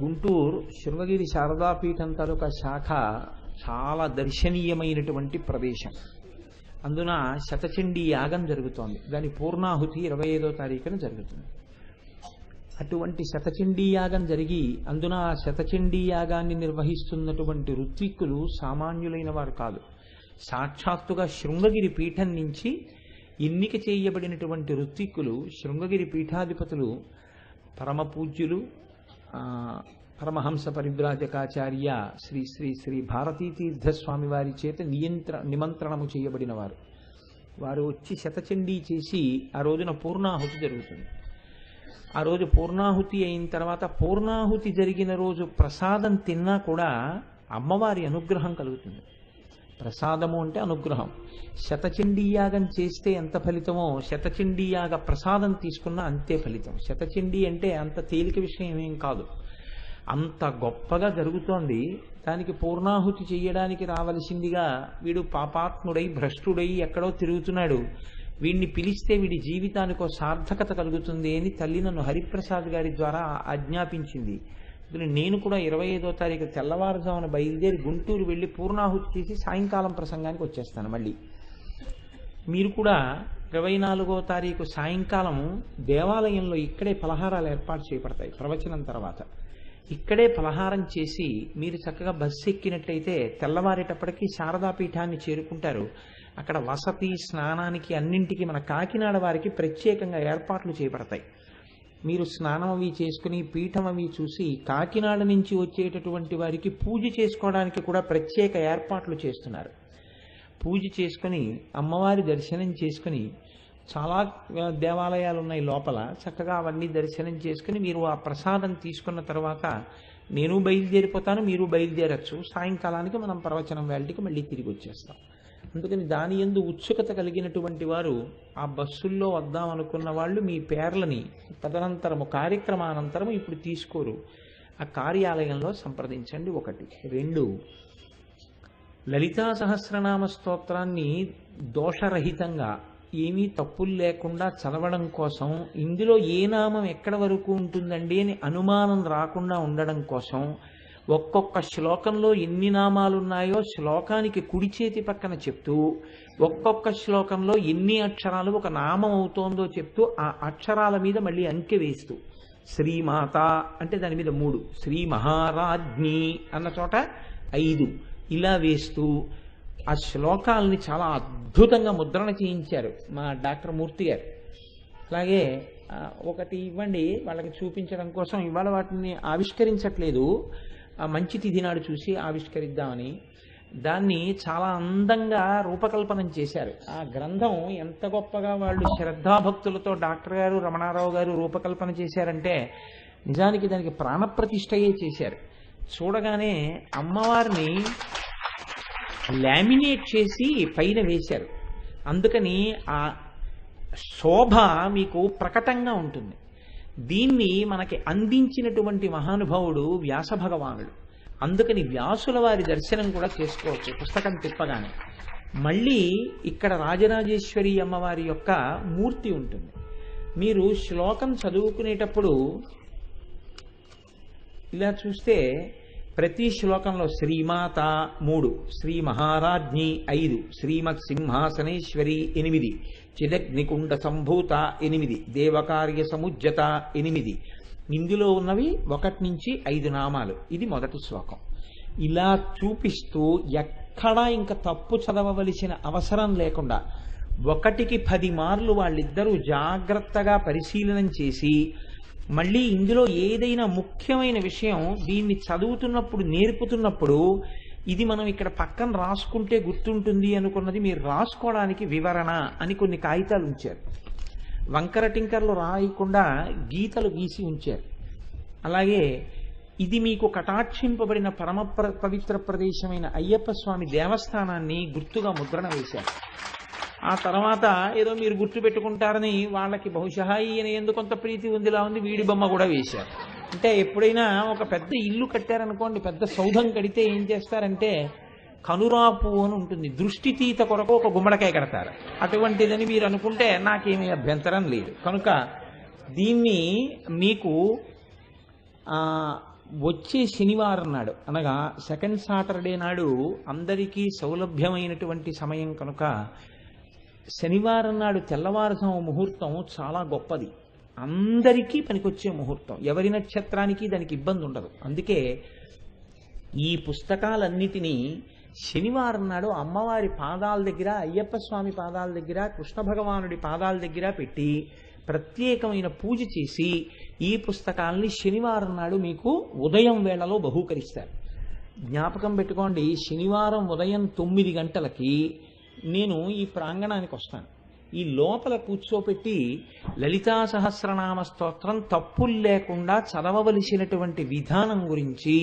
గుంటూరు శృంగగిరి శారదాపీఠం తాలూకా శాఖ చాలా దర్శనీయమైనటువంటి ప్రదేశం. అందున శతచండీ యాగం జరుగుతోంది. దాని పూర్ణాహుతి 25వ తారీఖున జరుగుతుంది. అటువంటి శతచండీ యాగం జరిగి అందున ఆ శతచండీ యాగాన్ని నిర్వహిస్తున్నటువంటి ఋత్విక్కులు సామాన్యులైన వారు కాదు. సాక్షాత్తుగా శృంగగిరి పీఠం నుంచి ఎన్నిక చేయబడినటువంటి ఋత్విక్కులు, శృంగగిరి పీఠాధిపతులు, పరమ పూజ్యులు పరమహంస పరివ్రాజకాచార్య శ్రీ శ్రీ శ్రీ భారతీ తీర్థస్వామి వారి చేత నిమంత్రణము చేయబడిన వారు. వారు వచ్చి శతచండీ చేసి ఆ రోజున పూర్ణాహుతి జరుగుతుంది. ఆ రోజు పూర్ణాహుతి అయిన తర్వాత పూర్ణాహుతి జరిగిన రోజు ప్రసాదం తిన్నా కూడా అమ్మవారి అనుగ్రహం కలుగుతుంది. ప్రసాదము అంటే అనుగ్రహం. శతచండీ యాగం చేస్తే ఎంత ఫలితమో శతచండీ యాగ ప్రసాదం తీసుకున్నా అంతే ఫలితం. శతచండీ అంటే అంత తేలిక విషయం ఏం కాదు, అంత గొప్పగా జరుగుతోంది. దానికి పూర్ణాహుతి చేయడానికి రావలసిందిగా వీడు పాపాత్ముడై భ్రష్టుడై ఎక్కడో తిరుగుతున్నాడు, వీడిని పిలిస్తే వీడి జీవితానికి సార్థకత కలుగుతుంది అని తల్లి నన్ను హరిప్రసాద్ గారి ద్వారా ఆజ్ఞాపించింది. నేను కూడా 25వ తారీఖు తెల్లవారుజామున బయలుదేరి గుంటూరు వెళ్ళి పూర్ణాహుతి చేసి సాయంకాలం ప్రసంగానికి వచ్చేస్తాను. మళ్ళీ మీరు కూడా 24వ తారీఖు సాయంకాలం దేవాలయంలో ఇక్కడే పలహారాలు ఏర్పాటు చేయబడతాయి. ప్రవచనం తర్వాత ఇక్కడే పలహారం చేసి మీరు చక్కగా బస్సు ఎక్కినట్టయితే తెల్లవారేటప్పటికీ శారదాపీఠాన్ని చేరుకుంటారు. అక్కడ వసతి, స్నానానికి అన్నింటికి మన కాకినాడ వారికి ప్రత్యేకంగా ఏర్పాట్లు చేయబడతాయి. మీరు స్నానం అవి చేసుకుని పీఠం అవి చూసి కాకినాడ నుంచి వచ్చేటటువంటి వారికి పూజ చేసుకోవడానికి కూడా ప్రత్యేక ఏర్పాట్లు చేస్తున్నారు. పూజ చేసుకుని అమ్మవారి దర్శనం చేసుకుని, చాలా దేవాలయాలు ఉన్నాయి లోపల, చక్కగా అవన్నీ దర్శనం చేసుకుని మీరు ఆ ప్రసాదం తీసుకున్న తర్వాత నేను బయలుదేరిపోతాను, మీరు బయలుదేరచ్చు. సాయంకాలానికి మనం ప్రవచనం వేళటికి మళ్ళీ తిరిగి వచ్చేస్తాం. అందుకని దాని యందు ఉత్సుకత కలిగినటువంటి వారు ఆ బస్సుల్లో వద్దాం అనుకున్న వాళ్ళు మీ పేర్లని తదనంతరము కార్యక్రమానంతరము ఇప్పుడు తీసుకోరు, ఆ కార్యాలయంలో సంప్రదించండి. 1. 2, లలితా సహస్రనామ స్తోత్రాన్ని దోషరహితంగా ఏమీ తప్పులు లేకుండా చదవడం కోసం, ఇందులో ఏ నామం ఎక్కడ వరకు ఉంటుందండి అని అనుమానం రాకుండా ఉండడం కోసం ఒక్కొక్క శ్లోకంలో ఎన్ని నామాలు ఉన్నాయో శ్లోకానికి కుడి చేతి పక్కన చెప్తూ, ఒక్కొక్క శ్లోకంలో ఎన్ని అక్షరాలు ఒక నామం అవుతోందో చెప్తూ, ఆ అక్షరాల మీద మళ్ళీ అంకె వేస్తూ, శ్రీమాత అంటే దాని మీద 3, శ్రీ మహారాజ్ఞి అన్న చోట 5 ఇలా వేస్తూ ఆ శ్లోకాలని చాలా అద్భుతంగా ముద్రణ చేయించారు మా డాక్టర్ మూర్తి గారు. అలాగే ఒకటి ఇవ్వండి వాళ్ళకి చూపించడం కోసం. ఇవాళ వాటిని ఆవిష్కరించట్లేదు, మంచి తిథి నాడు చూసి ఆవిష్కరిద్దామని. దాన్ని చాలా అందంగా రూపకల్పనం చేశారు. ఆ గ్రంథం ఎంత గొప్పగా వాళ్ళు శ్రద్ధాభక్తులతో డాక్టర్ గారు, రమణారావు గారు రూపకల్పన చేశారంటే నిజానికి దానికి ప్రాణప్రతిష్ఠయే చేశారు. చూడగానే అమ్మవారిని లామినేట్ చేసి పైన వేశారు. అందుకని ఆ శోభ మీకు ప్రకటంగా ఉంటుంది. దీన్ని మనకి అందించినటువంటి మహానుభావుడు వ్యాస భగవానుడు. అందుకని వ్యాసుల వారి దర్శనం కూడా చేసుకోవచ్చు పుస్తకం తిప్పగానే. మళ్ళీ ఇక్కడ రాజరాజేశ్వరి అమ్మవారి యొక్క మూర్తి ఉంటుంది. మీరు శ్లోకం చదువుకునేటప్పుడు ఇలా చూస్తే ప్రతి శ్లోకంలో శ్రీమాత 3, శ్రీ మహారాజ్ఞి 5, శ్రీమత్ సింహాసనేశ్వరి 8, చిదగ్నికుండ సంభూత 8, దేవకార్య సముజ్జత 8. ఇందులో ఉన్నవి 1 నుంచి 5 నామాలు. ఇది మొదటి శ్లోకం. ఇలా చూపిస్తూ ఎక్కడా ఇంకా తప్పు చదవవలసిన అవసరం లేకుండా 1కి 10 మార్లు వాళ్ళిద్దరూ జాగ్రత్తగా పరిశీలనం చేసి, మళ్ళీ ఇందులో ఏదైనా ముఖ్యమైన విషయం దీన్ని చదువుతున్నప్పుడు, నేర్పుతున్నప్పుడు ఇది మనం ఇక్కడ పక్కన రాసుకుంటే గుర్తుంటుంది అనుకున్నది మీరు రాసుకోవడానికి వివరణ అని కొన్ని కాగితాలు ఉంచారు. వంకర టింకర్లు రాయకుండా గీతలు గీసి ఉంచారు. అలాగే ఇది మీకు కటాక్షింపబడిన పరమ పవిత్ర ప్రదేశమైన అయ్యప్ప స్వామి దేవస్థానాన్ని గుర్తుగా ముద్రణ వేశారు. ఆ తర్వాత ఏదో మీరు గుర్తు పెట్టుకుంటారని వాళ్ళకి బహుశా ఈయన ఎందుకు కొంత ప్రీతి ఉందిలా ఉంది వీడి బొమ్మ కూడా వేశారు. అంటే ఎప్పుడైనా ఒక పెద్ద ఇల్లు కట్టారనుకోండి, పెద్ద సౌధం కడితే ఏం చేస్తారంటే కనురాపు అని ఉంటుంది, దృష్టితీత కొరకు ఒక గుమ్మడికాయ కడతారు. అటువంటిదని మీరు అనుకుంటే నాకేమీ అభ్యంతరం లేదు. కనుక దీన్ని మీకు వచ్చే శనివారం నాడు అనగా సెకండ్ సాటర్డే నాడు అందరికీ సౌలభ్యమైనటువంటి సమయం కనుక శనివారం నాడు తెల్లవారుజాము ముహూర్తం చాలా గొప్పది, అందరికీ పనికొచ్చే ముహూర్తం, ఎవరి నక్షత్రానికి దానికి ఇబ్బంది ఉండదు. అందుకే ఈ పుస్తకాలన్నిటినీ శనివారం నాడు అమ్మవారి పాదాల దగ్గర, అయ్యప్ప స్వామి పాదాల దగ్గర, కృష్ణ భగవానుడి పాదాల దగ్గర పెట్టి ప్రత్యేకమైన పూజ చేసి ఈ పుస్తకాలని శనివారం నాడు మీకు ఉదయం వేళలో బహూకరిస్తారు. జ్ఞాపకం పెట్టుకోండి, శనివారం ఉదయం 9 గంటలకి నేను ఈ ప్రాంగణానికి వస్తాను. ఈ లోపల కూర్చోపెట్టి లలితా సహస్రనామ స్తోత్రం తప్పులు లేకుండా చదవవలసినటువంటి విధానం గురించి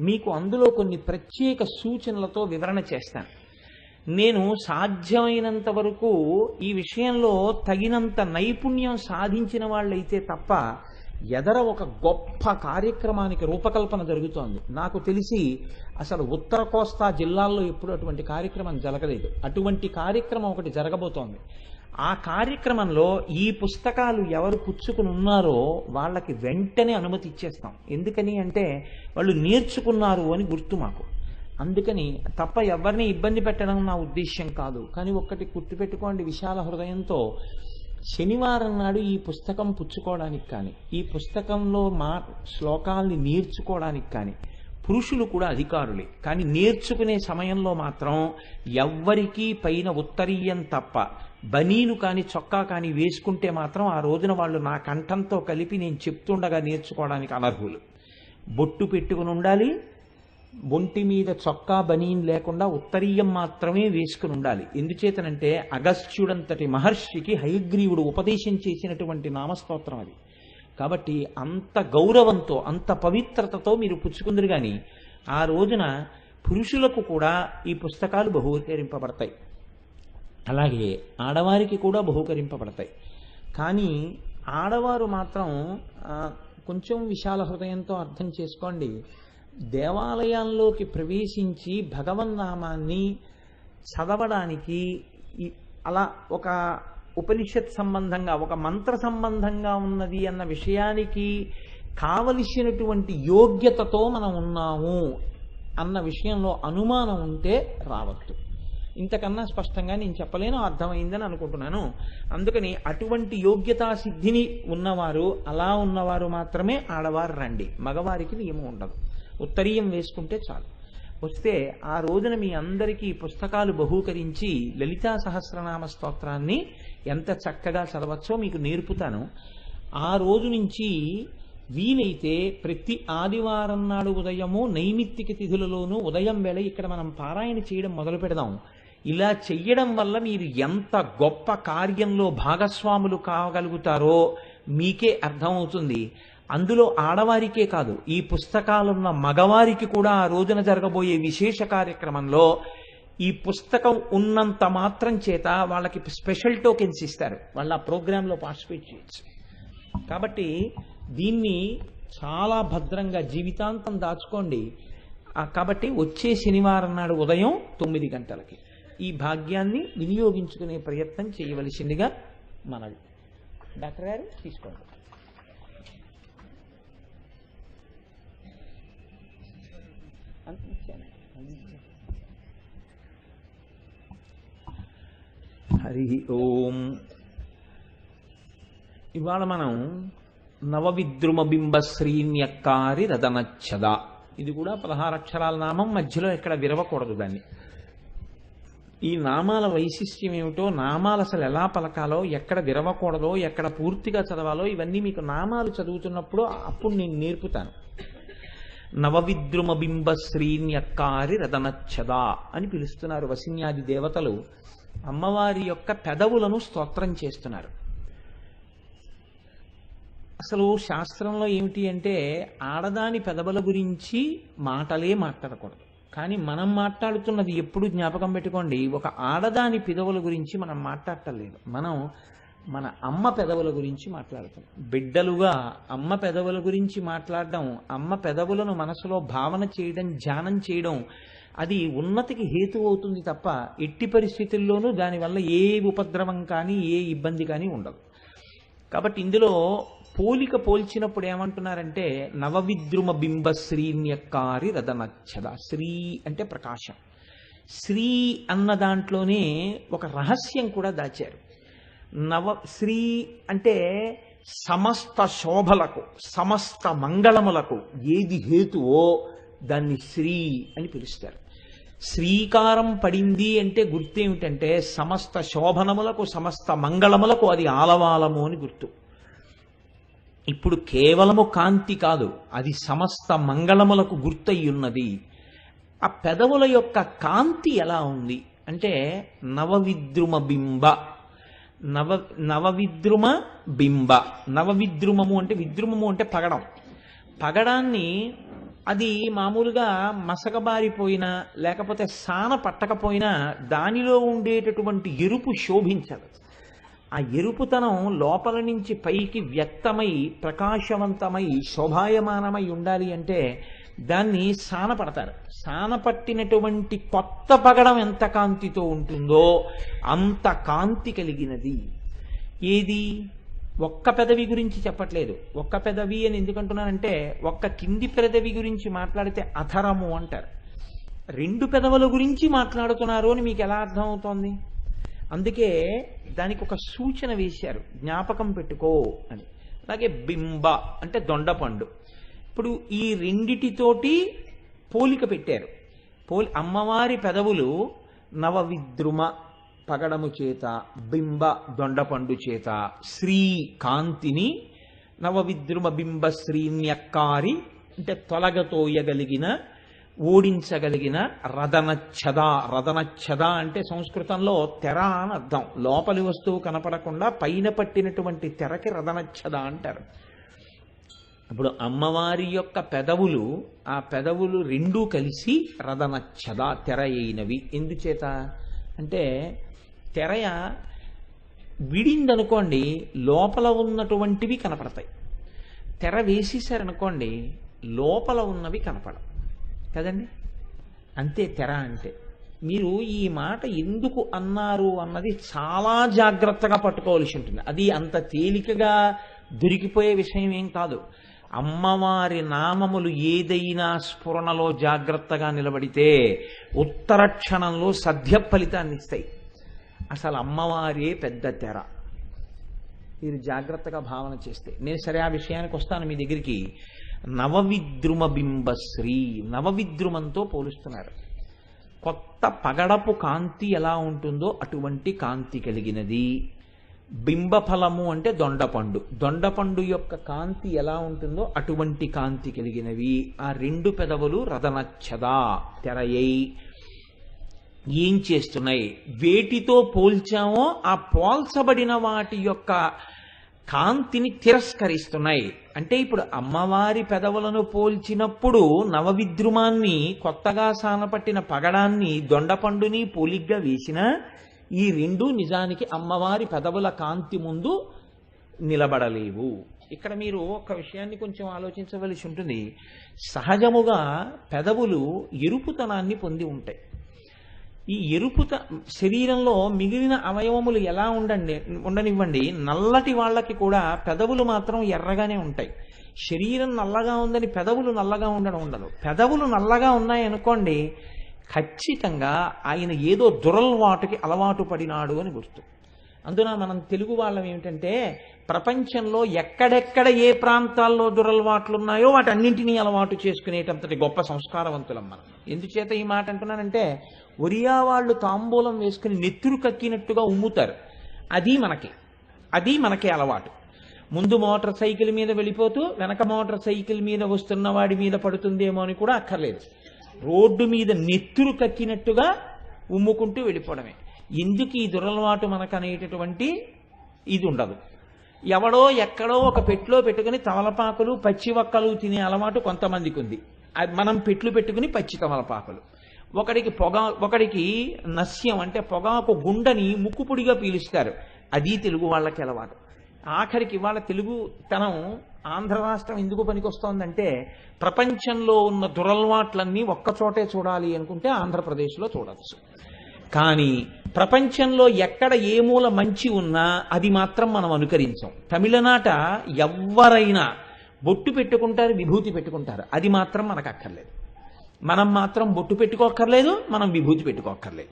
మీకు అందులో కొన్ని ప్రత్యేక సూచనలతో వివరణ చేస్తాను. నేను సాధ్యమైనంత వరకు ఈ విషయంలో తగినంత నైపుణ్యం సాధించిన వాళ్ళైతే తప్ప ఎదర ఒక గొప్ప కార్యక్రమానికి రూపకల్పన జరుగుతోంది. నాకు తెలిసి అసలు ఉత్తర కోస్తా జిల్లాల్లో ఎప్పుడు అటువంటి కార్యక్రమం జరగలేదు. అటువంటి కార్యక్రమం ఒకటి జరగబోతోంది. ఆ కార్యక్రమంలో ఈ పుస్తకాలు ఎవరు పుచ్చుకుని ఉన్నారో వాళ్ళకి వెంటనే అనుమతి ఇచ్చేస్తాం. ఎందుకని అంటే వాళ్ళు నేర్చుకున్నారు అని గుర్తు మాకు. అందుకని తప్ప ఎవరిని ఇబ్బంది పెట్టడం నా ఉద్దేశ్యం కాదు. కానీ ఒక్కటి గుర్తుపెట్టుకోండి, విశాల హృదయంతో శనివారం నాడు ఈ పుస్తకం పుచ్చుకోవడానికి కానీ, ఈ పుస్తకంలో శ్లోకాల్ని నేర్చుకోవడానికి కానీ పురుషులు కూడా అధికారులే. కానీ నేర్చుకునే సమయంలో మాత్రం ఎవ్వరికీ పైన ఉత్తరీయం తప్ప బనీను కానీ చొక్కా కానీ వేసుకుంటే మాత్రం ఆ రోజున వాళ్ళు నా కంఠంతో కలిపి నేను చెప్తుండగా నేర్చుకోవడానికి అనర్హులు. బొట్టు పెట్టుకుని ఉండాలి, ఒంటి మీద చొక్కా బనీన్ లేకుండా ఉత్తరీయం మాత్రమే వేసుకుని ఉండాలి. ఎందుచేతనంటే అగస్త్యుడంతటి మహర్షికి హయగ్రీవుడు ఉపదేశం చేసినటువంటి నామస్తోత్రం అది. కాబట్టి అంత గౌరవంతో అంత పవిత్రతతో మీరు పుచ్చుకుందరు. కానీ ఆ రోజున పురుషులకు కూడా ఈ పుస్తకాలు బహూకరింపబడతాయి, అలాగే ఆడవారికి కూడా బహూకరింపబడతాయి. కానీ ఆడవారు మాత్రం కొంచెం విశాల హృదయంతో అర్థం చేసుకోండి. దేవాలయాల్లోకి ప్రవేశించి భగవన్నామాన్ని చదవడానికి అలా ఒక ఉపనిషత్ సంబంధంగా ఒక మంత్ర సంబంధంగా ఉన్నది అన్న విషయానికి కావలసినటువంటి యోగ్యతతో మనం ఉన్నాము అన్న విషయంలో అనుమానం ఉంటే రావద్దు. ఇంతకన్నా స్పష్టంగా నేను చెప్పలేను, అర్థమైందని అనుకుంటున్నాను. అందుకని అటువంటి యోగ్యతా సిద్ధిని ఉన్నవారు, అలా ఉన్నవారు మాత్రమే ఆడవారు రండి. మగవారికి నియమం ఉండదు, ఉత్తరీయం వేసుకుంటే చాలు. వస్తే ఆ రోజున మీ అందరికీ పుస్తకాలు బహూకరించి లలితా సహస్రనామ స్తోత్రాన్ని ఎంత చక్కగా చదవచ్చో మీకు నేర్పుతాను. ఆ రోజు నుంచి వీలైతే ప్రతి ఆదివారం నాడు ఉదయము నైమిత్తిక తిథులలోనూ ఉదయం వేళ ఇక్కడ మనం పారాయణ చేయడం మొదలు పెడదాం. ఇలా చెయ్యడం వల్ల మీరు ఎంత గొప్ప కార్యంలో భాగస్వాములు కాగలుగుతారో మీకే అర్థమవుతుంది. అందులో ఆడవారికే కాదు, ఈ పుస్తకాలున్న మగవారికి కూడా ఆ రోజున జరగబోయే విశేష కార్యక్రమంలో ఈ పుస్తకం ఉన్నంత మాత్రం చేత వాళ్ళకి స్పెషల్ టోకెన్స్ ఇస్తారు, వాళ్ళ ఆ ప్రోగ్రాంలో పార్టిసిపేట్ చేయొచ్చు. కాబట్టి దీన్ని చాలా భద్రంగా జీవితాంతం దాచుకోండి. కాబట్టి వచ్చే శనివారం నాడు ఉదయం 9 గంటలకి ఈ భాగ్యాన్ని వినియోగించుకునే ప్రయత్నం చేయవలసిందిగా మనవి. డాక్టర్ గారు తీసుకోండి. హరి ఓం. ఇవాళ మనం నవవిద్రుమ బింబ శ్రీన్యక్కారి రదనచ్చద, ఇది కూడా 16 అక్షరాల నామం, మధ్యలో ఎక్కడ విరవకూడదు దాన్ని. ఈ నామాల వైశిష్ట్యం ఏమిటో, నామాలు అసలు ఎలా పలకాలో, ఎక్కడ విరవకూడదో, ఎక్కడ పూర్తిగా చదవాలో, ఇవన్నీ మీకు నామాలు చదువుతున్నప్పుడు అప్పుడు నేను నేర్పుతాను. నవవిద్రుమ బింబ శ్రీన్యక్కారి రదనచ్చద అని పిలుస్తున్నారు వసిన్యాది దేవతలు. అమ్మవారి యొక్క పెదవులను స్తోత్రం చేస్తున్నారు. అసలు శాస్త్రంలో ఏమిటి అంటే ఆడదాని పెదవుల గురించి మాటలే మాట్లాడకూడదు. కానీ మనం మాట్లాడుతున్నది ఎప్పుడు జ్ఞాపకం పెట్టుకోండి, ఒక ఆడదాని పెదవుల గురించి మనం మాట్లాడటలేదు. మనం మన అమ్మ పెదవుల గురించి మాట్లాడుతున్నాం. బిడ్డలుగా అమ్మ పెదవుల గురించి మాట్లాడడం, అమ్మ పెదవులను మనసులో భావన చేయడం, ధ్యానం చేయడం, అది ఉన్నతికి హేతు అవుతుంది తప్ప ఎట్టి పరిస్థితుల్లోనూ దానివల్ల ఏ ఉపద్రవం కానీ ఏ ఇబ్బంది కానీ ఉండదు. కాబట్టి ఇందులో పోలిక పోల్చినప్పుడు ఏమంటున్నారంటే నవవిద్రుమ బింబ శ్రీన్యకారి రదనచ్చద. శ్రీ అంటే ప్రకాశం. శ్రీ అన్న దాంట్లోనే ఒక రహస్యం కూడా దాచారు. శ్రీ అంటే సమస్త శోభలకు సమస్త మంగళములకు ఏది హేతువో దాన్ని శ్రీ అని పిలుస్తారు. శ్రీకారం పడింది అంటే గుర్తేమిటంటే సమస్త శోభనములకు సమస్త మంగళములకు అది ఆలవాలము అని గుర్తు. ఇప్పుడు కేవలము కాంతి కాదు, అది సమస్త మంగళములకు గుర్తయ్యున్నది. ఆ పెదవుల యొక్క కాంతి ఎలా ఉంది అంటే నవవిద్రుమ బింబ. నవవిద్రుమ బింబ. నవవిద్రుమము అంటే విద్రుమము అంటే పగడం. పగడాన్ని అది మామూలుగా మసకబారిపోయినా లేకపోతే సాన పట్టకపోయినా దానిలో ఉండేటటువంటి ఎరుపు శోభించదు. ఆ ఎరుపుతనం లోపల నుంచి పైకి వ్యక్తమై ప్రకాశవంతమై శోభాయమానమై ఉండాలి అంటే దాన్ని సానపడతారు. సానపట్టినటువంటి కొత్త పగడం ఎంత కాంతితో ఉంటుందో అంత కాంతి కలిగినది. ఏది? ఒక్క పెదవి గురించి చెప్పట్లేదు. ఒక్క పెదవి అని ఎందుకంటున్నానంటే ఒక్క కింది పెదవి గురించి మాట్లాడితే అధరము అంటారు. రెండు పెదవుల గురించి మాట్లాడుతున్నారు అని మీకు ఎలా అర్థమవుతోంది? అందుకే దానికి ఒక సూచన వేశారు, జ్ఞాపకం పెట్టుకో అని. అలాగే బింబ అంటే దొండపండు. ఇప్పుడు ఈ రెండిటితోటి పోలిక పెట్టారు. అమ్మవారి పెదవులు నవవిద్రుమ పగడము చేత, బింబ దొండపండు చేత శ్రీ కాంతిని, నవవిద్రుమ బింబ శ్రీన్యక్కారి అంటే తొలగతోయగలిగిన, ఓడించగలిగిన రదనచ్చద. రదనచ్చద అంటే సంస్కృతంలో తెర అని అర్థం. లోపలి వస్తువు కనపడకుండా పైన పట్టినటువంటి తెరకి రదనచ్చద అంటారు. ఇప్పుడు అమ్మవారి యొక్క పెదవులు, ఆ పెదవులు రెండూ కలిసి రదనచ్చద తెర అయినవి. ఎందుచేత అంటే తెరయ విడిందనుకోండి లోపల ఉన్నటువంటివి కనపడతాయి. తెర వేసేసారనుకోండి లోపల ఉన్నవి కనపడవు కదండి. అంతే తెర అంటే. మీరు ఈ మాట ఎందుకు అన్నారు అన్నది చాలా జాగ్రత్తగా పట్టుకోవాల్సి ఉంటుంది. అది అంత తేలికగా దొరికిపోయే విషయం ఏం కాదు. అమ్మవారి నామములు ఏదైనా స్ఫురణలో జాగ్రత్తగా నిలబడితే ఉత్తర క్షణంలో సద్య ఫలితాన్ని ఇస్తాయి. అసలు అమ్మవారే పెద్ద తెర. మీరు జాగ్రత్తగా భావన చేస్తే నేను సరే ఆ విషయానికి వస్తాను మీ దగ్గరికి. నవవిద్రుమ బింబశ్రీ, నవవిద్రుమంతో పోలుస్తున్నారు. కొత్త పగడపు కాంతి ఎలా ఉంటుందో అటువంటి కాంతి కలిగినది. బింబఫలము అంటే దొండపండు. దొండపండు యొక్క కాంతి ఎలా ఉంటుందో అటువంటి కాంతి కలిగినవి. ఆ రెండు పెదవులు రదనచ్చదా తెరయై ఏం చేస్తున్నాయి? వేటితో పోల్చామో ఆ పోల్చబడిన వాటి యొక్క కాంతిని తిరస్కరిస్తున్నాయి. అంటే ఇప్పుడు అమ్మవారి పెదవులను పోల్చినప్పుడు నవవిద్రుమాన్ని, కొత్తగా సానపట్టిన పగడాన్ని, దొండపండుని పోలిగ్గా వేసినా ఈ రెండు నిజానికి అమ్మవారి పెదవుల కాంతి ముందు నిలబడలేవు. ఇక్కడ మీరు ఒక విషయాన్ని కొంచెం ఆలోచించవలసి ఉంటుంది. సహజముగా పెదవులు ఎరుపుతనాన్ని పొంది ఉంటాయి. ఈ శరీరంలో మిగిలిన అవయవములు ఎలా ఉండనివ్వండి, నల్లటి వాళ్ళకి కూడా పెదవులు మాత్రం ఎర్రగానే ఉంటాయి. శరీరం నల్లగా ఉందని పెదవులు నల్లగా ఉండదు. పెదవులు నల్లగా ఉన్నాయనుకోండి ఖచ్చితంగా ఆయన ఏదో దురలవాటుకి అలవాటు పడినాడు అని గుర్తు. అందున మనం తెలుగు వాళ్ళం ఏమిటంటే ప్రపంచంలో ఎక్కడెక్కడ ఏ ప్రాంతాల్లో దురలవాట్లు ఉన్నాయో వాటన్నింటినీ అలవాటు చేసుకునేటంతటి గొప్ప సంస్కారవంతులం మనం. ఎందుచేత ఈ మాట అంటున్నానంటే ఒరియా వాళ్ళు తాంబూలం వేసుకుని నెత్తురు కక్కినట్టుగా ఉమ్ముతారు. అది మనకి అలవాటు. ముందు మోటార్ సైకిల్ మీద వెళ్ళిపోతూ వెనక మోటార్ సైకిల్ మీద వస్తున్న వాడి మీద పడుతుందేమో అని కూడా అక్కర్లేదు. రోడ్డు మీద నెత్తురు కక్కినట్టుగా ఉమ్ముకుంటూ వెళ్ళిపోవడమే. ఎందుకు ఈ దురలవాటు మనకు అనేటటువంటి ఇది ఉండదు. ఎవడో ఎక్కడో ఒక పెట్టులో పెట్టుకుని తమలపాకులు పచ్చి వక్కలు తినే అలవాటు కొంతమందికి ఉంది. మనం పెట్లు పెట్టుకుని పచ్చి తమలపాకులు. ఒకడికి నస్యం అంటే పొగాకు గుండని ముక్కుపుడిగా పీలుస్తారు. అది తెలుగు వాళ్ళకి అలవాటు. ఆఖరికి వాళ్ళ తెలుగుతనం ఆంధ్ర రాష్ట్రం ఎందుకు పనికొస్తోందంటే ప్రపంచంలో ఉన్న దురలవాట్లన్నీ ఒక్కచోటే చూడాలి అనుకుంటే ఆంధ్రప్రదేశ్లో చూడవచ్చు. కానీ ప్రపంచంలో ఎక్కడ ఏ మూల మంచి ఉన్నా అది మాత్రం మనం అనుకరించాం. తమిళనాట ఎవ్వరైనా బొట్టు పెట్టుకుంటారు, విభూతి పెట్టుకుంటారు, అది మాత్రం మనకు అక్కర్లేదు. మనం మాత్రం బొట్టు పెట్టుకోక్కర్లేదు, మనం విభూతి పెట్టుకోక్కర్లేదు.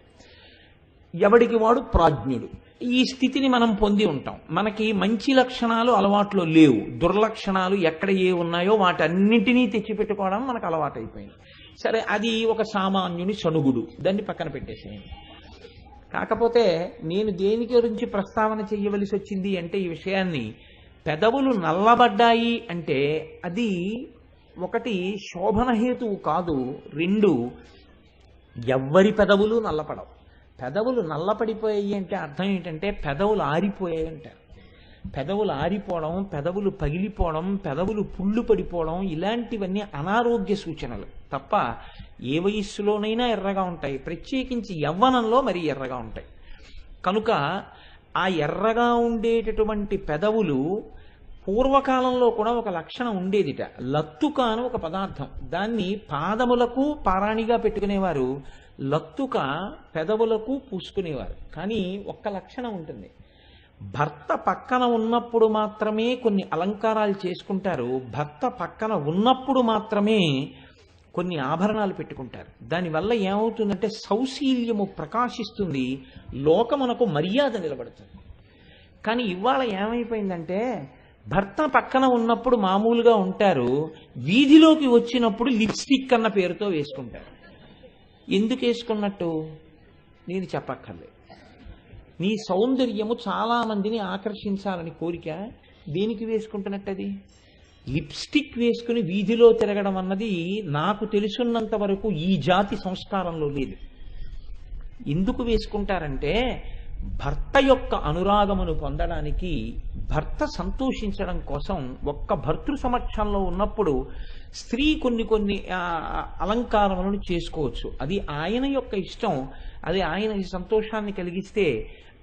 ఎవడికి వాడు ప్రాజ్ఞుడు. ఈ స్థితిని మనం పొంది ఉంటాం. మనకి మంచి లక్షణాలు అలవాట్లో లేవు, దుర్లక్షణాలు ఎక్కడ ఏ ఉన్నాయో వాటన్నింటినీ తెచ్చిపెట్టుకోవడం మనకు అలవాటైపోయింది. సరే, అది ఒక సామాన్యుని సణుగుడు, దాన్ని పక్కన పెట్టేసేయండి. కాకపోతే నేను దేని గురించి ప్రస్తావన చెయ్యవలసి వచ్చింది అంటే, ఈ విషయాన్ని పెదవులు నల్లబడ్డాయి అంటే అది ఒకటి శోభన హేతువు కాదు, రెండు ఎవ్వరి పెదవులు నల్లపడవు. పెదవులు నల్లపడిపోయాయి అంటే అర్థం ఏంటంటే పెదవులు ఆరిపోయాయి అంటారు. పెదవులు ఆరిపోవడం, పెదవులు పగిలిపోవడం, పెదవులు పుళ్ళు పడిపోవడం, ఇలాంటివన్నీ అనారోగ్య సూచనలు తప్ప ఏ వయస్సులోనైనా ఎర్రగా ఉంటాయి, ప్రత్యేకించి యవ్వనంలో మరీ ఎర్రగా ఉంటాయి. కనుక ఆ ఎర్రగా ఉండేటటువంటి పెదవులు పూర్వకాలంలో కూడా ఒక లక్షణం ఉండేదిట. లత్తుక అని ఒక పదార్థం, దాన్ని పాదములకు పారాణిగా పెట్టుకునేవారు, లత్తుక పెదవులకు పూసుకునేవారు. కానీ ఒక్క లక్షణం ఉంటుంది, భర్త పక్కన ఉన్నప్పుడు మాత్రమే కొన్ని అలంకారాలు చేసుకుంటారు, భర్త పక్కన ఉన్నప్పుడు మాత్రమే కొన్ని ఆభరణాలు పెట్టుకుంటారు. దానివల్ల ఏమవుతుందంటే సౌశీల్యము ప్రకాశిస్తుంది, లోకమునకు మర్యాద నిలబడుతుంది. కానీ ఇవాళ ఏమైపోయిందంటే భర్త పక్కన ఉన్నప్పుడు మామూలుగా ఉంటారు, వీధిలోకి వచ్చినప్పుడు లిప్స్టిక్ అన్న పేరుతో వేసుకుంటారు. ఎందుకు వేసుకున్నట్టు నేను చెప్పక్కర్లేదు. నీ సౌందర్యము చాలా మందిని ఆకర్షించాలని కోరిక, దేనికి వేసుకుంటున్నట్టు? అది లిప్స్టిక్ వేసుకుని వీధిలో తిరగడం అన్నది నాకు తెలుసున్నంత వరకు ఈ జాతి సంస్కారంలో లేదు. ఎందుకు వేసుకుంటారంటే భర్త యొక్క అనురాగమును పొందడానికి, భర్త సంతోషించడం కోసం. ఒక్క భర్తృ సమక్షంలో ఉన్నప్పుడు స్త్రీ కొన్ని అలంకారములను చేసుకోవచ్చు, అది ఆయన యొక్క ఇష్టం, అది ఆయన సంతోషాన్ని కలిగిస్తే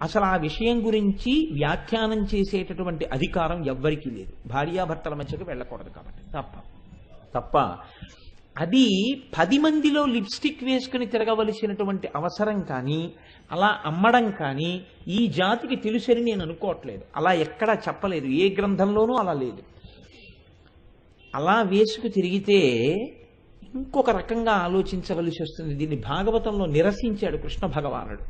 అసలు ఆ విషయం గురించి వ్యాఖ్యానం చేసేటటువంటి అధికారం ఎవ్వరికీ లేదు. భార్యాభర్తల మధ్యకు వెళ్ళకూడదు కాబట్టి తప్ప అది 10 మందిలో లిప్స్టిక్ వేసుకుని తిరగవలసినటువంటి అవసరం కానీ, అలా అమ్మడం కానీ ఈ జాతికి తెలుసని నేను అనుకోవట్లేదు. అలా ఎక్కడా చెప్పలేదు, ఏ గ్రంథంలోనూ అలా లేదు. అలా వేసుకు తిరిగితే ఇంకొక రకంగా ఆలోచించవలసి వస్తుంది. దీన్ని భాగవతంలో నిరసించాడు కృష్ణ భగవానుడు.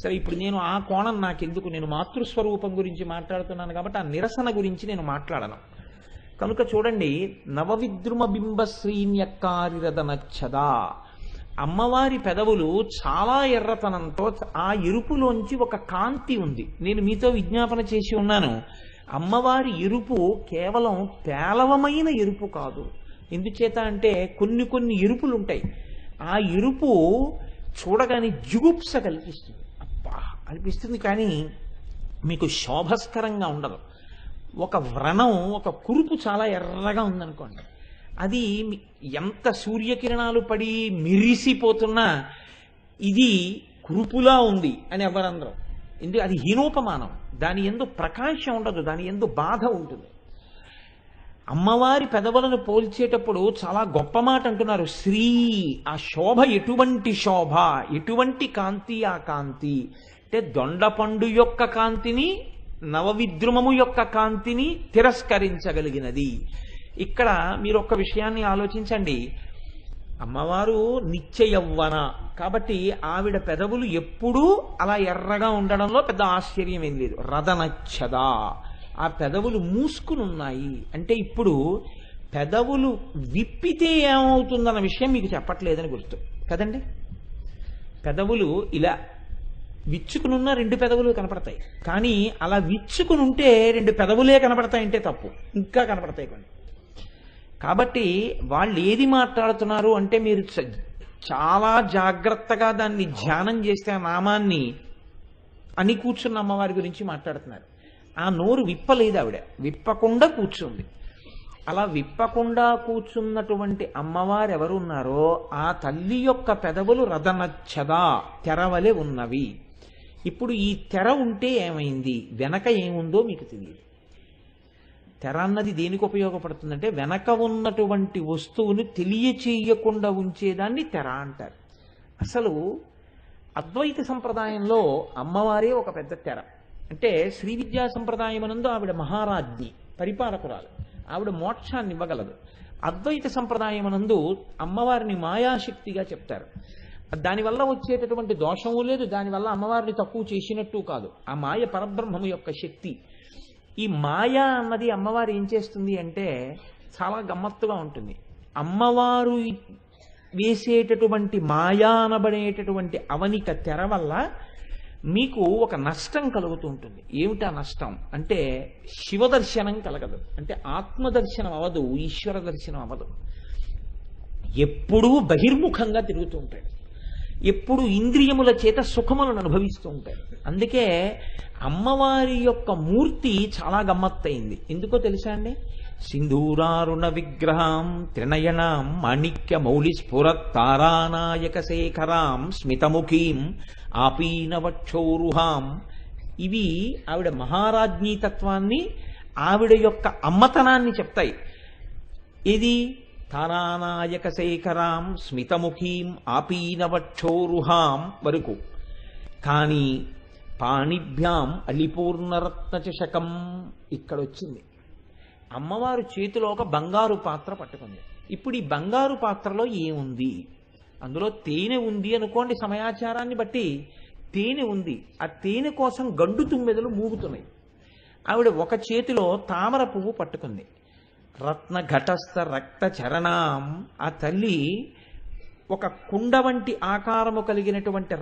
సరే, ఇప్పుడు నేను ఆ కోణం నాకెందుకు, నేను మాతృస్వరూపం గురించి మాట్లాడుతున్నాను కాబట్టి ఆ నిరసన గురించి నేను మాట్లాడను. కనుక చూడండి, నవవిద్రుమ బింబ శ్రీన్యక్కారిరదనచ్చదా, అమ్మవారి పెదవులు చాలా ఎర్రతనంతో, ఆ ఎరుపులోంచి ఒక కాంతి ఉంది. నేను మీతో విజ్ఞాపన చేసి ఉన్నాను, అమ్మవారి ఎరుపు కేవలం పేలవమైన ఎరుపు కాదు. ఎందుచేత అంటే కొన్ని ఎరుపులు ఉంటాయి, ఆ ఎరుపు చూడగానే జుగుప్స కల్పిస్తుంది, అబ్బా అనిపిస్తుంది, కానీ మీకు శోభస్కరంగా ఉండదు. ఒక వ్రణం, ఒక కురుపు చాలా ఎర్రగా ఉందనుకోండి, అది ఎంత సూర్యకిరణాలు పడి మిరిసిపోతున్నా ఇది కురుపులా ఉంది అని ఎవరందరూ, ఎందుకు? అది హీనోపమానం, దాని యందు ప్రకాశం ఉండదు, దాని యందు బాధ ఉంటుంది. అమ్మవారి పెదవులను పోల్చేటప్పుడు చాలా గొప్ప మాట అంటున్నారు, శ్రీ, ఆ శోభ ఎటువంటి శోభ, ఎటువంటి కాంతి ఆ కాంతి అంటే దొండపండు యొక్క కాంతిని, నవవిద్రుమము యొక్క కాంతిని తిరస్కరించగలిగినది. ఇక్కడ మీరు ఒక్క విషయాన్ని ఆలోచించండి, అమ్మవారు నిత్య యవ్వన కాబట్టి ఆవిడ పెదవులు ఎప్పుడూ అలా ఎర్రగా ఉండడంలో పెద్ద ఆశ్చర్యం ఏం లేదు. రదనచ్చదా, ఆ పెదవులు మూసుకుని ఉన్నాయి అంటే ఇప్పుడు పెదవులు విప్పితే ఏమవుతుందన్న విషయం మీకు చెప్పట్లేదని గుర్తు కదండి. పెదవులు ఇలా విచ్చుకునున్న 2 పెదవులు కనపడతాయి, కానీ అలా విచ్చుకుని ఉంటే 2 పెదవులే కనపడతాయంటే తప్పు, ఇంకా కనపడతాయి కొన్ని. కాబట్టి వాళ్ళు ఏది మాట్లాడుతున్నారు అంటే మీరు చాలా జాగ్రత్తగా దాన్ని ధ్యానం చేస్తే ఆ నామాన్ని అని కూర్చున్న అమ్మవారి గురించి మాట్లాడుతున్నారు. ఆ నోరు విప్పలేదు, ఆవిడ విప్పకుండా కూర్చుంది. అలా విప్పకుండా కూర్చున్నటువంటి అమ్మవారు ఎవరున్నారో ఆ తల్లి యొక్క పెదవులు రదనచ్చదా, తెరవలే ఉన్నవి. ఇప్పుడు ఈ తెర ఉంటే ఏమైంది, వెనక ఏముందో మీకు తెలియదు. తెర అన్నది దేనికి ఉపయోగపడుతుందంటే వెనక ఉన్నటువంటి వస్తువుని తెలియచేయకుండా ఉంచేదాన్ని తెర అంటారు. అసలు అద్వైత సంప్రదాయంలో అమ్మవారే ఒక పెద్ద తెర. అంటే శ్రీ విద్యా సంప్రదాయమునందు ఆవిడ మహారాజ్ఞి, పరిపాలకురాలు, ఆవిడ మోక్షాన్ని ఇవ్వగలదు. అద్వైత సంప్రదాయమునందు అమ్మవారిని మాయాశక్తిగా చెప్తారు. దానివల్ల వచ్చేటటువంటి దోషము లేదు, దానివల్ల అమ్మవారిని తక్కువ చేసినట్టు కాదు. ఆ మాయ పరబ్రహ్మము యొక్క శక్తి. ఈ మాయ అన్నది అమ్మవారు ఏం చేస్తుంది అంటే చాలా గమ్మత్తుగా ఉంటుంది. అమ్మవారు వేసేటటువంటి మాయా అనబడేటటువంటి అవనిక తెర వల్ల మీకు ఒక నష్టం కలుగుతూ ఉంటుంది. ఏమిటా నష్టం అంటే శివదర్శనం కలగదు, అంటే ఆత్మదర్శనం అవ్వదు, ఈశ్వర దర్శనం అవ్వదు. ఎప్పుడూ బహిర్ముఖంగా తిరుగుతూ ఉంటాడు, ఎప్పుడు ఇంద్రియముల చేత సుఖములను అనుభవిస్తూ ఉంటాడు. అందుకే అమ్మవారి యొక్క మూర్తి చాలా గమ్మత్తయింది. ఎందుకో తెలుసా అండి? సింధూరారుణ విగ్రహం త్రినయనాం మాణిక్య మౌళి స్ఫురత్ తారానాయక శేఖరాం స్మితముఖీం ఆపీనవక్షోరుహాం. ఇవి ఆవిడ మహారాజ్ఞీతత్వాన్ని, ఆవిడ యొక్క అమ్మతనాన్ని చెప్తాయి. ఇది తారానాయక శేఖరాం స్మితముఖీం ఆపీనవక్షోరుహాం వరకు. కానీ పాణిభ్యాం అలిపూర్ణరత్న చషకం ఇక్కడొచ్చింది. అమ్మవారు చేతిలో ఒక బంగారు పాత్ర పట్టుకుంది. ఇప్పుడు ఈ బంగారు పాత్రలో ఏముంది? అందులో తేనె ఉంది అనుకోండి, సమయాచారాన్ని బట్టి తేనె ఉంది. ఆ తేనె కోసం గండు తుమ్మెదలు మూగుతున్నాయి. ఆవిడ ఒక చేతిలో తామర పువ్వు పట్టుకుంది. రత్న ఘటస్థ రక్త చరణాం. ఆ తల్లి ఒక కుండ వంటి ఆకారము కలిగినటువంటి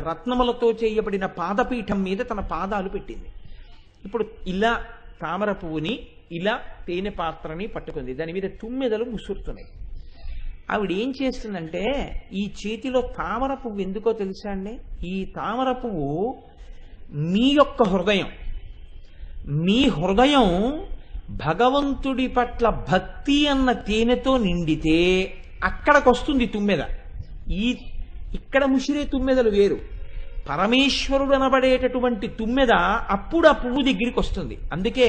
రత్నములతో చేయబడిన పాదపీఠం మీద తన పాదాలు పెట్టింది. ఇప్పుడు ఇలా తామర పువ్వుని, ఇలా తేనె పాత్రని పట్టుకుంది. దాని మీద తుమ్మెదలు ముసురుతున్నాయి. ఆవిడ ఏం చేస్తుందంటే, ఈ చేతిలో తామర పువ్వు ఎందుకో తెలుసా అండి? ఈ తామర పువ్వు మీ యొక్క హృదయం, మీ హృదయం భగవంతుడి పట్ల భక్తి అన్న తేనెతో నిండితే అక్కడికి వస్తుంది తుమ్మెద. ఇక్కడ ముసిరే తుమ్మెదలు వేరు, పరమేశ్వరుడు అనబడేటటువంటి తుమ్మెద అప్పుడు ఆ పువ్వు దగ్గరికి వస్తుంది. అందుకే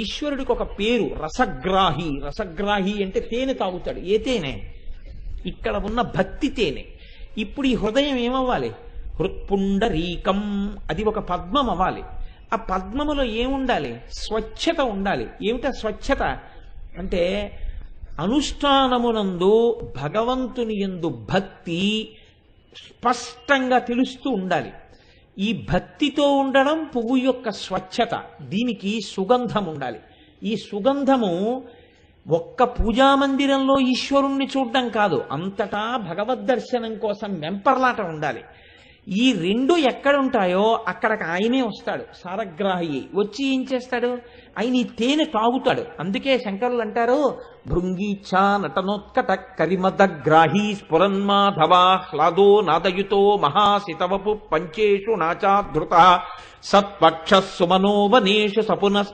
ఈశ్వరుడికి ఒక పేరు రసగ్రాహి. రసగ్రాహి అంటే తేనె తాగుతాడు. ఏ తేనె? ఇక్కడ ఉన్న భక్తి తేనె. ఇప్పుడు ఈ హృదయం ఏమవ్వాలి? హృత్పుండరీకం. అది ఒక పద్మం అవ్వాలి. ఆ పద్మములో ఏముండాలి? స్వచ్ఛత ఉండాలి. ఏమిటా స్వచ్ఛత అంటే అనుష్ఠానమునందు భగవంతుని యందు భక్తి స్పష్టంగా తెలుస్తూ ఉండాలి. ఈ భక్తితో ఉండడం పువ్వు యొక్క స్వచ్ఛత. దీనికి సుగంధం ఉండాలి. ఈ సుగంధము ఒక్క పూజామందిరంలో ఈశ్వరుణ్ణి చూడడం కాదు, అంతటా భగవద్ దర్శనం కోసం వెంపర్లాట ఉండాలి. ఈ రెండు ఎక్కడ ఉంటాయో అక్కడికి ఆయనే వస్తాడు, సారగ్రాహి. వచ్చి ఏం చేస్తాడు? ఆయన ఈ తేనె తాగుతాడు. అందుకే శంకరులు అంటారు, భృంగీచ్ఛా నటనోత్కట కరిమదగ్రాహీ స్ఫురన్మాధవా హ్లాదో నాదయుతో మహాసితవపు పంచేషు నాచాధృత సత్పక్ష సుమనోవనేషు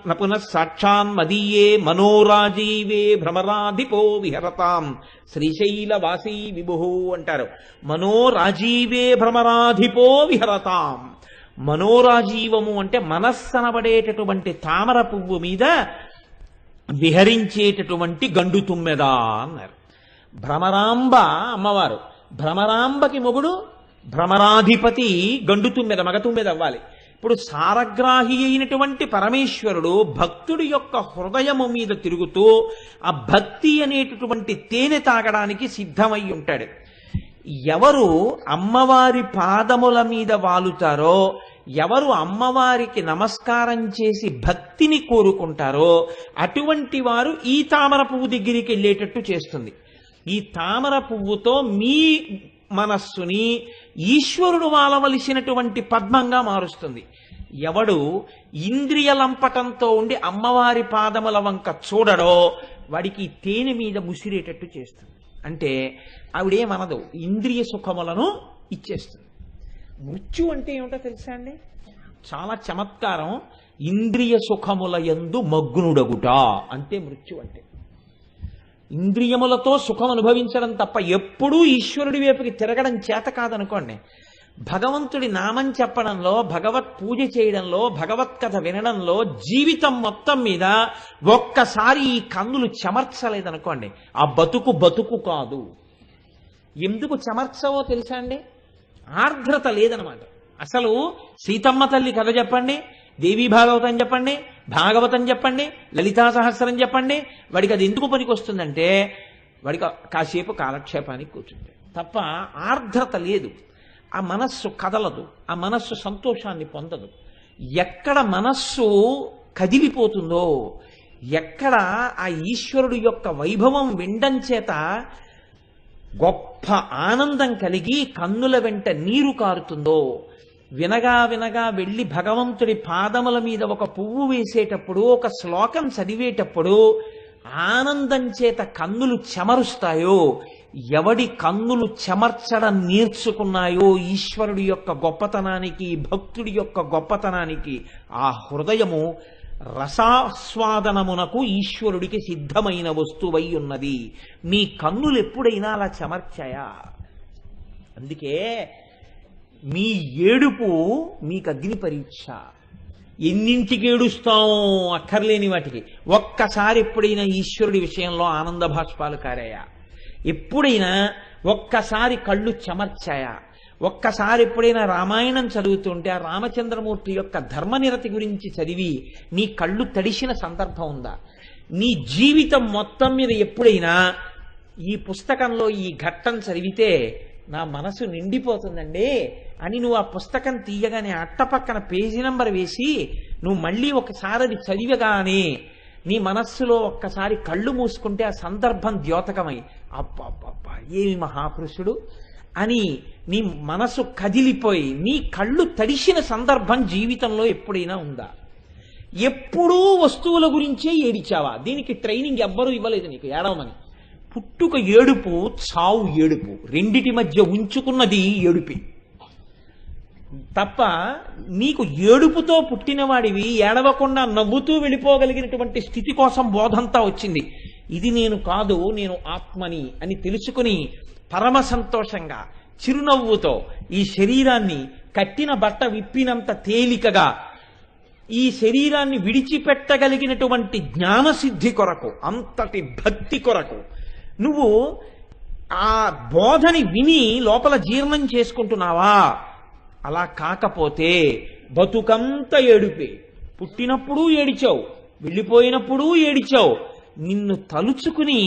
నపున సాక్షాన్ మదీయే మనోరాజీవే భ్రమరాధిపో విహరతాం శ్రీశైలవాసీ విభు అంటారు. మనోరాజీవే భ్రమరాధిపో విహరతాం. మనోరాజీవము అంటే మనస్సనబడేటటువంటి తామర పువ్వు మీద విహరించేటటువంటి గండు తుమ్మెద అన్నారు. భ్రమరాంబ అమ్మవారు. భ్రమరాంబకి మొగుడు భ్రమరాధిపతి గండు తుమ్మెద, మగ తుమ్మెద అవ్వాలి. ఇప్పుడు సారగ్రాహి అయినటువంటి పరమేశ్వరుడు భక్తుడి యొక్క హృదయము మీద తిరుగుతూ ఆ భక్తి అనేటటువంటి తేనె తాగడానికి సిద్ధమై ఉంటాడు. ఎవరు అమ్మవారి పాదముల మీద వాలుతారో, ఎవరు అమ్మవారికి నమస్కారం చేసి భక్తిని కోరుకుంటారో అటువంటి వారు ఈ తామర పువ్వు దగ్గరికి వెళ్ళేటట్టు చేస్తుంది. ఈ తామర పువ్వుతో మీ మనస్సుని ఈశ్వరుడు వాలవలసినటువంటి పద్మంగా మారుస్తుంది. ఎవడు ఇంద్రియ లంపటంతో ఉండి అమ్మవారి పాదముల వంక చూడడో వాడికి తేనె మీద ముసిరేటట్టు చేస్తుంది. అంటే ఆవిడేమనదు, ఇంద్రియ సుఖములను ఇచ్చేస్తుంది. మృత్యు అంటే ఏమిటో తెలుసా అండి? చాలా చమత్కారం. ఇంద్రియ సుఖముల యందు మగ్నుడగుట అంటే మృత్యు అంటే. ఇంద్రియములతో సుఖం అనుభవించడం తప్ప ఎప్పుడూ ఈశ్వరుడి వైపుకి తిరగడం చేత కాదనుకోండి. భగవంతుడి నామం చెప్పడంలో, భగవత్ పూజ చేయడంలో, భగవత్ కథ వినడంలో జీవితం మొత్తం మీద ఒక్కసారి ఈ కన్నులు చెమర్చలేదనుకోండి, ఆ బతుకు కాదు. ఎందుకు చెమర్చవో తెలుసా అండి? ఆర్ద్రత లేదనమాట. అసలు సీతమ్మ తల్లి కథ చెప్పండి, దేవీ భాగవతం చెప్పండి, భాగవతం చెప్పండి, లలితా సహస్రం చెప్పండి, వాడికి అది ఎందుకు పనికి వస్తుందంటే వాడికి కాసేపు కాలక్షేపానికి కూర్చుంటే తప్ప ఆర్ద్రత లేదు. ఆ మనస్సు కదలదు, ఆ మనస్సు సంతోషాన్ని పొందదు. ఎక్కడ మనస్సు కదిలిపోతుందో, ఎక్కడ ఆ ఈశ్వరుడు యొక్క వైభవం వినడం చేత గొప్ప ఆనందం కలిగి కన్నుల వెంట నీరు కారుతుందో, వినగా వినగా వెళ్ళి భగవంతుడి పాదముల మీద ఒక పువ్వు వేసేటప్పుడు, ఒక శ్లోకం చదివేటప్పుడు ఆనందం చేత కన్నులు చెమరుస్తాయో, ఎవడి కన్నులు చెమర్చడం నేర్చుకున్నాయో ఈశ్వరుడి యొక్క గొప్పతనానికి, భక్తుడి యొక్క గొప్పతనానికి, ఆ హృదయము రసాస్వాదనమునకు ఈశ్వరుడికి సిద్ధమైన వస్తువై ఉన్నది. మీ కన్నులు ఎప్పుడైనా అలా చెమర్చాయా? అందుకే మీ ఏడుపు మీకు అగ్ని పరీక్ష. ఎన్నింటికి ఏడుస్తాం అక్కర్లేని వాటికి. ఒక్కసారి ఎప్పుడైనా ఈశ్వరుడి విషయంలో ఆనంద భాష్పాలు కారాయా? ఎప్పుడైనా ఒక్కసారి కళ్ళు చెమర్చాయా? ఒక్కసారి ఎప్పుడైనా రామాయణం చదువుతుంటే ఆ రామచంద్రమూర్తి యొక్క ధర్మనిరతి గురించి చదివి నీ కళ్ళు తడిసిన సందర్భం ఉందా? నీ జీవితం మొత్తం మీద ఎప్పుడైనా ఈ పుస్తకంలో ఈ ఘట్టం చదివితే నా మనసు నిండిపోతుందండి అని నువ్వు ఆ పుస్తకం తీయగానే అట్టపక్కన పేజీ నెంబర్ వేసి నువ్వు మళ్ళీ ఒకసారి అది చదివగానే నీ మనస్సులో ఒక్కసారి కళ్ళు మూసుకుంటే ఆ సందర్భం ద్యోతకమై అబ్బా ఏమి మహాపురుషుడు అని నీ మనసు కదిలిపోయి నీ కళ్ళు తడిసిన సందర్భం జీవితంలో ఎప్పుడైనా ఉందా? ఎప్పుడూ వస్తువుల గురించే ఏడిచావా? దీనికి ట్రైనింగ్ ఎవ్వరూ ఇవ్వలేదు నీకు ఏడవమని. పుట్టుక ఏడుపు, చావు ఏడుపు, రెండిటి మధ్య ఉంచుకున్నది ఏడుపే తప్ప నీకు ఏడుపుతో పుట్టినవాడివి ఏడవకుండా నవ్వుతూ వెళ్ళిపోగలిగినటువంటి స్థితి కోసం బోధంతా వచ్చింది. ఇది నేను కాదు, నేను ఆత్మని అని తెలుసుకుని పరమ సంతోషంగా చిరునవ్వుతో ఈ శరీరాన్ని కట్టిన బట్ట విప్పినంత తేలికగా ఈ శరీరాన్ని విడిచిపెట్టగలిగినటువంటి జ్ఞానసిద్ధి కొరకు, అంతటి భక్తి కొరకు నువ్వు ఆ బోధని విని లోపల జీర్ణం చేసుకుంటున్నావా? అలా కాకపోతే బతుకంత ఏడుపే. పుట్టినప్పుడు ఏడిచావు, వెళ్ళిపోయినప్పుడు ఏడిచావు. నిన్ను తలుచుకుని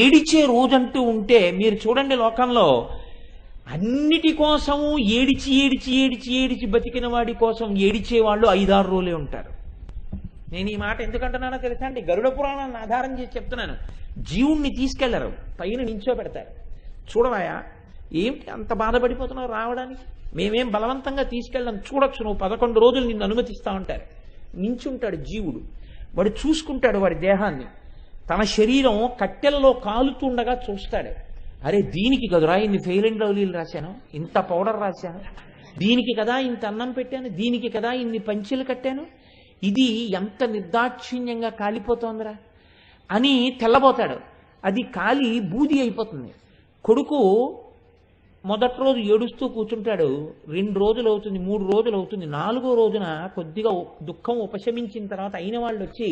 ఏడిచే రోజంటూ ఉంటే మీరు చూడండి, లోకంలో అన్నిటి కోసము ఏడిచి ఏడిచి ఏడిచి ఏడిచి బతికిన వాడి కోసం ఏడిచే వాళ్ళు 5-6 రోజులే ఉంటారు. నేను ఈ మాట ఎందుకంటున్నానో తెలుసా అండి? గరుడ పురాణాన్ని ఆధారం చేసి చెప్తున్నాను. జీవుణ్ణి తీసుకెళ్లరు, పైన నించోబెడతారు. చూడవాయా ఏమిటి అంత బాధపడిపోతున్నావు రావడానికి? మేమేం బలవంతంగా తీసుకెళ్ళాం, చూడొచ్చు, నువ్వు 11 రోజులు నిన్ను అనుమతిస్తా ఉంటారు. నించుంటాడు జీవుడు, వాడు చూసుకుంటాడు వాడి దేహాన్ని. తన శరీరం కట్టెలలో కాలుతుండగా చూస్తాడు. అరే దీనికి కదరా ఇన్ని ఫెయిల్ అండ్ లవ్లీలు రాశాను, ఇంత పౌడర్ రాశాను, దీనికి కదా ఇంత అన్నం పెట్టాను, దీనికి కదా ఇన్ని పంచెలు కట్టాను, ఇది ఎంత నిర్దాక్షిణ్యంగా కాలిపోతోందిరా అని తెల్లబోతాడు. అది కాలి బూది అయిపోతుంది. కొడుకు మొదటి రోజు ఏడుస్తూ కూర్చుంటాడు. 2 రోజులు అవుతుంది, 3 రోజులు అవుతుంది. 4వ రోజున కొద్దిగా దుఃఖం ఉపశమించిన తర్వాత అయిన వాళ్ళు వచ్చి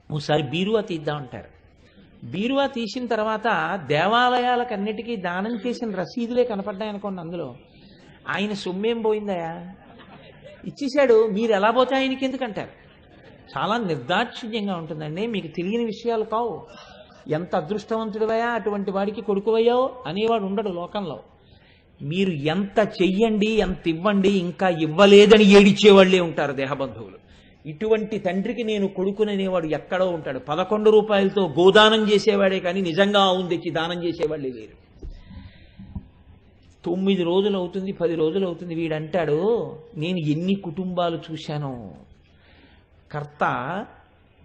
ఒకసారి బీరువా తీద్దామంటారు. బీరువా తీసిన తర్వాత దేవాలయాలకన్నిటికీ దానం చేసిన రసీదులే కనపడ్డాయనుకోండి. అందులో ఆయన సొమ్మేం పోయిందయా, ఇచ్చేశాడు, మీరు ఎలా పోతే ఆయనకి ఎందుకంటారు. చాలా నిర్దాక్షిణ్యంగా ఉంటుందండి. మీకు తెలియని విషయాలు కావు. ఎంత అదృష్టవంతుడివయా అటువంటి వాడికి కొడుకువయ్యావు అనేవాడు ఉండడు లోకంలో. మీరు ఎంత చెయ్యండి, ఎంత ఇవ్వండి, ఇంకా ఇవ్వలేదని ఏడిచేవాళ్లే ఉంటారు దేహబంధువులు. ఇటువంటి తండ్రికి నేను కొడుకుననేవాడు ఎక్కడో ఉంటాడు. 11 రూపాయలతో గోదానం చేసేవాడే కానీ నిజంగా ఆవును తెచ్చి దానం చేసేవాళ్ళే లేరు. 9 రోజులు అవుతుంది, 10 రోజులు అవుతుంది. వీడంటాడు, నేను ఎన్ని కుటుంబాలు చూశానో. కర్త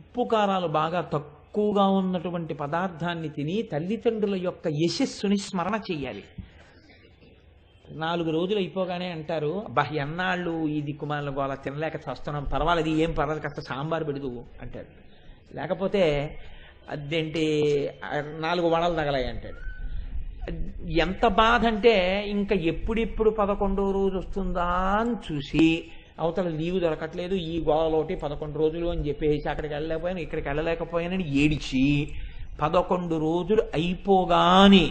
ఉప్పు కారాలు బాగా తక్కువగా ఉన్నటువంటి పదార్థాన్ని తిని తల్లిదండ్రుల యొక్క యశస్సుని స్మరణ చెయ్యాలి. 4 రోజులు అయిపోగానే అంటారు, అబ్బా ఎన్నాళ్ళు ఈ దిక్కుమాలను గోళ తినలేక చేస్తున్నాం, పర్వాలేదు ఏం పర్వాలేదు కాస్త సాంబార్ పెడదు అంటాడు. లేకపోతే అదేంటి 4 వడలు తగలాయి అంటాడు. ఎంత బాధ అంటే ఇంకా ఎప్పుడెప్పుడు 11వ రోజు వస్తుందా అని చూసి అవతల లీవు దొరకట్లేదు, ఈ గోళలోటి 11 రోజులు అని చెప్పేసి అక్కడికి వెళ్ళలేకపోయాను, ఇక్కడికి వెళ్ళలేకపోయానని ఏడిచి 11 రోజులు అయిపోగానే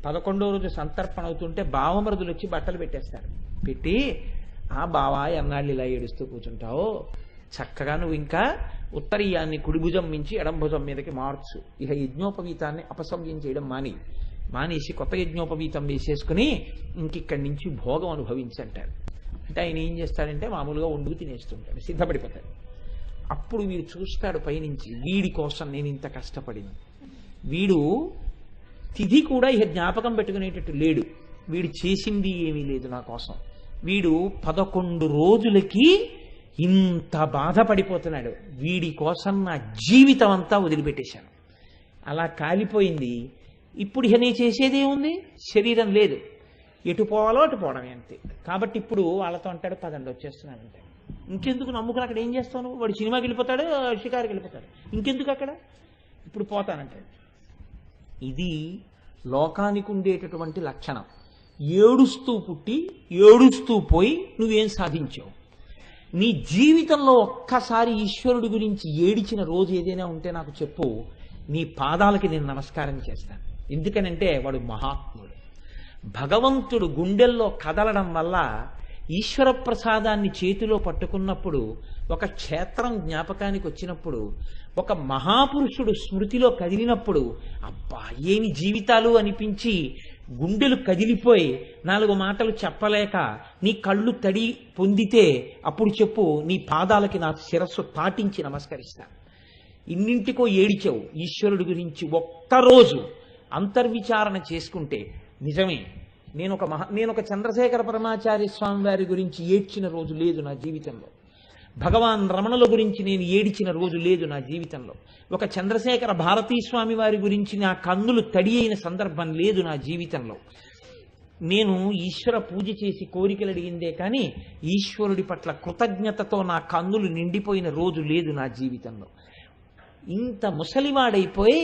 11వ రోజు సంతర్పణ అవుతుంటే బావమరుదులు వచ్చి బట్టలు పెట్టేస్తారు. పెట్టి ఆ బావా ఎన్నాళ్ళు ఇలా ఏడుస్తూ కూర్చుంటావు, చక్కగా నువ్వు ఇంకా ఉత్తరీయాన్ని కుడి భుజం మించి ఎడం భుజం మీదకి మార్చు, ఇక యజ్ఞోపవీతాన్ని అపసవ్యం చేయడం మానేసి కొత్త యజ్ఞోపవీతం వేసేసుకుని ఇంకిక్కడి నుంచి భోగం అనుభవించంటారు. అంటే ఆయన ఏం చేస్తాడంటే మామూలుగా వండుకు తినేస్తుంటాడు, సిద్ధపడిపోతాడు. అప్పుడు వీడు చూస్తాడు పైనుంచి, వీడి కోసం నేను ఇంత కష్టపడింది, వీడు తిథి కూడా ఇక జ్ఞాపకం పెట్టుకునేటట్టు లేడు, వీడు చేసింది ఏమీ లేదు నా కోసం, వీడు 11 రోజులకి ఇంత బాధపడిపోతున్నాడు, వీడి కోసం నా జీవితం అంతా వదిలిపెట్టేశాను, అలా కాలిపోయింది. ఇప్పుడు ఇక నేను చేసేది ఏముంది, శరీరం లేదు, ఎటు పోవాలో అటు పోవడమే అంతే. కాబట్టి ఇప్పుడు వాళ్ళతో అంటాడు పదండి వచ్చేస్తున్నానంటే, ఇంకెందుకు నమ్ముకుని అక్కడ ఏం చేస్తాను, వాడు సినిమాకి వెళ్ళిపోతాడు, షికారుకి వెళ్ళిపోతాడు, ఇంకెందుకు అక్కడ, ఇప్పుడు పోతానంటాడు. ఇది లోకానికి ఉండేటటువంటి లక్షణం. ఏడుస్తూ పుట్టి ఏడుస్తూ పోయి నువ్వేం సాధించావు? నీ జీవితంలో ఒక్కసారి ఈశ్వరుడి గురించి ఏడిచిన రోజు ఏదైనా ఉంటే నాకు చెప్పు, నీ పాదాలకి నేను నమస్కారం చేస్తాను. ఎందుకనంటే వాడు మహాత్ముడు. భగవంతుడు గుండెల్లో కదలడం వల్ల ఈశ్వర ప్రసాదాన్ని చేతిలో పట్టుకున్నప్పుడు, ఒక క్షేత్రం జ్ఞాపకానికి వచ్చినప్పుడు, ఒక మహాపురుషుడు స్మృతిలో కదిలినప్పుడు, అబ్బా ఏమి జీవితాలు అనిపించి గుండెలు కదిలిపోయి 4 మాటలు చెప్పలేక నీ కళ్ళు తడి పొందితే అప్పుడు చెప్పు, నీ పాదాలకి నా శిరస్సు పాటించి నమస్కరిస్తాను. ఇన్నింటికో ఏడిచావు ఈశ్వరుడి గురించి ఒక్కరోజు అంతర్విచారణ చేసుకుంటే నిజమే. నేను ఒక చంద్రశేఖర పరమాచార్య స్వామి వారి గురించి ఏడ్చిన రోజు లేదు నా జీవితంలో, భగవాన్ రమణుల గురించి నేను ఏడిచిన రోజు లేదు నా జీవితంలో, ఒక చంద్రశేఖర భారతీ స్వామి వారి గురించి నా కన్నులు తడి అయిన సందర్భం లేదు నా జీవితంలో. నేను ఈశ్వర పూజ చేసి కోరికలు అడిగిందే కానీ ఈశ్వరుడి పట్ల కృతజ్ఞతతో నా కన్నులు నిండిపోయిన రోజు లేదు నా జీవితంలో. ఇంత ముసలివాడైపోయి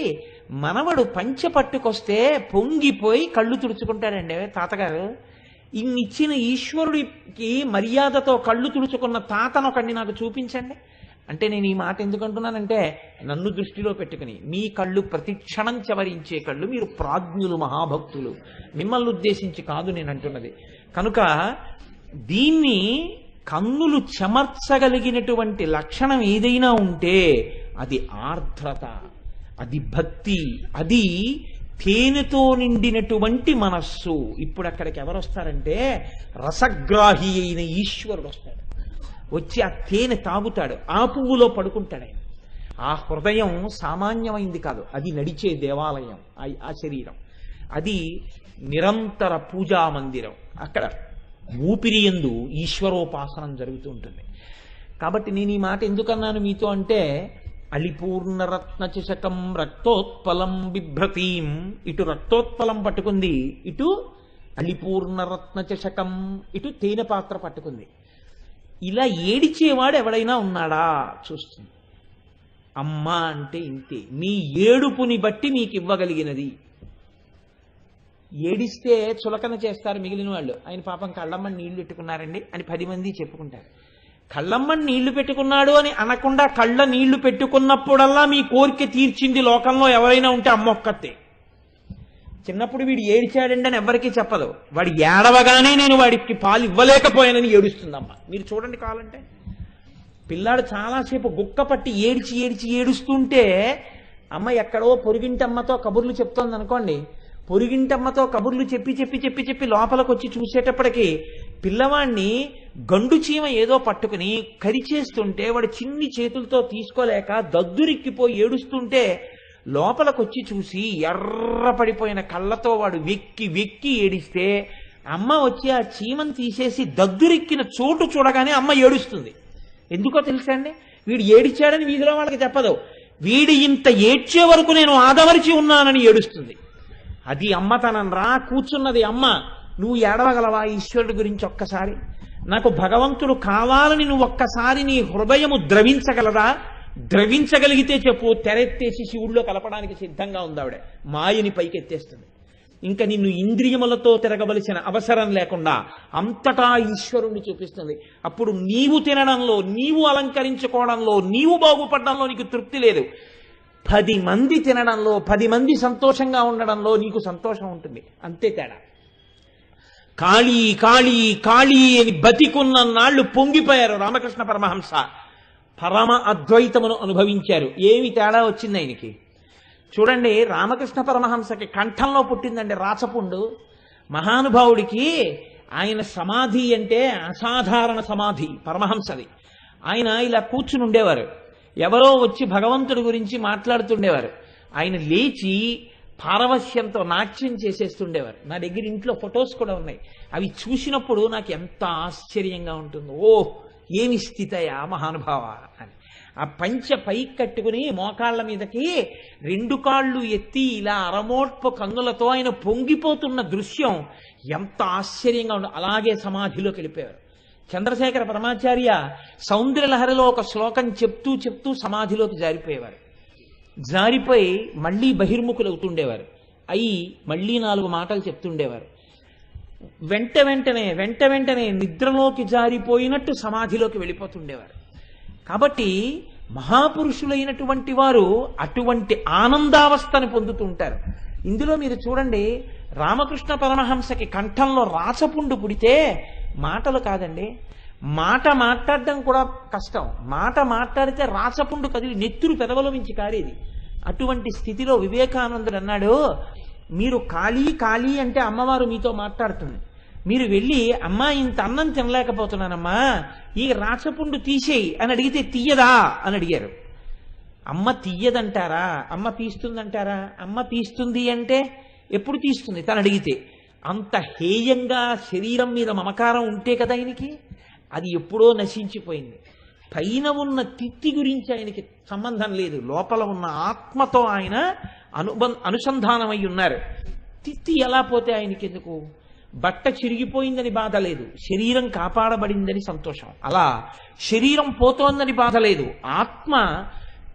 మనవడు పంచె పట్టుకొస్తే పొంగిపోయి కళ్ళు తుడుచుకుంటాడండి తాతగారు. ఇన్నిచ్చిన ఈశ్వరుడికి మర్యాదతో కళ్ళు తుడుచుకున్న తాతనొకడిని నాకు చూపించండి అంటే, నేను ఈ మాట ఎందుకంటున్నానంటే, నన్ను దృష్టిలో పెట్టుకుని మీ కళ్ళు ప్రతి క్షణం చవరించే కళ్ళు, మీరు ప్రాజ్ఞులు మహాభక్తులు, మిమ్మల్ని ఉద్దేశించి కాదు నేను అంటున్నది. కనుక దీన్ని కన్నులు చెమర్చగలిగినటువంటి లక్షణం ఏదైనా ఉంటే అది ఆర్ద్రత, అది భక్తి, అది తేనెతో నిండినటువంటి మనస్సు. ఇప్పుడు అక్కడికి ఎవరు వస్తారంటే రసగ్రాహి అయిన ఈశ్వరుడు వస్తాడు. వచ్చి ఆ తేనె తాగుతాడు, ఆ పువ్వులో పడుకుంటాడు ఆయన. ఆ హృదయం సామాన్యమైంది కాదు, అది నడిచే దేవాలయం. ఆ శరీరం అది నిరంతర పూజా మందిరం. అక్కడ ఊపిరి యందు ఈశ్వరోపాసనం జరుగుతూ ఉంటుంది. కాబట్టి నేను ఈ మాట ఎందుకన్నాను మీతో అంటే, అలిపూర్ణరత్న చషకం రక్తోత్పలం బిభ్రతీం, ఇటు రక్తోత్పలం పట్టుకుంది, ఇటు అలిపూర్ణరత్న చషకం, ఇటు తేనె పాత్ర పట్టుకుంది. ఇలా ఏడిచేవాడు ఎవడైనా ఉన్నాడా చూస్తుంది. అమ్మ అంటే ఇంతే, మీ ఏడుపుని బట్టి మీకు ఇవ్వగలిగినది. ఏడిస్తే చులకన చేస్తారు మిగిలిన వాళ్ళు, ఆయన పాపం కళ్ళమ్మని నీళ్లు పెట్టుకున్నారండి అని 10 మంది చెప్పుకుంటారు. కళ్ళమ్మని నీళ్లు పెట్టుకున్నాడు అని అనకుండా, కళ్ళ నీళ్లు పెట్టుకున్నప్పుడల్లా మీ కోరిక తీర్చింది లోకంలో ఎవరైనా ఉంటే అమ్మొక్కతే. చిన్నప్పుడు వీడు ఏడిచాడండి అని ఎవరికీ చెప్పదు, వాడు ఏడవగానే నేను వాడికి పాలు ఇవ్వలేకపోయానని ఏడుస్తుందమ్మ. మీరు చూడండి కావాలంటే, పిల్లాడు చాలాసేపు గుక్క పట్టి ఏడిచి ఏడిచి ఏడుస్తుంటే అమ్మ ఎక్కడో పొరుగింటమ్మతో కబుర్లు చెప్తోంది అనుకోండి, పొరుగింటమ్మతో కబుర్లు చెప్పి చెప్పి చెప్పి చెప్పి లోపలికి వచ్చి చూసేటప్పటికి పిల్లవాడిని గండు చీమ ఏదో పట్టుకుని కరిచేస్తుంటే వాడు చిన్ని చేతులతో తీసుకోలేక దద్దురిక్కిపోయి ఏడుస్తుంటే లోపలికొచ్చి చూసి ఎర్రపడిపోయిన కళ్ళతో వాడు వెక్కి వెక్కి ఏడిస్తే అమ్మ వచ్చి ఆ చీమను తీసేసి దద్దురిక్కిన చోటు చూడగానే అమ్మ ఏడుస్తుంది. ఎందుకో తెలుసా అండి, వీడు ఏడిచాడని వీధిలో వాళ్ళకి చెప్పదు, వీడి ఇంత ఏడ్చే వరకు నేను ఆదమరిచి ఉన్నానని ఏడుస్తుంది. అది అమ్మతనం రా. కూర్చున్నది అమ్మ, నువ్వు ఏడవగలవా ఈశ్వరుడి గురించి ఒక్కసారి? నాకు భగవంతుడు కావాలని నువ్వు ఒక్కసారి నీ హృదయము ద్రవించగలదా? ద్రవించగలిగితే చెప్పు, తెరెత్తేసి శివుడిలో కలపడానికి సిద్ధంగా ఉంది ఆవిడ. మాయని పైకెత్తేస్తుంది. ఇంకా నిన్ను ఇంద్రియములతో తిరగవలసిన అవసరం లేకుండా అంతటా ఈశ్వరుణ్ణి చూపిస్తుంది. అప్పుడు నీవు తినడంలో, నీవు అలంకరించుకోవడంలో, నీవు బాగుపడడంలో నీకు తృప్తి లేదు. 10 మంది తినడంలో 10 మంది సంతోషంగా ఉండడంలో నీకు సంతోషం ఉంటుంది, అంతే తేడా. కాళీ కాళీ కాళీ అని బతికున్న నాళ్లు పొంగిపోయారు రామకృష్ణ పరమహంస, పరమ అద్వైతమును అనుభవించారు. ఏమి తేడా వచ్చింది ఆయనకి చూడండి. రామకృష్ణ పరమహంసకి కంఠంలో పుట్టిందండి రాచపుండు. మహానుభావుడికి ఆయన సమాధి అంటే అసాధారణ సమాధి పరమహంసది. ఆయన ఇలా కూర్చుని ఉండేవారు, ఎవరో వచ్చి భగవంతుడి గురించి మాట్లాడుతుండేవారు. ఆయన లేచి పారవశ్యంతో నాట్యం చేసేస్తుండేవారు. నా దగ్గర ఇంట్లో ఫొటోస్ కూడా ఉన్నాయి. అవి చూసినప్పుడు నాకు ఎంత ఆశ్చర్యంగా ఉంటుందో, ఓ ఏమి స్థితయా మహానుభావ అని. ఆ పంచ పైకి కట్టుకుని మోకాళ్ళ మీదకి 2 కాళ్ళు ఎత్తి ఇలా అరమోట్పు కన్నులతో ఆయన పొంగిపోతున్న దృశ్యం ఎంత ఆశ్చర్యంగా ఉందో. అలాగే సమాధిలోకి వెళ్ళిపోయారు. చంద్రశేఖర పరమాచార్య సౌందర్యలహరిలో ఒక శ్లోకం చెప్తూ చెప్తూ సమాధిలోకి జారిపోయేవారు. జారిపోయి మళ్ళీ బహిర్ముఖులవుతుండేవారు. అయి మళ్ళీ 4 మాటలు చెప్తుండేవారు. వెంట వెంటనే నిద్రలోకి జారిపోయినట్టు సమాధిలోకి వెళ్ళిపోతుండేవారు. కాబట్టి మహాపురుషులైనటువంటి వారు అటువంటి ఆనందావస్థను పొందుతుంటారు. ఇందులో మీరు చూడండి, రామకృష్ణ పరమహంసకి కంఠంలో రాచపుండు పుడితే మాటలు కాదండి, మాట మాట్లాడడం కూడా కష్టం. మాట మాట్లాడితే రాచపుండు కదిలి నెత్తురు పెదవుల నుంచి కారేది. అటువంటి స్థితిలో వివేకానందుడు అన్నాడు, మీరు ఖాళీ ఖాళీ అంటే అమ్మవారు మీతో మాట్లాడుతుంది. మీరు వెళ్ళి అమ్మా ఇంత అన్నం తినలేకపోతున్నానమ్మా, ఈ రాచపుండు తీసేయి అని అడిగితే తీయదా అని అడిగారు. అమ్మ తీయదంటారా, అమ్మ తీస్తుందంటారా? అమ్మ తీస్తుంది అంటే ఎప్పుడు తీస్తుంది తను అడిగితే? అంత హేయంగా శరీరం మీద మమకారం ఉంటే కదా ఆయనకి. అది ఎప్పుడో నశించిపోయింది. పైన ఉన్న తిత్తి గురించి ఆయనకి సంబంధం లేదు, లోపల ఉన్న ఆత్మతో ఆయన అనుసంధానమై ఉన్నారు. తిత్తి ఎలా పోతే ఆయనకి ఎందుకు? బట్ట చిరిగిపోయిందని బాధ లేదు, శరీరం కాపాడబడిందని సంతోషం. అలా శరీరం పోతోందని బాధ లేదు, ఆత్మ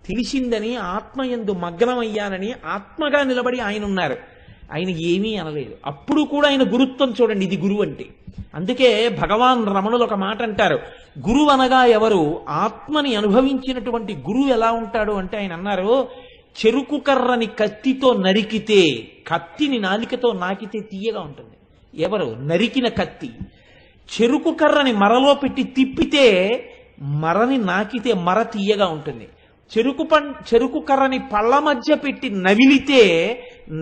తెలిసిందని, ఆత్మ యందు మగ్నమయ్యానని ఆత్మగా నిలబడి ఆయన ఉన్నారు. ఆయన ఏమీ అనలేదు. అప్పుడు కూడా ఆయన గురుత్వం చూడండి, ఇది గురువు అంటే. అందుకే భగవాన్ రమణులు ఒక మాట అంటారు, గురువు అనగా ఎవరు? ఆత్మని అనుభవించినటువంటి గురువు ఎలా ఉంటాడు అంటే ఆయన అన్నారు, చెరుకు కర్రని కత్తితో నరికితే, కత్తిని నాలికతో నాకితే తీయగా ఉంటుంది. ఎవరు? నరికిన కత్తి. చెరుకు కర్రని మరలో పెట్టి తిప్పితే, మరని నాకితే మర తీయగా ఉంటుంది. చెరుకు కర్రని పళ్ళ మధ్య పెట్టి నవిలితే,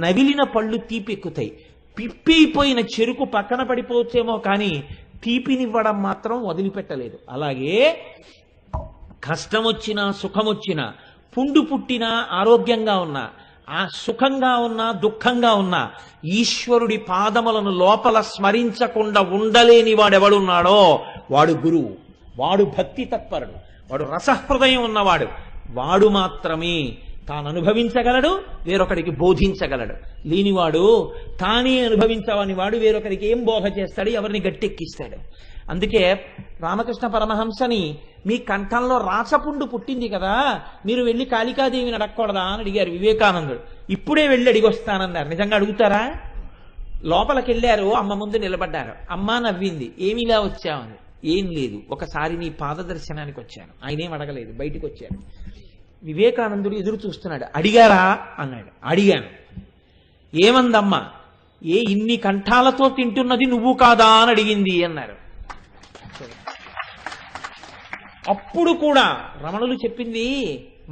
నవిలిన పళ్ళు తీపెక్కుతాయి. పిప్పిపోయిన చెరుకు పక్కన పడిపోవచ్చేమో కానీ తీపినివ్వడం మాత్రం వదిలిపెట్టలేదు. అలాగే కష్టం వచ్చినా సుఖం వచ్చినా, పుండు పుట్టినా ఆరోగ్యంగా ఉన్నా, ఆ సుఖంగా ఉన్నా దుఃఖంగా ఉన్నా, ఈశ్వరుడి పాదములను లోపల స్మరించకుండా ఉండలేని వాడెవడున్నాడో వాడు గురువు, వాడు భక్తి తత్పరుడు, వాడు రసహృదయం ఉన్నవాడు. వాడు మాత్రమే తాను అనుభవించగలడు, వేరొకరికి బోధించగలడు. లేనివాడు తానే అనుభవించవని వాడు వేరొకరికి ఏం బోధ చేస్తాడు, ఎవరిని గట్టెక్కిస్తాడు? అందుకే రామకృష్ణ పరమహంసని, మీ కంఠంలో రాచపుండు పుట్టింది కదా, మీరు వెళ్ళి కాళికాదేవిని అడగకూడదా అని అడిగారు వివేకానందుడు. ఇప్పుడే వెళ్ళి అడిగొస్తానన్నారు. నిజంగా అడుగుతారా? లోపలికి వెళ్ళారు, అమ్మ ముందు నిలబడ్డారు. అమ్మ నవ్వింది, ఏమిలా వచ్చావని. ఏం లేదు, ఒకసారి నీ పాదదర్శనానికి వచ్చాను. ఆయనేం అడగలేదు, బయటికి వచ్చారు. వివేకానందుడు ఎదురు చూస్తున్నాడు. అడిగారా అన్నాడు. అడిగాను. ఏమందమ్మా? ఇన్ని కంఠాలతో తింటున్నది నువ్వు కాదా అని అడిగింది అన్నారు. అప్పుడు కూడా రమణులు చెప్పింది,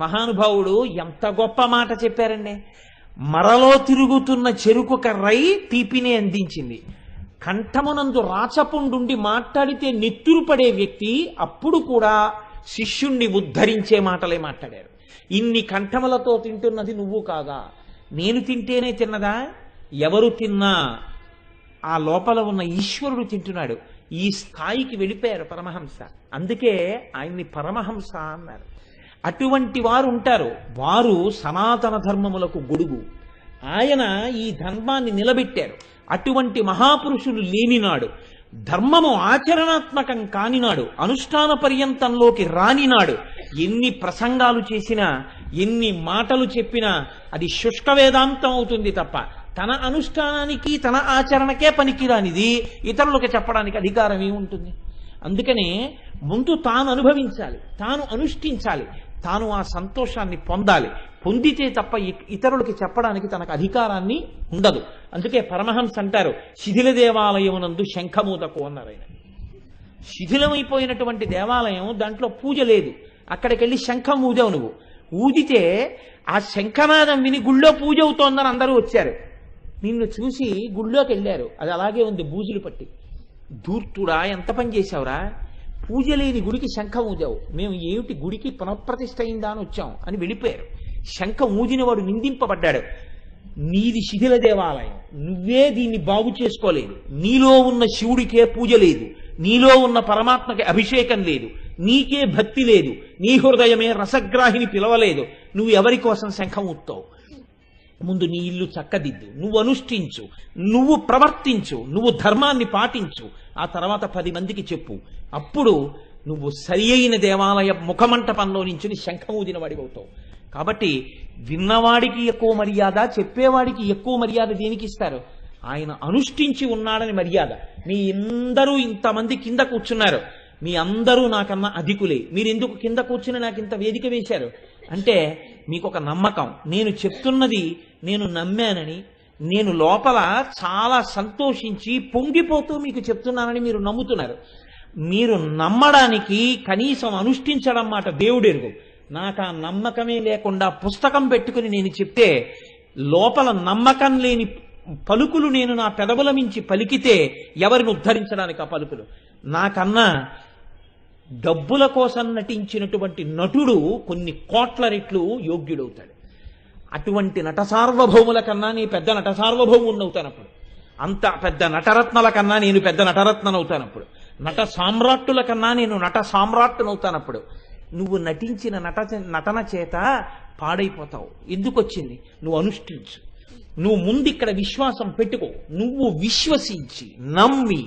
మహానుభావుడు ఎంత గొప్ప మాట చెప్పారండి. మరలో తిరుగుతున్న చెరుకు కర్రై తీపిని అందించింది. కంఠమునందు రాచపుండుండి మాట్లాడితే నెత్తురు పడే వ్యక్తి అప్పుడు కూడా శిష్యుణ్ణి ఉద్ధరించే మాటలే మాట్లాడారు. ఇన్ని కంఠములతో తింటున్నది నువ్వు కాదా? నేను తింటేనే తిన్నదా? ఎవరు తిన్నా ఆ లోపల ఉన్న ఈశ్వరుడు తింటున్నాడు. ఈ స్థాయికి వెళ్ళిపోయారు పరమహంస. అందుకే ఆయన్ని పరమహంస అన్నారు. అటువంటి వారు ఉంటారు, వారు సనాతన ధర్మములకు గొడుగు. ఆయన ఈ ధర్మాన్ని నిలబెట్టారు. అటువంటి మహాపురుషులు లేనినాడు, ధర్మము ఆచరణాత్మకం కానినాడు, అనుష్ఠాన పర్యంతంలోకి రానినాడు, ఎన్ని ప్రసంగాలు చేసినా, ఎన్ని మాటలు చెప్పినా అది శుష్క వేదాంతం అవుతుంది తప్ప తన అనుష్ఠానానికి తన ఆచరణకే పనికిరానిది ఇతరులకు చెప్పడానికి అధికారం ఏముంటుంది? అందుకనే ముందు తాను అనుభవించాలి, తాను అనుష్ఠించాలి, తాను ఆ సంతోషాన్ని పొందాలి. పొందితే తప్ప ఇతరులకి చెప్పడానికి తనకు అధికారాన్ని ఉండదు. అందుకే పరమహంస అంటారు, శిథిల దేవాలయమునందు శంఖమూదకు అన్నారు ఆయన. శిథిలమైపోయినటువంటి దేవాలయం, దాంట్లో పూజ లేదు, అక్కడికి వెళ్ళి శంఖం ఊదావు నువ్వు. ఊదితే ఆ శంఖనాదం విని గుళ్ళో పూజ అవుతోందని అందరూ వచ్చారు. నిన్ను చూసి గుళ్ళోకి వెళ్ళారు, అది అలాగే ఉంది బూజులు పట్టి. ధూర్తుడా, ఎంత పని చేశావురా, పూజ లేని గుడికి శంఖం ఊదావు, మేము ఏమిటి గుడికి పునఃప్రతిష్ఠ అయిందా అని వచ్చాం అని వెళ్ళిపోయారు. శంఖం ఊదిన వాడు నిందింపబడ్డాడు. నీది శిథిల దేవాలయం, నువ్వే దీన్ని బాగు చేసుకోలేదు, నీలో ఉన్న శివుడికే పూజ లేదు, నీలో ఉన్న పరమాత్మకి అభిషేకం లేదు, నీకే భక్తి లేదు, నీ హృదయమే రసగ్రాహిని పిలవలేదు, నువ్వు ఎవరి కోసం శంఖం ఊత్తావు? ముందు నీ ఇల్లు చక్కదిద్దు, నువ్వు అనుష్ఠించు, నువ్వు ప్రవర్తించు, నువ్వు ధర్మాన్ని పాటించు, ఆ తర్వాత 10 మందికి చెప్పు. అప్పుడు నువ్వు సరి అయిన దేవాలయ ముఖమంటపంలో నుంచి శంఖం ఊదిన వాడివవుతావు. కాబట్టి విన్నవాడికి ఎక్కువ మర్యాద, చెప్పేవాడికి ఎక్కువ మర్యాద దేనికి ఇస్తారు? ఆయన అనుష్ఠించి ఉన్నాడని మర్యాద. మీ అందరూ ఇంతమంది కింద కూర్చున్నారు, మీ అందరూ నాకన్నా అధికులే, మీరు ఎందుకు కింద కూర్చుని నాకు ఇంత వేదిక వేశారు అంటే మీకు ఒక నమ్మకం, నేను చెప్తున్నది నేను నమ్మానని, నేను లోపల చాలా సంతోషించి పొంగిపోతూ మీకు చెప్తున్నానని మీరు నమ్ముతున్నారు. మీరు నమ్మడానికి కనీసం అనుష్ఠించడం మాట దేవుడెరుగు. నాకు ఆ నమ్మకమే లేకుండా పుస్తకం పెట్టుకుని నేను చెప్తే, లోపల నమ్మకం లేని పలుకులు నేను నా పెదవుల మించి పలికితే ఎవరిని ఉద్ధరించడానికి ఆ పలుకులు? నాకన్నా డబ్బుల కోసం నటించినటువంటి నటుడు కొన్ని కోట్ల రెట్లు యోగ్యుడవుతాడు. అటువంటి నట సార్వభౌముల కన్నా నీ పెద్ద నట సార్వభౌముని అవుతానప్పుడు, అంత పెద్ద నటరత్నాల కన్నా నేను పెద్ద నటరత్ననవుతానప్పుడు, నట సామ్రాట్టుల కన్నా నేను నట సామ్రాట్టునవుతానప్పుడు, నువ్వు నటించిన నటన చేత పాడైపోతావు. ఎందుకు వచ్చింది? నువ్వు అనుష్ఠించు. నువ్వు ముందు ఇక్కడ విశ్వాసం పెట్టుకో, నువ్వు విశ్వసించి నమ్మి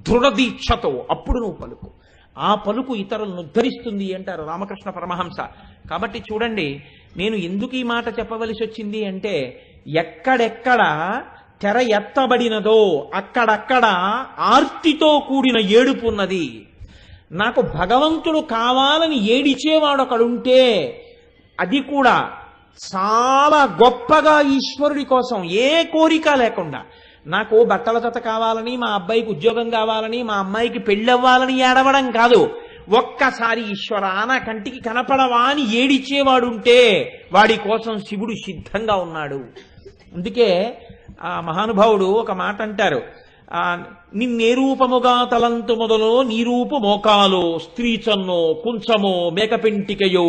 దృఢదీక్షతో అప్పుడు నువ్వు పలుకు. ఆ పలుకు ఇతరులను ఉద్ధరిస్తుంది అంటారు రామకృష్ణ పరమహంస. కాబట్టి చూడండి, నేను ఎందుకు ఈ మాట చెప్పవలసి వచ్చింది అంటే, ఎక్కడెక్కడ తెర ఎత్తబడినదో అక్కడక్కడ ఆర్తితో కూడిన ఏడుపు ఉన్నది. నాకు భగవంతుడు కావాలని ఏడిచేవాడొకడుంటే, అది కూడా చాలా గొప్పగా ఈశ్వరుడి కోసం, ఏ కోరిక లేకుండా, నాకు బట్టల జత కావాలని, మా అబ్బాయికి ఉద్యోగం కావాలని, మా అమ్మాయికి పెళ్ళవ్వాలని ఏడవడం కాదు, ఒక్కసారి ఈశ్వర నా కంటికి కనపడవా అని ఏడిచేవాడుంటే వాడి కోసం శివుడు సిద్ధంగా ఉన్నాడు. అందుకే ఆ మహానుభావుడు ఒక మాట అంటారు, నిన్నే రూపముగా తలంతు మొదలో నీ రూపు మోకాలో, స్త్రీ చన్నో కుంచమో మేకపెంటికయో,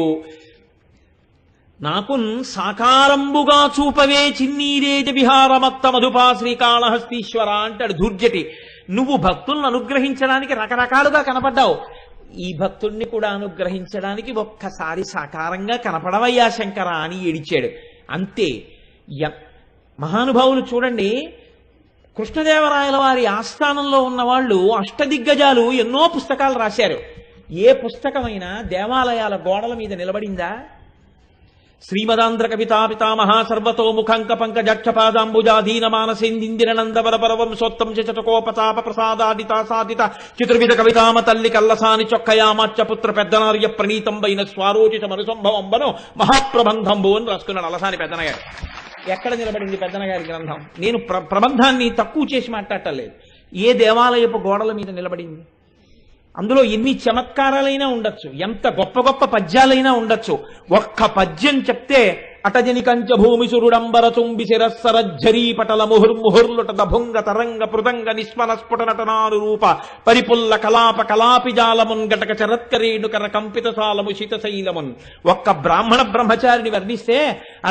నాకున్ సాకారంబుగా చూపవే చిన్నీరేజ విహారమత్త మధుపా శ్రీకాళహస్తీశ్వర అంటాడు ధూర్జటి. నువ్వు భక్తులను అనుగ్రహించడానికి రకరకాలుగా కనపడ్డావు, ఈ భక్తుణ్ణి కూడా అనుగ్రహించడానికి ఒక్కసారి సాకారంగా కనపడవయ్యా శంకర అని ఏడిచాడు. అంతే. మహానుభావులు చూడండి, కృష్ణదేవరాయల వారి ఆస్థానంలో ఉన్న వాళ్ళు అష్టదిగ్గజాలు ఎన్నో పుస్తకాలు రాశారు. ఏ పుస్తకమైనా దేవాలయాల గోడల మీద నిలబడిందా? శ్రీమదాంధ్ర కవితా పితామహ సర్వతోముఖంక పంకజక్షపాదాంబుజాధీన మానసేందిందిర నందవర పరవంశోత్తం చటకోపతాప ప్రసాదాదిత సాధిత చతుర్విధ కవితామ తల్లి కల్లసాని చొక్కయామాచ్యపుత్ర పెద్దనార్య ప్రణీతంబైన స్వారోచిత మరుసంభవంబను మహాప్రబంధంబు అని రాసుకున్నాడు అలసాని పెద్దనగారు. ఎక్కడ నిలబడింది పెద్దనగారి గ్రంథం? నేను ప్రబంధాన్ని తక్కువ చేసి మాట్లాడటలేదు. ఏ దేవాలయపు గోడల మీద నిలబడింది? అందులో ఎన్ని చమత్కారాలైనా ఉండొచ్చు, ఎంత గొప్ప గొప్ప పద్యాలైనా ఉండొచ్చు. ఒక్క పద్యం చెప్తే అటజని కంచ భూమి సురుడంబర తుంబి శిరస్సరజ్జరీ పటల ముహుర్ముహుర్లుట దభుంగ తరంగ పృదంగ నిస్మల స్ఫుట నటనారు రూప పరిపుల్ల కలాప కలాపిజాలమున్ గటక చరత్కరేణుకర కంపిత సాలము శితశైలమున్. ఒక్క బ్రాహ్మణ బ్రహ్మచారిని వర్ణిస్తే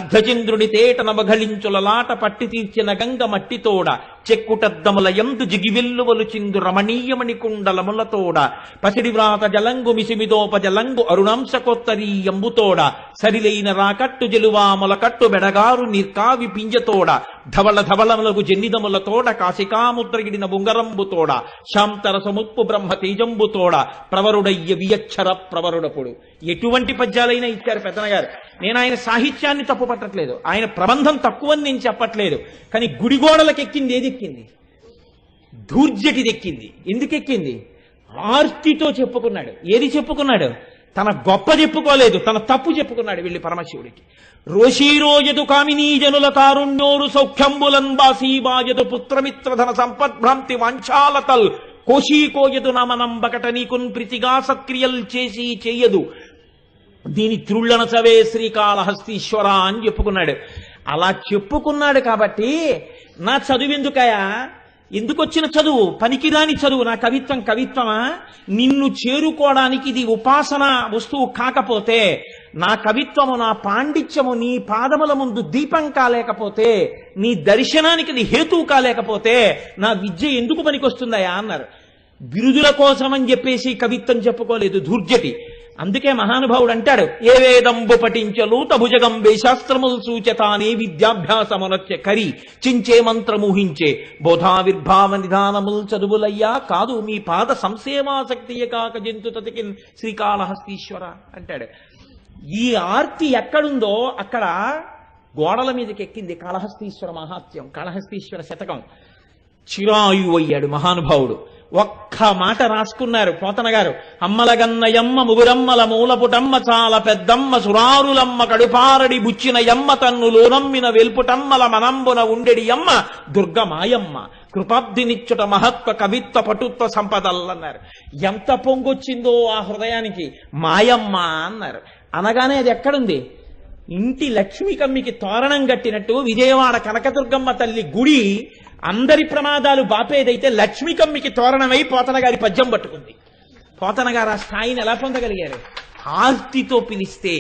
అర్ధచంద్రుడి తేట నవఘళించులలాట పట్టి తీర్చిన గంగ మట్టితోడ చెక్కుటద్దముల యందు జిగివెల్లువలు చిందు రమణీయమణి కుండలములతోడ పసిడి వ్రాత జలంగు మిసిమిదోప జలంగు అరుణాంశకోత్తరీ ఎంబుతోడ సరిలైన రాకట్టు జలువా మొలకట్టు బెడగారు నిర్కావి పింజతోడ ధవళ ధవళములకు జన్నిదములతోడ కాశికాముద్రగిడిన బుంగరంబుతోడ శాంతరసముప్పు బ్రహ్మ తేజంబుతోడ ప్రవరుడయ్య వియచ్చర ప్రవరుడపుడు. ఎటువంటి పద్యాలైనా ఇచ్చారు పెద్దనగారు. నేను ఆయన సాహిత్యాన్ని తప్పు పట్టట్లేదు, ఆయన ప్రబంధం తక్కువని నేను చెప్పట్లేదు. కానీ గుడిగోడలకు ఎక్కింది ఏది ఎక్కింది? ధూర్జటిది ఎక్కింది. ఎందుకు ఎక్కింది? ఆర్తితో చెప్పుకున్నాడు. ఏది చెప్పుకున్నాడు? తన గొప్ప చెప్పుకోలేదు, తన తప్పు చెప్పుకున్నాడు వెళ్ళి పరమశివుడికి. రోషీరోయదు కామినీ జనుల తారుణ్యోరు సౌఖ్యంబులన్ బాసీబాయదు పుత్రమిత్రధన సంపద్భ్రాంతి వాంఛాలతల్ కోశీకోయదు నమనంబకట నీకున్ ప్రీతిగా సత్క్రియల్ చేసి చేయదు దీని త్రుళ్ళనసవే శ్రీకాళహస్తీశ్వర అని చెప్పుకున్నాడు. అలా చెప్పుకున్నాడు కాబట్టి నా చదువెందుకయా, ఎందుకు వచ్చిన చదువు, పనికిరాని చదువు, నా కవిత్వం కవిత్వమా? నిన్ను చేరుకోవడానికి ఇది ఉపాసన వస్తువు కాకపోతే, నా కవిత్వము నా పాండిత్యము నీ పాదముల ముందు దీపం కాలేకపోతే, నీ దర్శనానికి ఇది హేతువు కాలేకపోతే నా విద్య ఎందుకు పనికొస్తుందయా అన్నారు. బిరుదుల కోసమని చెప్పేసి కవిత్వం చెప్పుకోలేదు ధూర్జటి. అందుకే మహానుభావుడు అంటాడు, ఏ వేదంబు పఠించలు తభుజగంబే శాస్త్రములు సూచతానే విద్యాభ్యాసమునత్య కరి చించే మంత్రమూహించే బోధావిర్భావ నిధానముల్ చదువులయ్యా కాదు మీ పాద సంసేవాసక్తియ కాక జంతు తతికిన్ శ్రీకాళహస్తీశ్వర అంటాడు. ఈ ఆర్తి ఎక్కడుందో అక్కడ గోడల మీదకి ఎక్కింది కాళహస్తీశ్వర మహాత్యం, కాళహస్తీశ్వర శతకం. చిరాయు అయ్యాడు మహానుభావుడు. ఒక్క మాట రాసుకున్నారు పోతన గారు. అమ్మలగన్నయమ్మ ముగురమ్మల మూలపుటమ్మ చాలా పెద్దమ్మ సురారులమ్మ కడుపారడి బుచ్చిన యమ్మ తన్ను లోనమ్మిన వెల్పుటమ్మల మనంబున ఉండెడి యమ్మ దుర్గమాయమ్మ కృపాబ్దినిచ్చుట మహత్వ కవిత్వ పటుత్వ సంపదలన్నారు. ఎంత పొంగొచ్చిందో ఆ హృదయానికి. మాయమ్మ అన్నారు. అనగానే అది ఎక్కడుంది? ఇంటి లక్ష్మీ కమ్మికి తోరణం కట్టినట్టు విజయవాడ కనకదుర్గమ్మ తల్లి గుడి అందరి ప్రమాదాలు బాపేదైతే లక్ష్మీ కమ్మికి తోరణమై పోతన గారి పద్యం పట్టుకుంది. పోతన గారు ఆ స్థాయిని ఎలా పొందగలిగారు? ఆర్తితో పిలిస్తే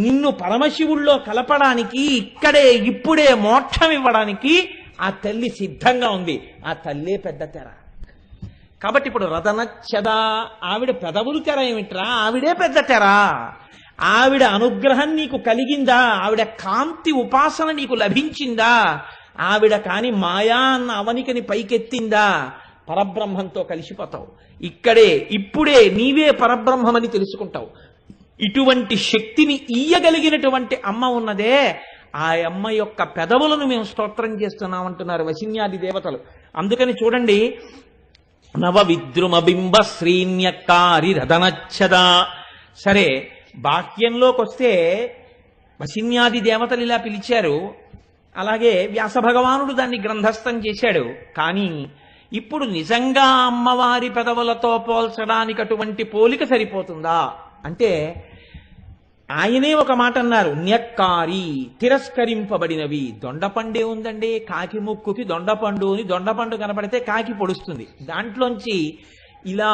నిన్ను పరమశివుల్లో కలపడానికి, ఇక్కడే ఇప్పుడే మోక్షం ఇవ్వడానికి ఆ తల్లి సిద్ధంగా ఉంది. ఆ తల్లే పెద్ద తెర. కాబట్టి ఇప్పుడు రతనచ్చదా ఆవిడ పెదవులు తెర ఏమిట్రా, ఆవిడే పెద్ద తెర. ఆవిడ అనుగ్రహం నీకు కలిగిందా, ఆవిడ కాంతి ఉపాసన నీకు లభించిందా, ఆవిడ కాని మాయా అన్న అవనికని పైకెత్తిందా, పరబ్రహ్మంతో కలిసిపోతావు. ఇక్కడే ఇప్పుడే నీవే పరబ్రహ్మమని తెలుసుకుంటావు. ఇటువంటి శక్తిని ఇయ్యగలిగినటువంటి అమ్మ ఉన్నదే, ఆ అమ్మ యొక్క పెదవులను మేము స్తోత్రం చేస్తున్నామంటున్నారు వశిన్యాది దేవతలు. అందుకని చూడండి, నవ విద్రుమ బింబ శ్రీన్యకారి రథనచ్చదా. సరే, బాహ్యంలోకి వస్తే వశిన్యాది దేవతలు ఇలా పిలిచారు, అలాగే వ్యాస భగవానుడు దాన్ని గ్రంథస్థం చేశాడు. కానీ ఇప్పుడు నిజంగా అమ్మవారి పెదవులతో పోల్చడానికి అటువంటి పోలిక సరిపోతుందా అంటే, ఆయనే ఒక మాట అన్నారు, న్యక్కారి తిరస్కరింపబడినవి. దొండపండే ఉందండి, కాకి ముక్కుకి దొండపండు అని, దొండపండు కనపడితే కాకి పొడుస్తుంది. దాంట్లోంచి ఇలా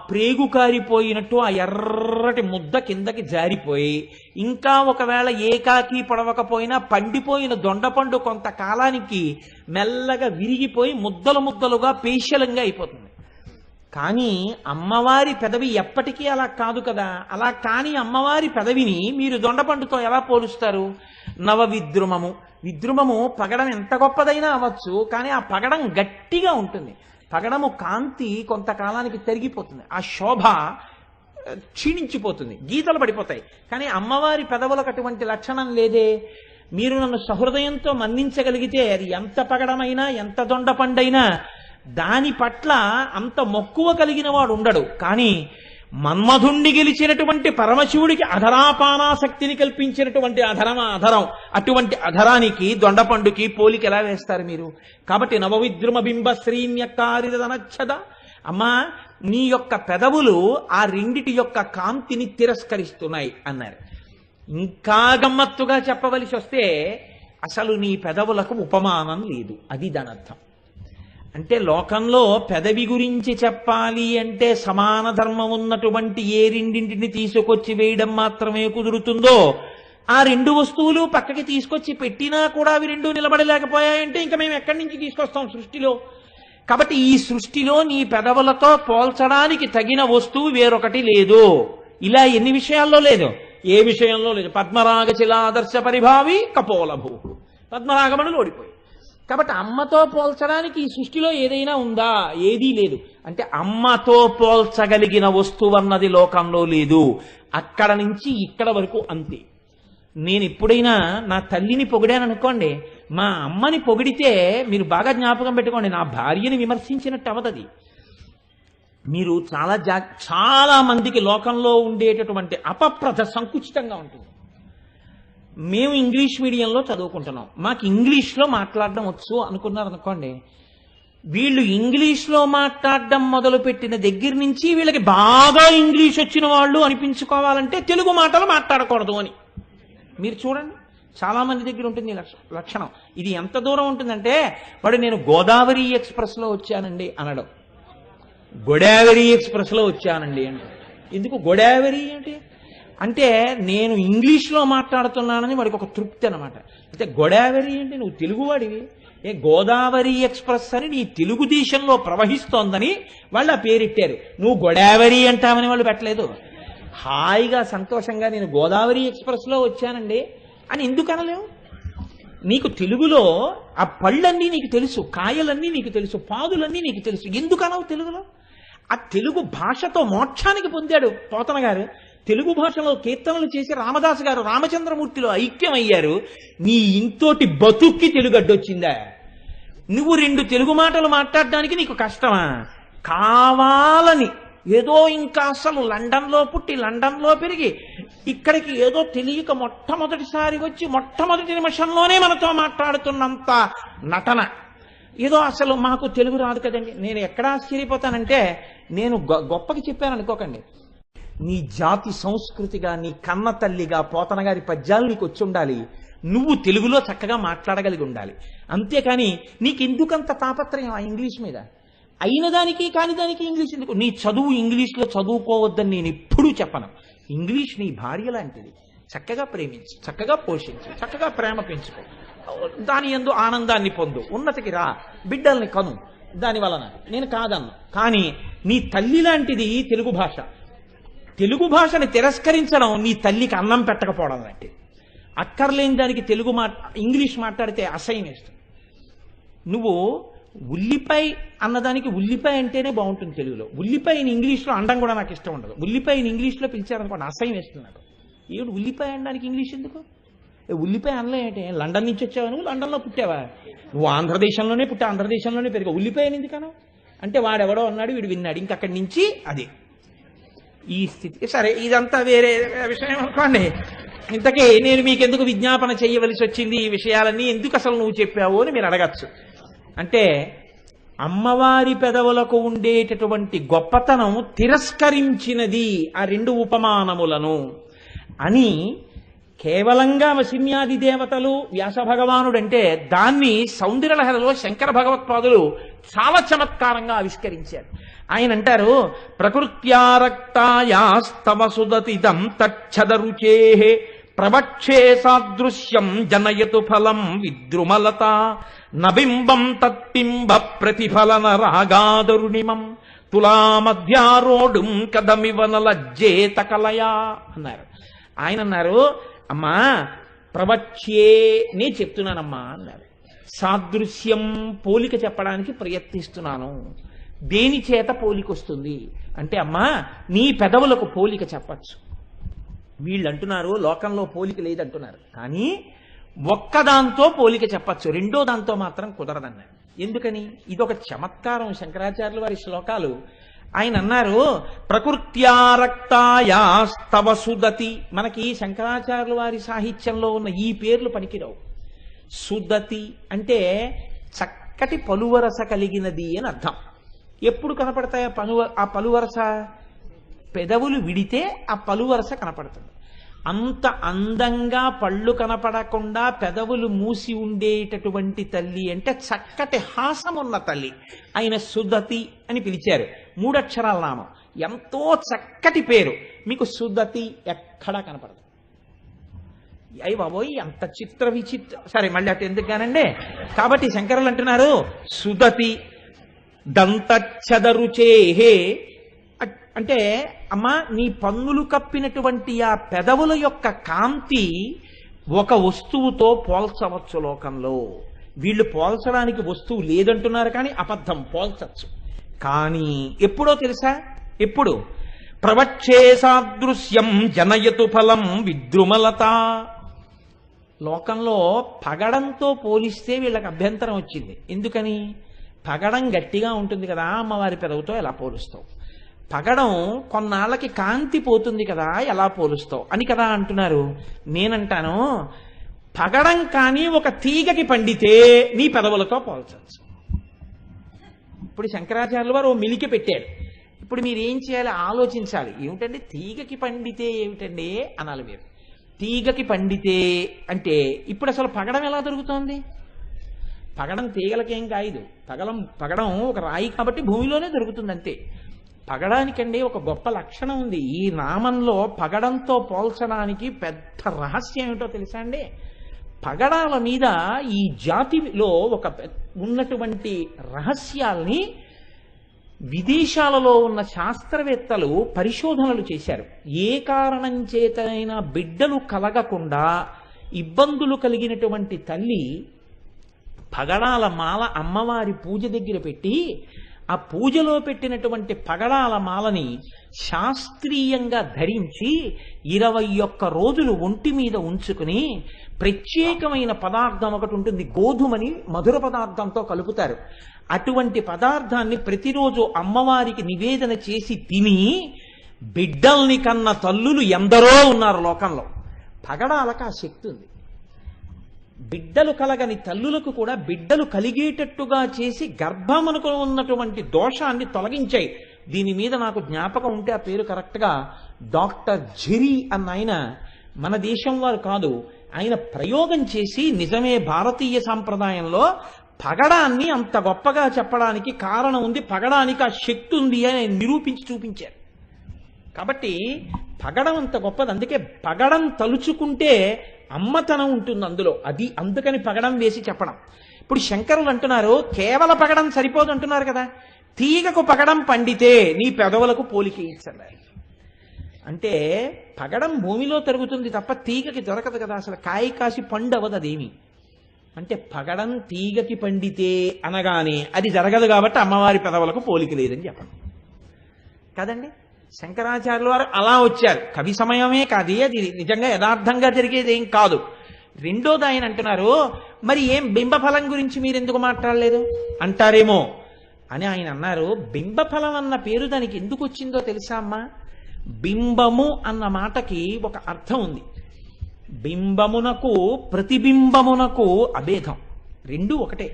ప్రేగు కారిపోయినట్టు ఆ ఎర్రటి ముద్ద కిందకి జారిపోయి, ఇంకా ఒకవేళ ఏ కాకి పొడవకపోయినా పండిపోయిన దొండపండు కొంతకాలానికి మెల్లగా విరిగిపోయి ముద్దలు ముద్దలుగా పేశలంగా అయిపోతుంది. కానీ అమ్మవారి పెదవి ఎప్పటికీ అలా కాదు కదా. అలా కాని అమ్మవారి పెదవిని మీరు దొండపండుతో ఎలా పోలుస్తారు? నవ విద్రుమము. విద్రుమము పగడం ఎంత గొప్పదైనా అవ్వచ్చు, కానీ ఆ పగడం గట్టిగా ఉంటుంది. పగడము కాంతి కొంతకాలానికి తరిగిపోతుంది, ఆ శోభ క్షీణించిపోతుంది, గీతలు పడిపోతాయి. కానీ అమ్మవారి పెదవులకు అటువంటి లక్షణం లేదే. మీరు నన్ను సహృదయంతో మన్నించగలిగితే అది ఎంత పగడమైనా ఎంత దొండపండైనా దాని పట్ల అంత మక్కువ కలిగిన వాడు ఉండడు. కానీ మన్మధుణ్ణి గెలిచినటువంటి పరమశివుడికి అధరాపానాసక్తిని కల్పించినటువంటి అధరమా అధరం, అటువంటి అధరానికి దొండపండుకి పోలిక ఎలా వేస్తారు మీరు? కాబట్టి నవవిద్రుమ బింబ శ్రీన్యకారిదనచ్చద. అమ్మా, నీ యొక్క పెదవులు ఆ రెండిటి యొక్క కాంతిని తిరస్కరిస్తున్నాయి అన్నారు. ఇంకా గమ్మత్తుగా చెప్పవలసి వస్తే అసలు నీ పెదవులకు ఉపమానం లేదు, అది దాని అర్థం. అంటే లోకంలో పెదవి గురించి చెప్పాలి అంటే సమాన ధర్మం ఉన్నటువంటి ఏ రెండింటిని తీసుకొచ్చి వేయడం మాత్రమే కుదురుతుందో, ఆ రెండు వస్తువులు పక్కకి తీసుకొచ్చి పెట్టినా కూడా అవి రెండు నిలబడలేకపోయాయంటే ఇంకా మేము ఎక్కడి నుంచి తీసుకొస్తాం సృష్టిలో? కాబట్టి ఈ సృష్టిలో నీ పెదవులతో పోల్చడానికి తగిన వస్తువు వేరొకటి లేదు. ఇలా ఎన్ని విషయాల్లో లేదు? ఏ విషయంలో లేదు. పద్మరాగ శిలాదర్శ పరిభావి కపోలభూ, పద్మరాగమణులు ఓడిపోయి. కాబట్టి అమ్మతో పోల్చడానికి ఈ సృష్టిలో ఏదైనా ఉందా? ఏదీ లేదు. అంటే అమ్మతో పోల్చగలిగిన వస్తువు అన్నది లోకంలో లేదు. అక్కడ నుంచి ఇక్కడ వరకు అంతే. నేను ఎప్పుడైనా నా తల్లిని పొగిడాను అనుకోండి, మా అమ్మని పొగిడితే మీరు బాగా జ్ఞాపకం పెట్టుకోండి, నా భార్యని విమర్శించినట్టు అవదది. మీరు చాలా మందికి లోకంలో ఉండేటటువంటి అపప్రథ సంకుచితంగా ఉంటుంది. మేము ఇంగ్లీష్ మీడియంలో చదువుకుంటున్నాం, మాకు ఇంగ్లీష్లో మాట్లాడడం వచ్చు అనుకున్నారు అనుకోండి, వీళ్ళు ఇంగ్లీష్లో మాట్లాడడం మొదలుపెట్టిన దగ్గర నుంచి వీళ్ళకి బాగా ఇంగ్లీష్ వచ్చిన వాళ్ళు అనిపించుకోవాలంటే తెలుగు మాటలు మాట్లాడకూడదు అని. మీరు చూడండి, చాలా మంది దగ్గర ఉంటుంది లక్షణం. ఇది ఎంత దూరం ఉంటుందంటే, వాడు నేను గోదావరి ఎక్స్ప్రెస్లో వచ్చానండి అనడం, గోదావరి ఎక్స్ప్రెస్లో వచ్చానండి అంటే. ఎందుకు గోదావరి అంటే నేను ఇంగ్లీష్లో మాట్లాడుతున్నానని వాడికి ఒక తృప్తి అనమాట. అయితే గోదావరి అంటే నువ్వు తెలుగువాడివి, గోదావరి ఎక్స్ప్రెస్ అని నీ తెలుగుదేశంలో ప్రవహిస్తోందని వాళ్ళు ఆ పేరెట్టారు. నువ్వు గోదావరి అంటామని వాళ్ళు పెట్టలేదు. హాయిగా సంతోషంగా నేను గోదావరి ఎక్స్ప్రెస్లో వచ్చానండి అని ఎందుకు అనలేవు? నీకు తెలుగులో ఆ పళ్ళన్నీ నీకు తెలుసు, కాయలన్నీ నీకు తెలుసు, పాదులన్నీ నీకు తెలుసు, ఎందుకు అనవు తెలుగులో? ఆ తెలుగు భాషతో మోక్షానికి పొందాడు పోతన గారు. తెలుగు భాషలో కీర్తనలు చేసి రామదాసు గారు రామచంద్రమూర్తిలో ఐక్యమయ్యారు. నీ ఇంతోటి బతుక్కి తెలుగు అడ్డొచ్చిందా? నువ్వు 2 తెలుగు మాటలు మాట్లాడడానికి నీకు కష్టమా? కావాలని ఏదో ఇంకా అసలు లండన్లో పుట్టి లండన్లో పెరిగి ఇక్కడికి ఏదో తెలియక మొట్టమొదటిసారి వచ్చి మొట్టమొదటి నిమిషంలోనే మనతో మాట్లాడుతున్నంత నటన, ఏదో అసలు మాకు తెలుగు రాదు కదండి. నేను ఎక్కడ ఆశ్చర్యపోతానంటే, నేను గొప్పకి చెప్పాను అనుకోకండి, నీ జాతి సంస్కృతిగా నీ కన్న తల్లిగా పోతన గారి పద్యాలు నీకు వచ్చి ఉండాలి, నువ్వు తెలుగులో చక్కగా మాట్లాడగలిగి ఉండాలి. అంతేకాని నీకెందుకంత తాపత్రయం ఆ ఇంగ్లీష్ మీద? అయిన దానికి కాని దానికి ఇంగ్లీష్ ఎందుకు? నీ చదువు ఇంగ్లీష్లో చదువుకోవద్దని నేను ఎప్పుడూ చెప్పను. ఇంగ్లీష్ నీ భార్య లాంటిది. చక్కగా ప్రేమించు, చక్కగా పోషించు, చక్కగా ప్రేమ పెంచుకో, దాని యందు ఆనందాన్ని పొందు, ఉన్నతికి రా, బిడ్డల్ని కను. దాని వలన నేను కాదన్నా, కానీ నీ తల్లి లాంటిది తెలుగు భాష. తెలుగు భాషని తిరస్కరించడం నీ తల్లికి అన్నం పెట్టకపోవడం లాంటిది. అక్కర్లేని దానికి ఇంగ్లీష్ మాట్లాడితే అసహ్యం వేస్తుంది. నువ్వు ఉల్లిపాయ అన్నదానికి ఉల్లిపాయ అంటేనే బాగుంటుంది తెలుగులో. ఉల్లిపాయని ఇంగ్లీష్లో అనడం కూడా నాకు ఇష్టం ఉండదు. ఉల్లిపాయని ఇంగ్లీష్లో పిలిచారనుకోండి అసహ్యం వేస్తుంది నాకు. ఏమిటి ఉల్లిపాయ అనడానికి ఇంగ్లీష్ ఎందుకు? ఉల్లిపాయ అనలే ఏంటి? లండన్ నుంచి వచ్చావా నువ్వు? లండన్లో పుట్టావా నువ్వు? ఆంధ్రదేశంలోనే పుట్టా, ఆంధ్రదేశంలోనే పెరిగా, ఉల్లిపాయని ఎందుకను అంటే వాడెవడో అన్నాడు, వీడు విన్నాడు, ఇంకక్కడి నుంచి అదే ఈ స్థితి. సరే, ఇదంతా వేరే విషయం అనుకోండి. ఇంతకీ నేను మీకెందుకు విజ్ఞాపన చేయవలసి వచ్చింది? ఈ విషయాలన్నీ ఎందుకు అసలు నువ్వు చెప్పావు అని మీరు అడగచ్చు. అంటే అమ్మవారి పెదవులకు ఉండేటటువంటి గొప్పతనం తిరస్కరించినది ఆ 2 ఉపమానములను అని కేవలంగా వసిన్యాది దేవతలు వ్యాస భగవానుడంటే దాన్ని సౌందర్యలహరిలో శంకర భగవత్పాదులు చాలా చమత్కారంగా ఆవిష్కరించారు. ఆయన అంటారు, ప్రకృత్యారక్తాయాస్తవ సుదతిదం తచ్చదరుచే ప్రవక్షే సాదృశ్యం జనయతు ఫలం విద్రుమలత నబింబం తత్పింబ ప్రతిఫలన రాగాదరుణిమం తులామధ్యారోడుం కదమివనలజ్జేత కలయా అన్నారు. ఆయన అన్నారు, అమ్మా ప్రవచ్యే నే చెప్తున్నానమ్మా అన్నారు. సాదృశ్యం పోలిక చెప్పడానికి ప్రయత్నిస్తున్నాను. దేని చేత పోలిక వస్తుంది అంటే, అమ్మా నీ పెదవులకు పోలిక చెప్పచ్చు. వీళ్ళు అంటున్నారు లోకంలో పోలిక లేదంటున్నారు, కానీ ఒక్కదాంతో పోలిక చెప్పచ్చు, రెండో దాంతో మాత్రం కుదరదన్నారు. ఎందుకని? ఇదొక చమత్కారం శంకరాచార్యుల వారి శ్లోకాలు. ఆయన అన్నారు, ప్రకృత్యారక్తాయాస్తవ సుదతి. మనకి శంకరాచార్యుల వారి సాహిత్యంలో ఉన్న ఈ పేర్లు పనికిరావు. సుదతి అంటే చక్కటి పలువరస కలిగినది అని అర్థం. ఎప్పుడు కనపడతాయి ఆ పలువరస? పెదవులు విడితే ఆ పలువరస కనపడుతుంది. అంత అందంగా పళ్ళు కనపడకుండా పెదవులు మూసి ఉండేటటువంటి తల్లి అంటే చక్కటి హాసం ఉన్న తల్లి. ఆయన సుదతి అని పిలిచారు. 3 అక్షరాల నామం, ఎంతో చక్కటి పేరు. మీకు సుదతి ఎక్కడా కనపడదు. అయ్యి బాబోయ్ అంత చిత్ర విచిత్ర. సరే, మళ్ళీ అటు ఎందుకు కానండి. కాబట్టి శంకరులు అంటున్నారు, సుదతి దంతచ్చదరుచేహే అంటే, అమ్మా నీ పన్నులు కప్పినటువంటి ఆ పెదవుల యొక్క కాంతి ఒక వస్తువుతో పోల్చవచ్చు లోకంలో. వీళ్ళు పోల్చడానికి వస్తువు లేదంటున్నారు, కానీ అబద్ధం, పోల్చచ్చు. కానీ ఎప్పుడో తెలుసా? ఎప్పుడు? ప్రవక్షే సాదృశ్యం జనయతు ఫలం విద్రుమలత. లోకంలో పగడంతో పోలిస్తే వీళ్ళకి అభ్యంతరం వచ్చింది. ఎందుకని? పగడం గట్టిగా ఉంటుంది కదా, అమ్మవారి పెదవుతో ఎలా పోలుస్తావు? పగడం కొన్నాళ్ళకి కాంతి పోతుంది కదా, ఎలా పోలుస్తావు అని కదా అంటున్నారు. నేనంటాను, పగడం కానీ ఒక తీగకి పండితే నీ పెదవులతో పోల్చవచ్చు. ఇప్పుడు శంకరాచార్యుల వారు ఓ మిలికి పెట్టారు. ఇప్పుడు మీరు ఏం చేయాలి, ఆలోచించాలి. ఏమిటండి తీగకి పండితే ఏమిటండి అనాలి మీరు. తీగకి పండితే అంటే ఇప్పుడు అసలు పగడం ఎలా దొరుకుతోంది? పగడం తీగలకేం కాయదు. పగడం ఒక రాయి కాబట్టి భూమిలోనే దొరుకుతుంది అంతే. పగడానికండి ఒక గొప్ప లక్షణం ఉంది. ఈ నామంలో పగడంతో పోల్చడానికి పెద్ద రహస్యం ఏమిటో తెలుసా అండి? పగడాల మీద ఈ జాతిలో ఉన్నటువంటి రహస్యాల్ని విదేశాలలో ఉన్న శాస్త్రవేత్తలు పరిశోధనలు చేశారు. ఏ కారణం చేతనైనా బిడ్డలు కలగకుండా ఇబ్బందులు కలిగినటువంటి తల్లి పగడాల మాల అమ్మవారి పూజ దగ్గర పెట్టి ఆ పూజలో పెట్టినటువంటి పగడాల మాలని శాస్త్రీయంగా ధరించి 21 రోజులు ఒంటి మీద ఉంచుకుని ప్రత్యేకమైన పదార్థం ఒకటి ఉంటుంది, గోధుమని మధుర పదార్థంతో కలుపుతారు. అటువంటి పదార్థాన్ని ప్రతిరోజు అమ్మవారికి నివేదన చేసి తిని బిడ్డల్ని కన్న తల్లులు ఎందరో ఉన్నారు లోకంలో. పగడాలకు ఆ శక్తి ఉంది. బిడ్డలు కలగని తల్లులకు కూడా బిడ్డలు కలిగేటట్టుగా చేసి గర్భమునకు ఉన్నటువంటి దోషాన్ని తొలగించాయి. దీని మీద నాకు జ్ఞాపకం ఉంటే ఆ పేరు కరెక్ట్గా డాక్టర్ జిరి అన్న ఆయన, మన దేశం వారు కాదు, ఆయన ప్రయోగం చేసి నిజమే భారతీయ సాంప్రదాయంలో పగడాన్ని అంత గొప్పగా చెప్పడానికి కారణం ఉంది, పగడానికి ఆ శక్తి ఉంది అని ఆయన నిరూపించి చూపించారు. కాబట్టి పగడం అంత గొప్పది. అందుకే పగడం తలుచుకుంటే అమ్మతనం ఉంటుంది అందులో. అది అందుకని పగడం వేసి చెప్పడం. ఇప్పుడు శంకరులు అంటున్నారు కేవల పగడం సరిపోదు అంటున్నారు కదా, తీగకు పగడం పండితే నీ పెదవులకు పోలిక ఇచ్చన్నారు. అంటే పగడం భూమిలో తరుగుతుంది తప్ప తీగకి దొరకదు కదా, అసలు కాయ కాసి పండు అవ్వదు అదేమి. అంటే పగడం తీగకి పండితే అనగానే అది జరగదు కాబట్టి అమ్మవారి పెదవులకు పోలిక లేదని చెప్పండి కదండి. శంకరాచార్యుల వారు అలా వచ్చారు. కవి సమయమే కాదు, అది నిజంగా యథార్థంగా జరిగేది ఏం కాదు. రెండోది ఆయన అంటున్నారు, మరి ఏం బింబఫలం గురించి మీరు ఎందుకు మాట్లాడలేదు అంటారేమో అని ఆయన అన్నారు. బింబఫలం అన్న పేరు దానికి ఎందుకు వచ్చిందో తెలుసా అమ్మా? బింబము అన్న మాటకి ఒక అర్థం ఉంది. బింబమునకు ప్రతిబింబమునకు అభేదం, రెండు ఒకటే.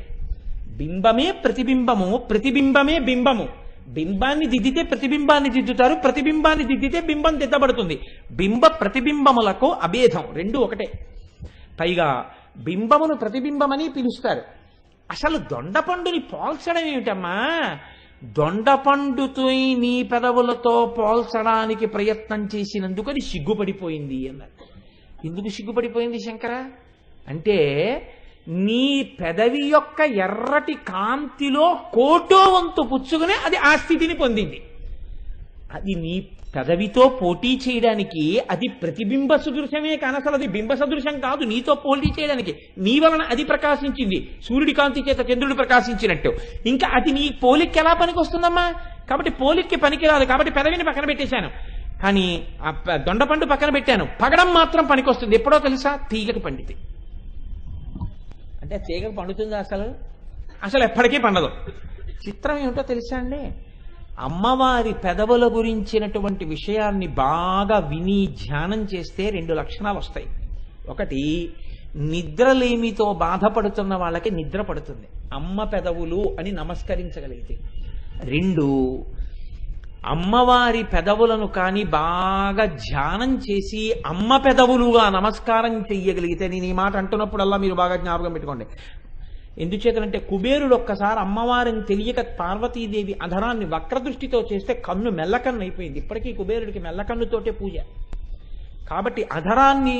బింబమే ప్రతిబింబము, ప్రతిబింబమే బింబము. బింబాన్ని దిద్దితే ప్రతిబింబాన్ని దిద్దుతారు, ప్రతిబింబాన్ని దిద్దితే బింబం దిద్దబడుతుంది. బింబ ప్రతిబింబములకు అభేదం, రెండు ఒకటే. పైగా బింబమును ప్రతిబింబమని పిలుస్తారు. అసలు దొండపండుని పోల్చడం ఏమిటమ్మా? దొండపండుతో నీ పెదవులతో పోల్చడానికి ప్రయత్నం చేసినందుకు అది సిగ్గుపడిపోయింది అన్నారు. ఎందుకు సిగ్గుపడిపోయింది శంకర అంటే, నీ పెదవి యొక్క ఎర్రటి కాంతిలో కోటో వంతు పుచ్చుకునే అది ఆ స్థితిని పొందింది. అది నీ పెదవితో పోటీ చేయడానికి అది ప్రతిబింబ సదృశమే కానీ అసలు అది బింబ సదృశం కాదు. నీతో పోటీ చేయడానికి నీ వలన అది ప్రకాశించింది, సూర్యుడి కాంతి చేత చంద్రుడు ప్రకాశించినట్టు. ఇంకా అది నీ పోలికి ఎలా పనికి వస్తుందమ్మా? కాబట్టి పోలిక్కి పనికిరాదు. కాబట్టి పెదవిని పక్కన పెట్టేశాను, కానీ ఆ దొండపండు పక్కన పెట్టాను. పగడం మాత్రం పనికొస్తుంది. ఎప్పుడో తెలుసా? తీగకి పండితే. అంటే తీగకు పండుతుందా? అసలు ఎప్పటికీ పండదు. చిత్రం ఏమిటో తెలుసా అండి? అమ్మవారి పెదవుల గురించినటువంటి విషయాన్ని బాగా విని ధ్యానం చేస్తే 2 లక్షణాలు వస్తాయి. ఒకటి, నిద్రలేమితో బాధపడుతున్న వాళ్ళకి నిద్ర పడుతుంది అమ్మ పెదవులు అని నమస్కరించగలిగితే. 2, అమ్మవారి పెదవులను కానీ బాగా ధ్యానం చేసి అమ్మ పెదవులుగా నమస్కారం చెయ్యగలిగితే, నేను ఈ మాట అంటున్నప్పుడల్లా మీరు బాగా జ్ఞాపకం పెట్టుకోండి. ఎందుచేతనంటే కుబేరుడు ఒక్కసారి అమ్మవారిని తెలియక పార్వతీదేవి అధరాన్ని వక్రదృష్టితో చేస్తే కన్ను మెల్లకన్ను అయిపోయింది. ఇప్పటికీ కుబేరుడికి మెల్లకన్నుతోటే పూజ. కాబట్టి అధరాన్ని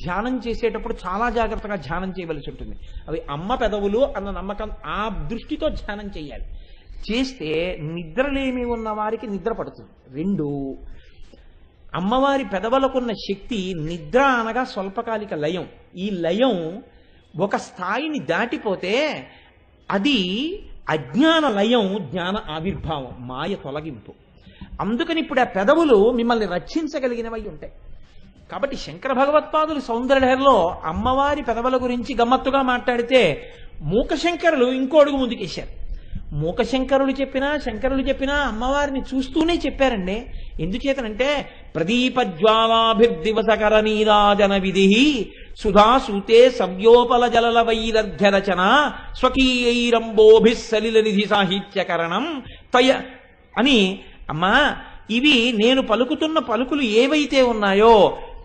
ధ్యానం చేసేటప్పుడు చాలా జాగ్రత్తగా ధ్యానం చేయవలసి ఉంటుంది. అవి అమ్మ పెదవులు అన్న నమ్మకం, ఆ దృష్టితో ధ్యానం చేయాలి. చేస్తే నిద్రలేమి ఉన్న వారికి నిద్ర పడుతుంది. 2, అమ్మవారి పెదవులకున్న శక్తి నిద్ర అనగా స్వల్పకాలిక లయం. ఈ లయం ఒక స్థాయిని దాటిపోతే అది అజ్ఞాన లయం, జ్ఞాన ఆవిర్భావం, మాయ తొలగింపు. అందుకని ఇప్పుడు ఆ పెదవులు మిమ్మల్ని రక్షించగలిగినవై ఉంటాయి. కాబట్టి శంకర భగవత్పాదులు సౌందర్యలహరిలో అమ్మవారి పెదవుల గురించి గమ్మత్తుగా మాట్లాడితే మూకశంకరులు ఇంకో అడుగు ముందుకేశారు. మూకశంకరులు చెప్పినా శంకరులు చెప్పినా అమ్మవారిని చూస్తూనే చెప్పారండి. ఎందుచేతనంటే ప్రదీపజ్వాలాభిర్దివసకర నీరాజన విధి సుధాసూతే సవ్యోపల జలల వైరర్ఘ్య రచన స్వకీయైరంబోభిస్సలిల నిధి సాహిత్యకరణం తయ అని. అమ్మా, ఇవి నేను పలుకుతున్న పలుకులు ఏవైతే ఉన్నాయో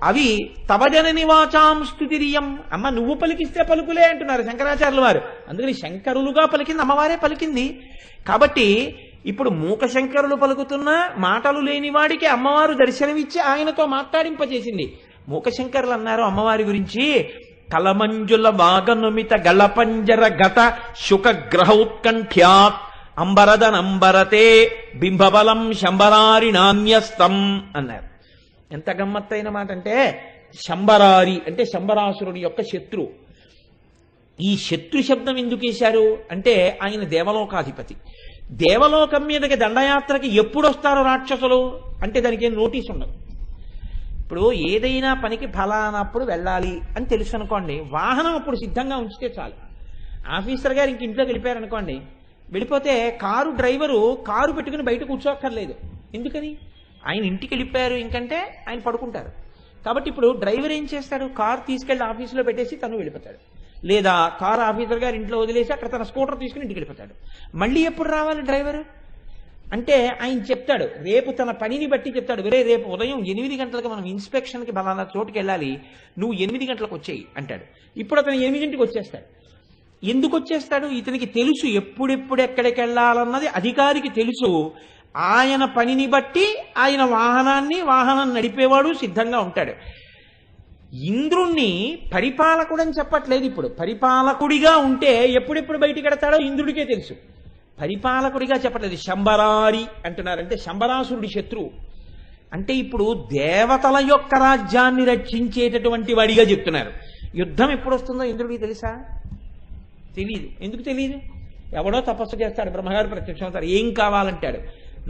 అవి తవజనని వాచాం స్తుతిరియం. అమ్మ, నువ్వు పలికిస్తే పలుకులే అంటున్నారు శంకరాచార్యుల వారు. అందుకని శంకరులుగా పలికింది అమ్మవారే పలికింది. కాబట్టి ఇప్పుడు మూక శంకరులు పలుకుతున్న మాటలు లేని వాడికి అమ్మవారు దర్శనమిచ్చి ఆయనతో మాట్లాడింపచేసింది. మూక శంకరులు అన్నారు అమ్మవారి గురించి, కలమంజుల వాగనుమిత గళపంజర గత శుకగ్రహ ఉత్కంఠ్యాత్ అంబరదనంబరతే బింబబలం శంబరారి నాణ్యస్తం అన్నారు. ఎంత గమ్మత్తైన మాట అంటే, శంబరారి అంటే శంబరాసురుడి యొక్క శత్రు. ఈ శత్రు శబ్దం ఎందుకు వేశారు అంటే ఆయన దేవలోకాధిపతి. దేవలోకం మీదకి దండయాత్రకి ఎప్పుడు వస్తారో రాక్షసులు అంటే దానికి ఏం నోటీస్ ఉండదు. ఇప్పుడు ఏదైనా పనికి ఫలానప్పుడు వెళ్ళాలి అని తెలుసు అనుకోండి, వాహనం అప్పుడు సిద్ధంగా ఉంచితే చాలు. ఆఫీసర్ గారు ఇంక ఇంట్లోకి వెళ్ళిపోయారనుకోండి, వెళ్ళిపోతే కారు డ్రైవరు కారు పెట్టుకుని బయట కూర్చోక్కర్లేదు. ఎందుకని? ఆయన ఇంటికి వెళ్ళిపోయారు, ఇంకంటే ఆయన పడుకుంటారు. కాబట్టి ఇప్పుడు డ్రైవర్ ఏం చేస్తాడు, కారు తీసుకెళ్లి ఆఫీసులో పెట్టేసి తను వెళ్ళిపోతాడు. లేదా కారు ఆఫీసర్ గారు ఇంట్లో వదిలేసి అక్కడ తన స్కూటర్ తీసుకుని ఇంటికి వెళ్ళిపోతాడు. మళ్ళీ ఎప్పుడు రావాలి డ్రైవర్ అంటే ఆయన చెప్తాడు, రేపు తన పనిని బట్టి చెప్తాడు, వేరే రేపు ఉదయం 8 గంటలకు మనం ఇన్స్పెక్షన్కి బలానా చోటుకి వెళ్ళాలి, నువ్వు 8 గంటలకు వచ్చేయి అంటాడు. ఇప్పుడు అతను 8ంటికి వచ్చేస్తాడు. ఎందుకు వచ్చేస్తాడు? ఇతనికి తెలుసు ఎప్పుడెప్పుడు ఎక్కడికి వెళ్ళాలన్నది అధికారికి తెలుసు. ఆయన పనిని బట్టి ఆయన వాహనం నడిపేవాడు సిద్ధంగా ఉంటాడు. ఇంద్రుణ్ణి పరిపాలకుడని చెప్పట్లేదు. ఇప్పుడు పరిపాలకుడిగా ఉంటే ఎప్పుడెప్పుడు బయటికి వెడతాడో ఇంద్రుడికే తెలుసు. పరిపాలకుడిగా చెప్పట్లేదు. శంబరారి అంటున్నారంటే శంబరాసురుడి శత్రువు. అంటే ఇప్పుడు దేవతల యొక్క రాజ్యాన్ని రక్షించేటటువంటి వాడిగా చెప్తున్నారు. యుద్ధం ఎప్పుడు వస్తుందో ఇంద్రుడికి తెలుసా? తెలియదు. ఎందుకు తెలియదు? ఎవడో తపస్సు చేస్తాడు, బ్రహ్మగారు ప్రత్యక్షం అవుతారు, ఏం కావాలంటాడు,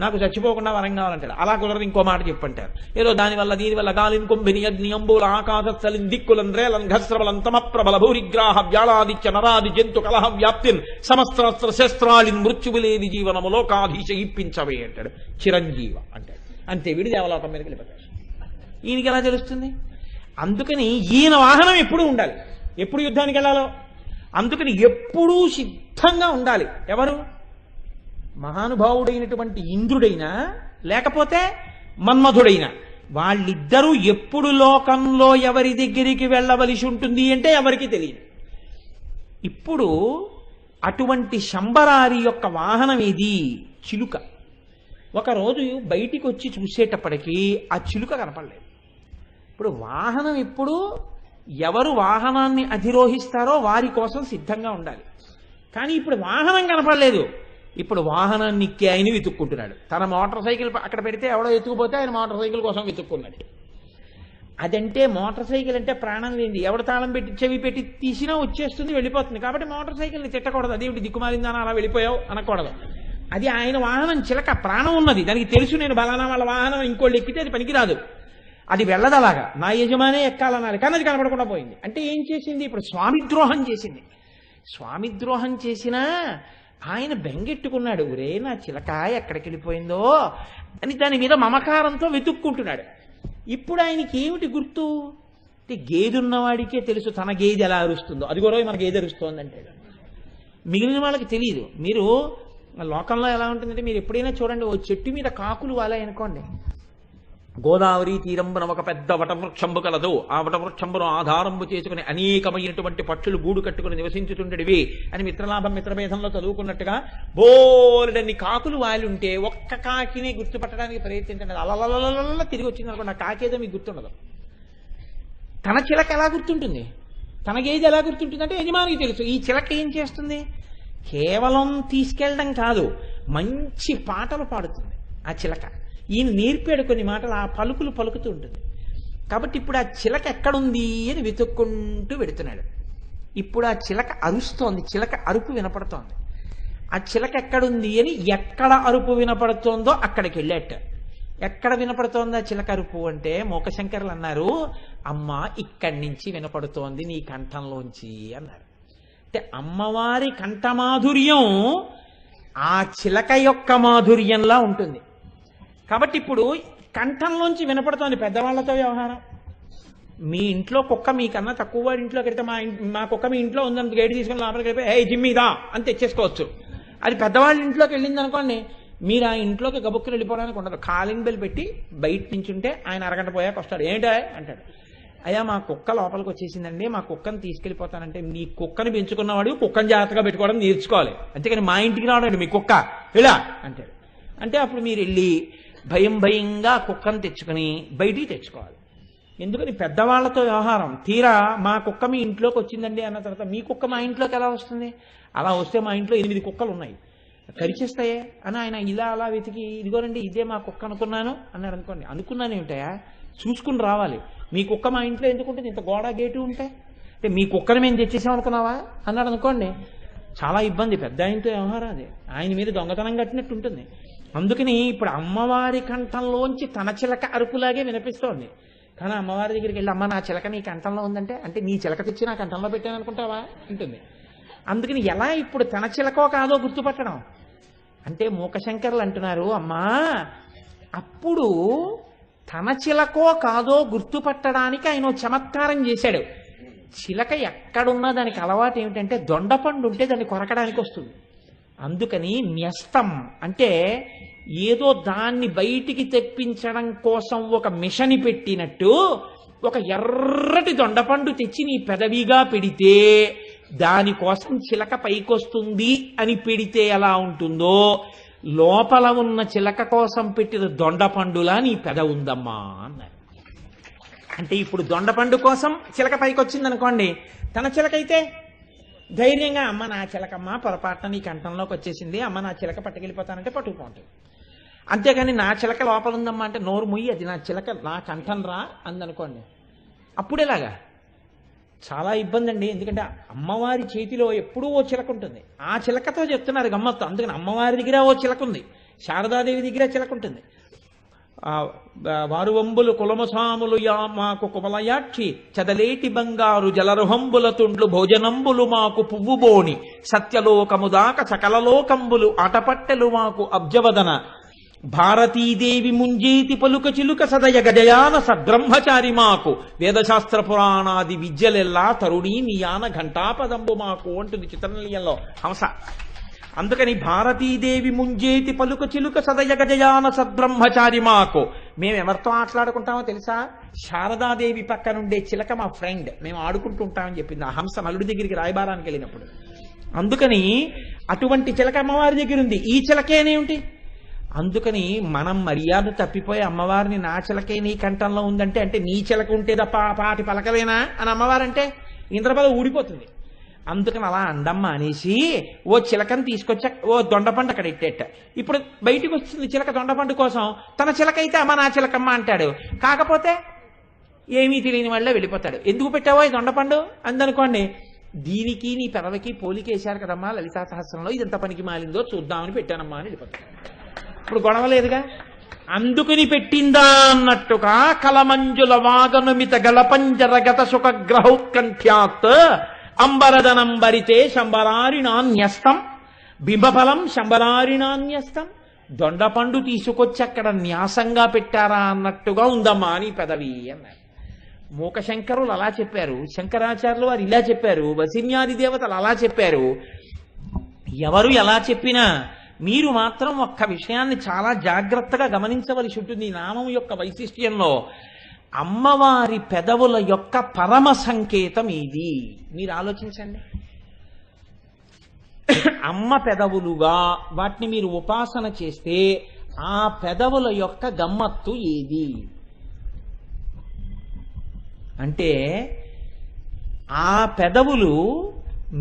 నాకు చచ్చిపోకుండా వరం కావాలంటాడు. అలా కుదరదు, ఇంకో మాట చెప్పంటారు. ఏదో దీనివల్ల గాలిని కొంబిని అగ్నియంబుల ఆకాశస్థలిన్ దిక్కులన్ రేలన్ ఘస్రవలన్ తమ ప్రబల భూరిగ్రాహ వ్యాళాదిత్య నరాది జంతు కలహ వ్యాప్తిన్ సమస్త్రాస్త్ర శస్త్రాలిన్ మృత్యువులేని జీవనము లోకాధీశ ఇప్పించవే అంటాడు. చిరంజీవ అంటాడు. అంతే, వీడి దేవలోకం మీదకి వెళ్ళిపోతాడు. ఈయనకి ఎలా తెలుస్తుంది? అందుకని ఈయన వాహనం ఎప్పుడూ ఉండాలి, ఎప్పుడు యుద్ధానికి వెళ్ళాలో. అందుకని ఎప్పుడూ సిద్ధంగా ఉండాలి. ఎవరు? మహానుభావుడైనటువంటి ఇంద్రుడైనా లేకపోతే మన్మధుడైనా, వాళ్ళిద్దరూ ఎప్పుడు లోకంలో ఎవరి దగ్గరికి వెళ్ళవలసి ఉంటుంది అంటే ఎవరికి తెలియదు. ఇప్పుడు అటువంటి శంబరారి యొక్క వాహనం ఏది? చిలుక. ఒకరోజు బయటికి వచ్చి చూసేటప్పటికీ ఆ చిలుక కనపడలేదు. ఇప్పుడు వాహనం ఎప్పుడు ఎవరు వాహనాన్ని అధిరోహిస్తారో వారి కోసం సిద్ధంగా ఉండాలి. కానీ ఇప్పుడు వాహనం కనపడలేదు. ఇప్పుడు వాహనాన్ని ఎక్కి ఆయన వెతుక్కుంటున్నాడు. తన మోటార్ సైకిల్ అక్కడ పెడితే ఎవడో ఎత్తుకుపోతే ఆయన మోటార్ సైకిల్ కోసం వెతుక్కున్నాడు. అదంటే మోటార్ సైకిల్ అంటే ప్రాణం లేనిది. ఎవడు తాళం పెట్టి చెవి పెట్టి తీసినా వచ్చేస్తుంది, వెళ్ళిపోతుంది. కాబట్టి మోటార్ సైకిల్ని తిట్టకూడదు. అదేమిటి దిక్కుమాలిందానా అలా వెళ్ళిపోయావు అనకూడదు. అది ఆయన వాహనం, చిలక ప్రాణం ఉన్నది, దానికి తెలుసు నేను బలానా వాళ్ళ వాహనం ఇంకోళ్ళు ఎక్కితే అది పనికిరాదు, అది వెళ్ళదు, అలాగా నా యజమానే ఎక్కాలన్నారు. కానీ అది కనపడకుండా పోయింది. అంటే ఏం చేసింది? ఇప్పుడు స్వామిద్రోహం చేసింది. స్వామిద్రోహం చేసినా ఆయన బెంగెట్టుకున్నాడు, ఒరే నా చిలక ఎక్కడికి వెళ్ళిపోయిందో అని దాని మీద మమకారంతో వెతుక్కుంటున్నాడు. ఇప్పుడు ఆయనకి ఏమిటి గుర్తు అంటే, గేదెన్నవాడికే తెలుసు తన గేదె ఎలా అరుస్తుందో. అది కూడా మన గేదె అరుస్తోంది అంటాడు. మిగిలిన వాళ్ళకి తెలియదు. మీరు లోకంలో ఎలా ఉంటుందంటే, మీరు ఎప్పుడైనా చూడండి, ఓ చెట్టు మీద కాకులు వాలాయనుకోండి, గోదావరి తీరంబున ఒక పెద్ద వటవృక్షంబు కలదు, ఆ వటవృక్షంబును ఆధారంబు చేసుకుని అనేకమైనటువంటి పక్షులు గూడు కట్టుకుని నివసించుతుండేవి అని మిత్రలాభం మిత్రభేదంలో చదువుకున్నట్టుగా బోలెడన్ని కాకులు వాలి ఉంటే ఒక్క కాకిని గుర్తుపట్టడానికి ప్రయత్నించండి, అలలలల తిరిగి వచ్చింది అనుకోండి, ఆ కాకేదో మీకు గుర్తుండదు. తన చిలక ఎలా గుర్తుంటుంది? తన గేదె ఎలా గుర్తుంటుంది అంటే యజమానికి తెలుసు. ఈ చిలక ఏం చేస్తుంది? కేవలం తీసుకెళ్ళడం కాదు, మంచి పాటలు పాడుతుంది ఆ చిలక. ఈయన నేర్పాడు కొన్ని మాటలు, ఆ పలుకులు పలుకుతూ ఉంటుంది. కాబట్టి ఇప్పుడు ఆ చిలక ఎక్కడుంది అని వెతుక్కుంటూ పెడుతున్నాడు. ఇప్పుడు ఆ చిలక అరుస్తోంది, చిలక అరుపు వినపడుతోంది. ఆ చిలక ఎక్కడుంది అని, ఎక్కడ అరుపు వినపడుతోందో అక్కడికి వెళ్ళాట. ఎక్కడ వినపడుతోందా చిలక అరుపు అంటే, మూకశంకరులు అన్నారు, అమ్మ ఇక్కడి నుంచి వినపడుతోంది నీ కంఠంలోంచి అన్నారు. అంటే అమ్మవారి కంఠమాధుర్యం ఆ చిలక యొక్క మాధుర్యంలా ఉంటుంది. కాబట్టి ఇప్పుడు కంఠంలోంచి వినపడుతోంది పెద్దవాళ్లతో వ్యవహారం. మీ ఇంట్లో కుక్క మీకన్నా తక్కువ వాడి ఇంట్లోకి వెళ్తే మా కుక్క మీ ఇంట్లో ఉందని గైడ్ తీసుకుని లోపలికి వెళ్ళిపోయి ఏ జిమ్మిదా అని తెచ్చేసుకోవచ్చు. అది పెద్దవాళ్ళ ఇంట్లోకి వెళ్ళింది అనుకోండి, మీరు ఆ ఇంట్లోకి గబుక్కుని వెళ్ళిపోవడానికి ఉండదు. కాలింగ్ బెల్ పెట్టి బయట నించుంటే ఆయన అరగంట పోయాక వస్తాడు. ఏంటో అంటాడు, అయ్యా మా కుక్క లోపలికి వచ్చేసిందండి, మా కుక్కను తీసుకెళ్ళిపోతానంటే, మీ కుక్కని పెంచుకున్నవాడు కుక్కను జాగ్రత్తగా పెట్టుకోవడం నేర్చుకోవాలి, అంతేకాని మా ఇంటికి రావడండి మీ కుక్క ఇలా అంటాడు. అంటే అప్పుడు మీరు వెళ్ళి భయంగా కుక్కను తెచ్చుకొని బయటికి తెచ్చుకోవాలి. ఎందుకని పెద్దవాళ్లతో వ్యవహారం. తీరా మా కుక్క మీ ఇంట్లోకి వచ్చిందండి అన్న తర్వాత మీ కుక్క మా ఇంట్లోకి ఎలా వస్తుంది? అలా వస్తే మా ఇంట్లో 8 కుక్కలు ఉన్నాయి, కరిచేస్తాయే అని ఆయన ఇలా అలా వెతికి ఇదిగోనండి ఇదే మా కుక్క అనుకున్నాను అన్నాడు అనుకోండి. అనుకున్నాను ఏమిటాయా, చూసుకుని రావాలి. మీ కుక్క మా ఇంట్లో ఎందుకు ఉంటుంది? ఇంత గోడ గేటు ఉంటాయి అంటే మీ కుక్కని మేము తెచ్చేసాం అనుకున్నావా అన్నాడు అనుకోండి. చాలా ఇబ్బంది పెద్ద ఆయనతో వ్యవహారం. అది ఆయన మీద దొంగతనం కట్టినట్టు ఉంటుంది. అందుకని ఇప్పుడు అమ్మవారి కంఠంలోంచి తన చిలక అరుపులాగే వినిపిస్తోంది. కానీ అమ్మవారి దగ్గరికి వెళ్ళి అమ్మ నా చిలక నీ కంఠంలో ఉందంటే, అంటే నీ చిలక తెచ్చి నా కంఠంలో పెట్టాను అనుకుంటావా ఉంటుంది. అందుకని ఎలా ఇప్పుడు తన చిలకో కాదో గుర్తుపట్టడం అంటే మూకశంకరులు అంటున్నారు, అమ్మా అప్పుడు తన చిలకో కాదో గుర్తుపట్టడానికి ఆయన చమత్కారం చేశాడు. చిలక ఎక్కడున్నా దానికి అలవాటు ఏమిటంటే దొండపండు ఉంటే దాన్ని కొరకడానికి వస్తుంది. అందుకని న్యస్తం అంటే ఏదో దాన్ని బయటికి తెప్పించడం కోసం ఒక మిషని పెట్టినట్టు ఒక ఎర్రటి దొండపండు తెచ్చి నీ పెదవిగా పెడితే దానికోసం చిలక పైకొస్తుంది అని పెడితే ఎలా ఉంటుందో లోపల ఉన్న చిలక కోసం పెట్టిన దొండపండులా నీ పెద ఉందమ్మా అన్నారు. అంటే ఇప్పుడు దొండపండు కోసం చిలక పైకి వచ్చింది అనుకోండి, తన చిలకైతే ధైర్యంగా అమ్మ నా చిలకమ్మ పొరపాటున నీ కంఠంలోకి వచ్చేసింది, అమ్మ నా చిలక పట్టుకెళ్ళిపోతానంటే పట్టుకుపోతుంది. అంతేగాని నా చిలక లోపల ఉందమ్మా అంటే నోరు ముయ్యి అది నా చిలక నా కంఠం రా అందనుకోండి, అప్పుడేలాగా చాలా ఇబ్బంది అండి. ఎందుకంటే అమ్మవారి చేతిలో ఎప్పుడూ ఓ చిలక ఉంటుంది. ఆ చిలకతో చెప్తున్నారు గమ్మత్తు. అందుకని అమ్మవారి దగ్గర ఓ చిలక ఉంది, శారదాదేవి దగ్గర చిలక ఉంటుంది. వారువంబులు కులమసాములు మాకు కుమలయాక్షి చదలేటి బంగారు జలరుహంబుల తుండ్లు భోజనంబులు మాకు పువ్వు బోణి సత్యలోకము దాక సకలలోకంబులు ఆటపట్టెలు మాకు అబ్జవదన భారతీదేవి ముంజేతి పలుక చిలుక సదయ గజయాన సద్బ్రహ్మచారి మాకు వేదశాస్త్ర పురాణాది విద్యలెల్లా తరుణీ నియాన ఘంటాపదంబు మాకు అంటుంది చిత్రనిలయంలో హంస. అందుకని భారతీదేవి ముంజేతి పలుక చిలుక సదయ గజయాన సద్బ్రహ్మచారి మాకు. మేము ఎవరితో ఆటలాడుకుంటామో తెలుసా? శారదాదేవి పక్కనుండే చిలక మా ఫ్రెండ్, మేము ఆడుకుంటూ ఉంటామని చెప్పింది ఆ హంస నలుడి దగ్గరికి రాయబారానికి వెళ్ళినప్పుడు. అందుకని అటువంటి చిలక అమ్మవారి దగ్గర ఉంది. ఈ చిలకేనేమిటి? అందుకని మనం మర్యాద తప్పిపోయి అమ్మవారిని నా చిలకే నీ కంఠంలో ఉందంటే, అంటే నీ చిలక ఉంటే తప్ప పాటి పలకలేనా అని అమ్మవారంటే ఇంద్రపద ఊడిపోతుంది. అందుకని అలా అండమ్మ అనేసి ఓ చిలకని తీసుకొచ్చా ఓ దొండపండు అక్కడ ఎట్టేట. ఇప్పుడు బయటికి వస్తుంది చిలక దొండపండు కోసం, తన చిలక అయితే అమ్మ నా చిలకమ్మ అంటాడు. కాకపోతే ఏమీ తెలియని వాళ్ళే వెళ్ళిపోతాడు. ఎందుకు పెట్టావో ఈ దొండపండు అందనుకోండి. దీనికి నీ పెదవికి పోలికేశారు కదమ్మా లలితా సహస్రంలో, ఇది ఎంత పనికి మాలిందో చూద్దామని పెట్టానమ్మా అని వెళ్ళిపోతాడు. ఇప్పుడు గొడవ లేదుగా. అందుకుని పెట్టిందా అన్నట్టుగా కలమంజుల వాగనుమిత గలపంజరగత సుఖగ్రహౌత్కంఠ్యాత్ అంబరదనంబరితే శంబరారిణాన్యస్తం బింబఫలం శంబరారిణాన్యస్తం. దొండపండు తీసుకొచ్చి అక్కడ న్యాసంగా పెట్టారా అన్నట్టుగా ఉందమ్మా అని పెదవి అన్నారు. మూకశంకరులు అలా చెప్పారు, శంకరాచార్యులు వారు ఇలా చెప్పారు, వసిన్యాది దేవతలు అలా చెప్పారు. ఎవరు ఎలా చెప్పినా మీరు మాత్రం ఒక్క విషయాన్ని చాలా జాగ్రత్తగా గమనించవలసి ఉంటుంది. ఈ నామం యొక్క వైశిష్ట్యంలో అమ్మవారి పెదవుల యొక్క పరమ సంకేతం ఇది. మీరు ఆలోచించండి. అమ్మ పెదవులుగా వాటిని మీరు ఉపాసన చేస్తే ఆ పెదవుల యొక్క గమ్మత్తు ఏది అంటే, ఆ పెదవులు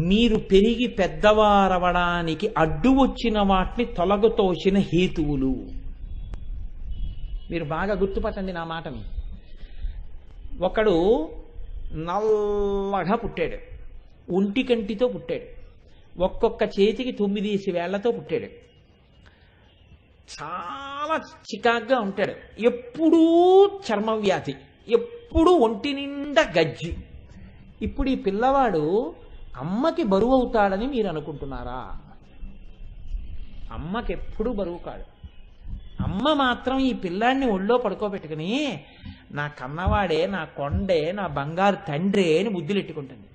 మీరు పెరిగి పెద్దవారవడానికి అడ్డు వచ్చిన వాటిని తొలగతోసిన హేతువులు. మీరు బాగా గుర్తుపట్టండి నా మాటని. ఒకడు నల్లగా పుట్టాడు, ఒంటి కంటితో పుట్టాడు, ఒక్కొక్క చేతికి 9 వేళ్లతో పుట్టాడు, చాలా చికాగ్గా ఉంటాడు, ఎప్పుడూ చర్మ వ్యాధి, ఎప్పుడూ ఒంటి నిండా గజ్జి. ఇప్పుడు ఈ పిల్లవాడు అమ్మకి బరువు అవుతాడని మీరు అనుకుంటున్నారా? అమ్మకి ఎప్పుడూ బరువు కాడు. అమ్మ మాత్రం ఈ పిల్లాడిని ఒళ్ళో పడుకోబెట్టుకుని నా కన్నవాడే, నా కొండే, నా బంగారు తండ్రే అని ముద్దులెట్టుకుంటుంది.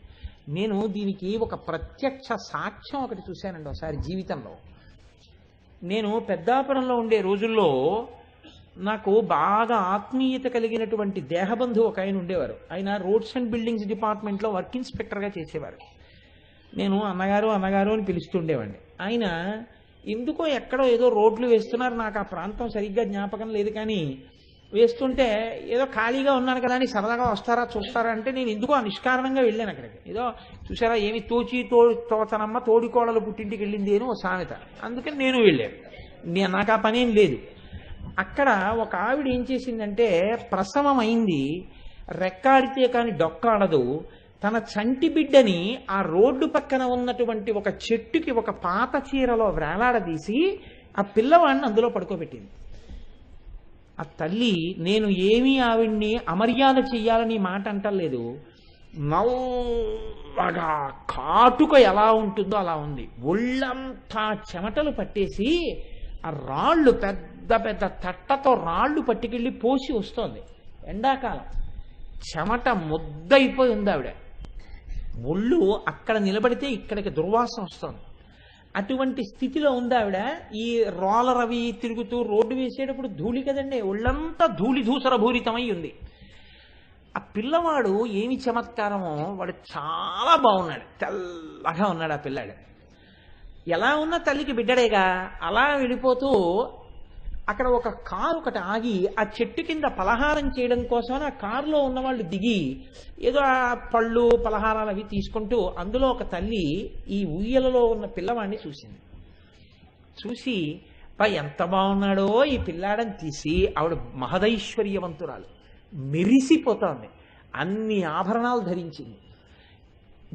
నేను దీనికి ఒక ప్రత్యక్ష సాక్ష్యం ఒకటి చూశానండి ఒకసారి జీవితంలో. నేను పెద్దాపురంలో ఉండే రోజుల్లో నాకు బాగా ఆత్మీయత కలిగినటువంటి దేహబంధు ఒక ఆయన ఉండేవారు. ఆయన రోడ్స్ అండ్ బిల్డింగ్స్ డిపార్ట్మెంట్లో వర్క్ ఇన్స్పెక్టర్గా చేసేవారు. నేను అన్నగారు అన్నగారు అని పిలుస్తుండేవాడిని. ఆయన ఎందుకో ఎక్కడో ఏదో రోడ్లు వేస్తున్నారు, నాకు ఆ ప్రాంతం సరిగ్గా జ్ఞాపకం లేదు, కానీ వేస్తుంటే ఏదో ఖాళీగా ఉన్నాను కదా అని సరదాగా వస్తారా చూస్తారా అంటే నేను ఎందుకో నిష్కారణంగా వెళ్ళాను అక్కడికి. ఏదో చూసారా ఏమి తోచనమ్మ తోడికోడలు పుట్టింటికి వెళ్ళింది అని ఒక సామెత, అందుకని నేను వెళ్ళాను. నాకు ఆ పనేం లేదు. అక్కడ ఒక ఆవిడ ఏం చేసిందంటే ప్రసవం అయింది, రెక్కాడితే కానీ డొక్కాడదు. తన చంటి బిడ్డని ఆ రోడ్డు పక్కన ఉన్నటువంటి ఒక చెట్టుకి ఒక పాత చీరలో వేలాడదీసి ఆ పిల్లవాడిని అందులో పడుకోబెట్టింది. ఆ తల్లి, నేను ఏమీ ఆవిడ్ని అమర్యాద చెయ్యాలని మాట అంటలేదు, నల్లగా కాటుక ఎలా ఉంటుందో అలా ఉంది. ఒళ్ళంతా చెమటలు పట్టేసి ఆ రాళ్ళు పెద్ద పెద్ద తట్టతో రాళ్ళు పట్టుకెళ్ళి పోసి వస్తోంది. ఎండాకాలం చెమట ముద్దయిపోయి ఉంది ఆవిడ. ఒళ్ళు అక్కడ నిలబడితే ఇక్కడికి దుర్వాసన వస్తుంది. అటువంటి స్థితిలో ఉంది ఆవిడ. ఈ రోలర్ అవి తిరుగుతూ రోడ్డు వేసేటప్పుడు ధూళి కదండి, ఒళ్ళంతా ధూళి ధూసర భూరితమై ఉంది. ఆ పిల్లవాడు ఏమి చమత్కారమో, వాడు చాలా బాగున్నాడు, తెల్లగా ఉన్నాడు ఆ పిల్లాడు. ఎలా ఉన్నా తల్లికి బిడ్డడేగా. అలా వెళ్ళిపోతూ అక్కడ ఒక కారు ఒకటి ఆగి ఆ చెట్టు కింద పలహారం చేయడం కోసం ఆ కారులో ఉన్న వాళ్ళు దిగి ఏదో ఆ పళ్ళు పలహారాలు అవి తీసుకుంటూ అందులో ఒక తల్లి ఈ ఉయ్యలలో ఉన్న పిల్లవాడిని చూసింది. చూసి ఎంత బాగున్నాడో ఈ పిల్లాడని తీసి ఆవిడ మహదైశ్వర్యవంతురాలు, మెరిసిపోతోంది, అన్ని ఆభరణాలు ధరించింది.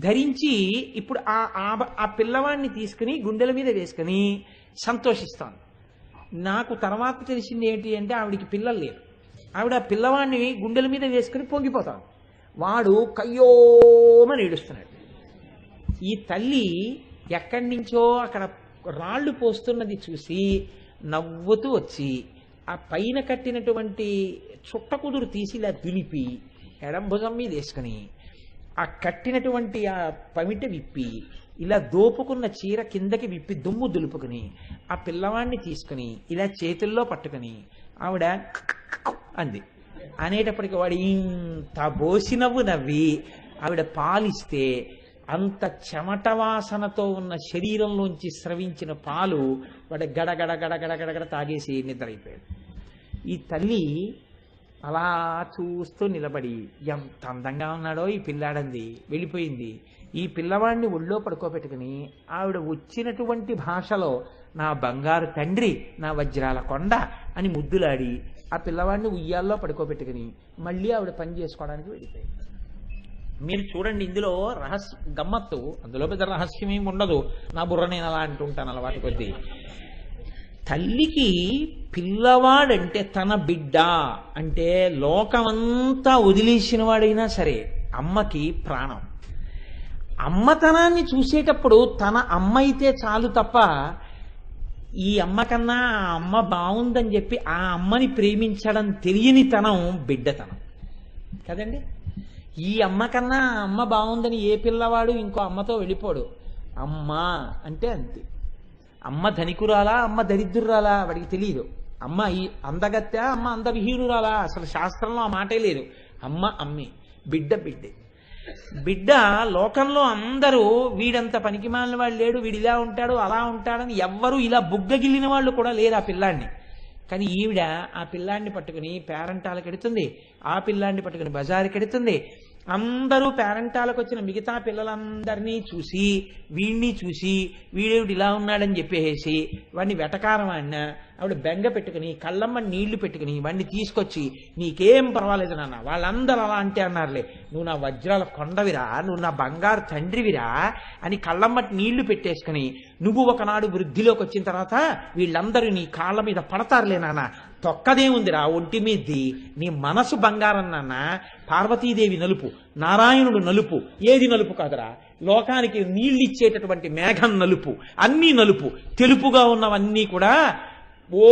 ధరించి ఇప్పుడు ఆ పిల్లవాడిని తీసుకుని గుండెల మీద వేసుకుని సంతోషిస్తోంది. నాకు తర్వాత తెలిసింది ఏంటి అంటే ఆవిడికి పిల్లలు లేరు. ఆవిడ పిల్లవాడిని గుండెల మీద వేసుకుని పొంగిపోతాడు. వాడు కయ్యోమని ఏడుస్తున్నాడు. ఈ తల్లి ఎక్కడి నుంచో అక్కడ రాళ్ళు పోస్తున్నది చూసి నవ్వుతూ వచ్చి ఆ పైన కట్టినటువంటి చుట్ట కుదురు తీసి ఇలా దులిపి ఎడంభుజం మీద వేసుకుని ఆ కట్టినటువంటి ఆ పమిట విప్పి ఇలా దోపుకున్న చీర కిందకి విప్పి దుమ్ము దులుపుకుని ఆ పిల్లవాడిని తీసుకుని ఇలా చేతుల్లో పట్టుకుని ఆవిడ అంది. అనేటప్పటికి వాడు ఇంత బోసినవ్వు నవ్వి ఆవిడ పాలిస్తే అంత చెమట వాసనతో ఉన్న శరీరంలోంచి స్రవించిన పాలు వాడు గడగడ గడగడ గడగడ తాగేసి నిద్రైపోయాడు. ఈ తల్లి అలా చూస్తూ నిలబడి ఎంత అందంగా ఉన్నాడో ఈ పిల్లాడంది, వెళ్ళిపోయింది. ఈ పిల్లవాడిని ఒళ్ళో పడుకోబెట్టుకుని ఆవిడ వచ్చినటువంటి భాషలో నా బంగారు తండ్రి, నా వజ్రాల కొండ అని ముద్దులాడి ఆ పిల్లవాడిని ఉయ్యాల్లో పడుకోబెట్టుకుని మళ్ళీ ఆవిడ పని చేసుకోవడానికి వెళ్ళిపోయింది. మీరు చూడండి, ఇందులో గమ్మత్తు, అందులో పెద్ద రహస్యం ఏమి ఉండదు. నా బుర్ర నేను అలా అంటుంటాను అలవాటు కొద్దీ. తల్లికి పిల్లవాడంటే తన బిడ్డ అంటే లోకమంతా వదిలేసిన వాడైనా సరే అమ్మకి ప్రాణం. అమ్మతనాన్ని చూసేటప్పుడు తన అమ్మ అయితే చాలు తప్ప ఈ అమ్మ కన్నా ఆ అమ్మ బాగుందని చెప్పి ఆ అమ్మని ప్రేమించడం తెలియని తనం బిడ్డతనం కదండి. ఈ అమ్మ కన్నా ఆ అమ్మ బాగుందని ఏ పిల్లవాడు ఇంకో అమ్మతో వెళ్ళిపోడు. అమ్మ అంటే అంతే. అమ్మ ధనికురాలా, అమ్మ దరిద్రురాలా వాడికి తెలియదు. అమ్మ ఈ అందగత్తే, అమ్మ అందవిహీనురాలా, అసలు శాస్త్రంలో ఆ మాటే లేదు. అమ్మ అమ్మే, బిడ్డ బిడ్డే. బిడ్డ లోకంలో అందరూ వీడంత పనికిమాలిన వాడు లేడు, వీడు ఇలా ఉంటాడు అలా ఉంటాడని ఎవ్వరూ ఇలా బుగ్గగిల్లిన వాళ్ళు కూడా లేరు ఆ పిల్లాడిని. కానీ ఈవిడ ఆ పిల్లాడిని పట్టుకుని పేరంటాలకు ఎడుతుంది, ఆ పిల్లాడిని పట్టుకుని బజారుకి ఎడుతుంది. అందరూ పేరంటాలకు వచ్చిన మిగతా పిల్లలందరినీ చూసి వీడిని చూసి వీడేవిడు ఇలా ఉన్నాడని చెప్పేసి వాడిని వెటకారం ఆడినా ఆవిడ బెంగ పెట్టుకుని కళ్ళమ్మ నీళ్లు పెట్టుకుని వాడిని తీసుకొచ్చి నీకేం పర్వాలేదు నాన్న, వాళ్ళందరూ అలా అంటే అన్నారులే, నువ్వు నా వజ్రాల కొండవిరా, నువ్వు నా బంగారు తండ్రివిరా అని కళ్ళమ్మటి నీళ్లు పెట్టేసుకుని నువ్వు ఒకనాడు వృద్ధిలోకి వచ్చిన తర్వాత వీళ్ళందరూ నీ కాళ్ళ మీద పడతారులే నాన్న, తొక్కదేముందిరా ఒంటి మీద్ది, నీ మనసు బంగారం నాన్న, పార్వతీదేవి నలుపు, నారాయణుడు నలుపు, ఏది నలుపు కాదురా, లోకానికి నీళ్ళు ఇచ్చేటటువంటి మేఘం నలుపు, అన్నీ నలుపు. తెలుపుగా ఉన్నవన్నీ కూడా ఓ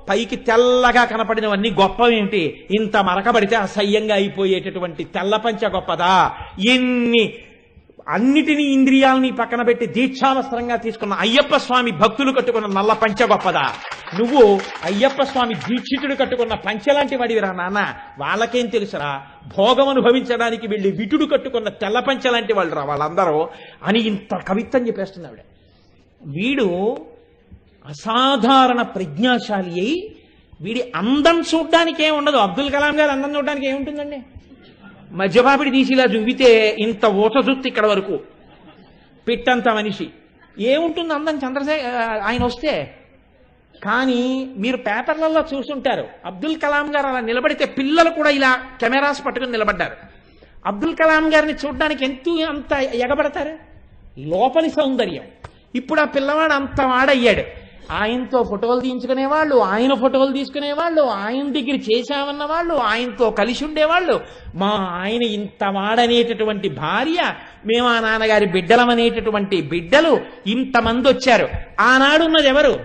పైకి తెల్లగా కనపడినవన్నీ గొప్పవేంటి? ఇంత మరకబడితే అసహ్యంగా అయిపోయేటటువంటి తెల్ల పంచ గొప్పదా? అన్నిటినీ ఇంద్రియాలని పక్కన పెట్టి దీక్షావస్త్రంగా తీసుకున్న అయ్యప్ప స్వామి భక్తులు కట్టుకున్న నల్ల పంచ గొప్పదా? నువ్వు అయ్యప్ప స్వామి దీక్షితుడు కట్టుకున్న పంచలాంటి వాడివిరా నాన్న, వాళ్ళకేం తెలుసురా? భోగం అనుభవించడానికి వెళ్ళి విటుడు కట్టుకున్న తెల్ల పంచలాంటి వాళ్ళు రా వాళ్ళందరూ అని ఇంత కవిత్వం చెప్పేస్తుంది ఆవిడ. వీడు అసాధారణ ప్రజ్ఞాశాలి అయి వీడి అందం చూడ్డానికి ఏం ఉండదు. అబ్దుల్ కలాం గారు అందం చూడడానికి ఏముంటుందండి? మధ్యపాపిడి తీసి ఇలా చూపితే ఇంత ఊట జుత్తు ఇక్కడ వరకు పిట్టంత మనిషి ఏముంటుంది అందం ఆయన వస్తే. కానీ మీరు పేపర్లలో చూసుంటారు, అబ్దుల్ కలాం గారు అలా నిలబడితే పిల్లలు కూడా ఇలా కెమెరాస్ పట్టుకుని నిలబడ్డారు. అబ్దుల్ కలాం గారిని చూడడానికి అంత ఎగబడతారు. లోపలి సౌందర్యం. ఇప్పుడు ఆ పిల్లవాడు అంత వాడయ్యాడు. ఆయనతో ఫోటోలు తీయించుకునేవాళ్ళు, ఆయన ఫోటోలు తీసుకునేవాళ్ళు, ఆయన దగ్గర చేశామన్న వాళ్ళు, ఆయనతో కలిసి ఉండేవాళ్ళు. మా ఆయన ఇంత వాడనేటటువంటి భార్య, మేము ఆ నాన్నగారి బిడ్డలమనేటటువంటి బిడ్డలు ఇంతమంది వచ్చారు. ఆనాడున్నది ఎవరు?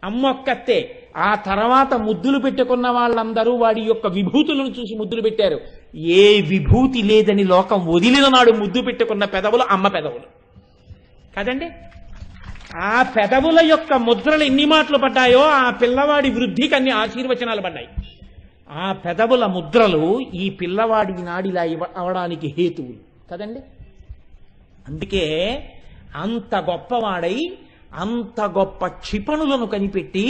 అమ్మొక్కతే. ఆ తర్వాత ముద్దులు పెట్టుకున్న వాళ్ళందరూ వాడి యొక్క విభూతులను చూసి ముద్దులు పెట్టారు. ఏ విభూతి లేదని లోకం వదిలిన నాడు ముద్దు పెట్టుకున్న పెదవులు అమ్మ పెదవులు కదండి. ఆ పెదవుల యొక్క ముద్రలు ఎన్ని మాటలు పడ్డాయో ఆ పిల్లవాడి వృద్ధికి అన్ని ఆశీర్వచనాలు పడ్డాయి. ఆ పెదవుల ముద్రలు ఈ పిల్లవాడి నాడిలా అవడానికి హేతువులు కదండి. అందుకే అంత గొప్పవాడై అంత గొప్ప క్షిపణులను కనిపెట్టి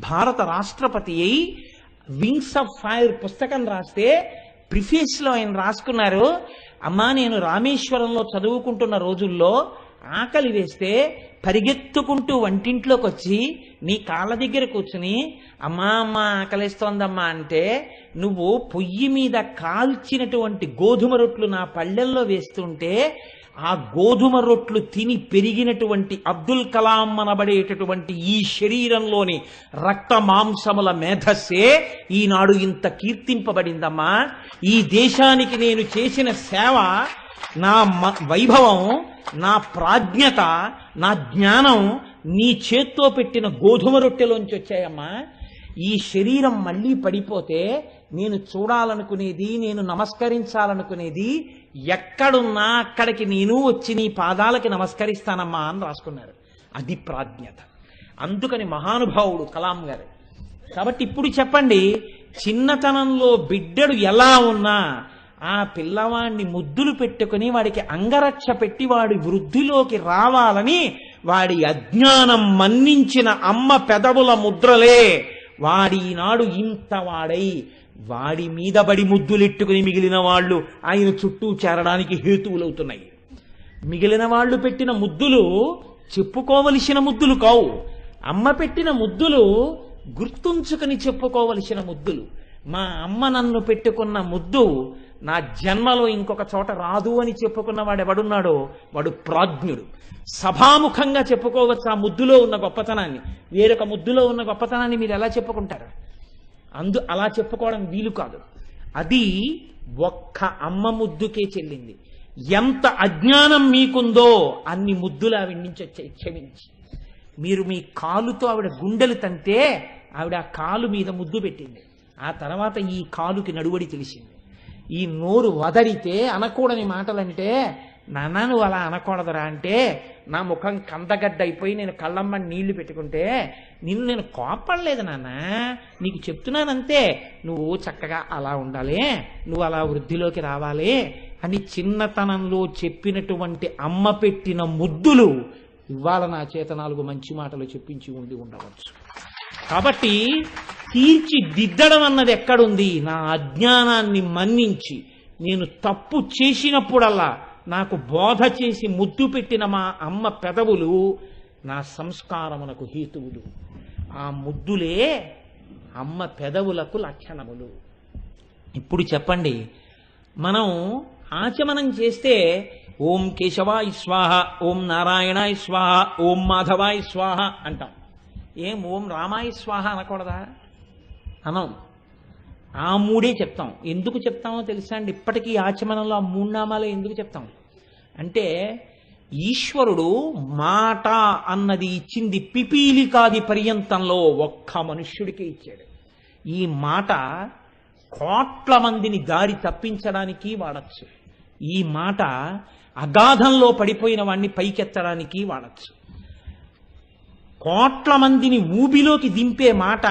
భారత రాష్ట్రపతి అయి వింగ్స్ ఆఫ్ ఫైర్ పుస్తకం రాస్తే ప్రిఫేస్లో ఆయన రాసుకున్నారు, అమ్మా నేను రామేశ్వరంలో చదువుకుంటున్న రోజుల్లో ఆకలి వేస్తే పరిగెత్తుకుంటూ వంటింట్లోకి వచ్చి నీ కాళ్ళ దగ్గర కూర్చుని అమ్మా అమ్మ ఆకలిస్తోందమ్మా అంటే నువ్వు పొయ్యి మీద కాల్చినటువంటి గోధుమ రొట్లు నా పళ్ళెల్లో వేస్తుంటే ఆ గోధుమ రొట్లు తిని పెరిగినటువంటి అబ్దుల్ కలాం అనబడేటటువంటి ఈ శరీరంలోని రక్త మాంసముల మేధస్సే ఈనాడు ఇంత కీర్తింపబడిందమ్మా. ఈ దేశానికి నేను చేసిన సేవ, నా వైభవం, నా ప్రాజ్ఞత, నా జ్ఞానం నీ చేత్తో పెట్టిన గోధుమ రొట్టెలోంచి వచ్చాయమ్మా. ఈ శరీరం మళ్ళీ పడిపోతే నేను చూడాలనుకునేది, నేను నమస్కరించాలనుకునేది ఎక్కడున్నా అక్కడికి నేను వచ్చి నీ పాదాలకి నమస్కరిస్తానమ్మా అని రాసుకున్నారు. అది ప్రాజ్ఞత. అందుకని మహానుభావుడు కలాం గారు. కాబట్టి ఇప్పుడు చెప్పండి, చిన్నతనంలో బిడ్డడు ఎలా ఉన్నా ఆ పిల్లవాడిని ముద్దులు పెట్టుకుని వాడికి అంగరక్ష పెట్టి వాడి వృద్ధిలోకి రావాలని వాడి అజ్ఞానం మన్నించిన అమ్మ పెదవుల ముద్రలే వాడి నాడు ఇంత వాడై వాడి మీద బడి ముద్దులెట్టుకుని మిగిలిన వాళ్ళు ఆయన చుట్టూ చేరడానికి హేతువులవుతున్నాయి. మిగిలిన వాళ్ళు పెట్టిన ముద్దులు చెప్పుకోవలసిన ముద్దులు కావు. అమ్మ పెట్టిన ముద్దులు గుర్తుంచుకుని చెప్పుకోవలసిన ముద్దులు. మా అమ్మ నన్ను పెట్టుకున్న ముద్దు నా జన్మలో ఇంకొక చోట రాదు అని చెప్పుకున్న వాడు ఎవడున్నాడో వాడు ప్రాజ్ఞుడు. సభాముఖంగా చెప్పుకోవచ్చు ఆ ముద్దులో ఉన్న గొప్పతనాన్ని. వేరొక ముద్దులో ఉన్న గొప్పతనాన్ని మీరు ఎలా చెప్పుకుంటారు? అలా చెప్పుకోవడం వీలు కాదు. అది ఒక్క అమ్మ ముద్దుకే చెల్లింది. ఎంత అజ్ఞానం మీకుందో అన్ని ముద్దులు ఆవిడ నుంచి వచ్చాయి. క్షమించి మీరు మీ కాలుతో ఆవిడ గుండెలు తంతే ఆవిడ ఆ కాలు మీద ముద్దు పెట్టింది. ఆ తర్వాత ఈ కాలుకి నడువడి తెలిసింది. ఈ నోరు వదరితే అనకూడని మాటలంటే నాన్న నువ్వు అలా అనకూడదురా అంటే నా ముఖం కందగడ్డ అయిపోయి నేను కళ్ళమ్మని నీళ్లు పెట్టుకుంటే నేను కోపడలేదు నాన్న, నీకు చెప్తున్నానంతే, నువ్వు చక్కగా అలా ఉండాలి, నువ్వు అలా వృద్ధిలోకి రావాలి అని చిన్నతనంలో చెప్పినటువంటి అమ్మ పెట్టిన ముద్దులు ఇవాళ నా చేత 4 మంచి మాటలు చెప్పించి ఉండవచ్చు. కాబట్టి తీర్చిదిద్దడం అన్నది ఎక్కడుంది? నా అజ్ఞానాన్ని మన్నించి నేను తప్పు చేసినప్పుడల్లా నాకు బోధ చేసి ముద్దు పెట్టిన మా అమ్మ పెదవులు నా సంస్కారమునకు హేతువులు. ఆ ముద్దులే అమ్మ పెదవులకు లక్షణములు. ఇప్పుడు చెప్పండి, మనం ఆచమనం చేస్తే ఓం కేశవాయ స్వాహ, ఓం నారాయణాయ స్వాహ, ఓం మాధవాయ స్వాహ అంటాం. ఏం ఓం రామాయ స్వాహ అనకూడదా? అనం. ఆ 3 చెప్తాం. ఎందుకు చెప్తామో తెలుసా అండి? ఇప్పటికీ ఆచమనంలో ఆ 3 నామాలే ఎందుకు చెప్తాం? అంటే ఈశ్వరుడు మాట అన్నది ఇచ్చింది పిపీలికాది పర్యంతంలో ఒక్క మనుష్యుడికే ఇచ్చాడు. ఈ మాట కోట్ల మందిని దారి తప్పించడానికి వాడచ్చు. ఈ మాట అగాధంలో పడిపోయిన వాణ్ణి పైకెత్తడానికి వాడచ్చు. కోట్ల మందిని ఊబిలోకి దింపే మాట,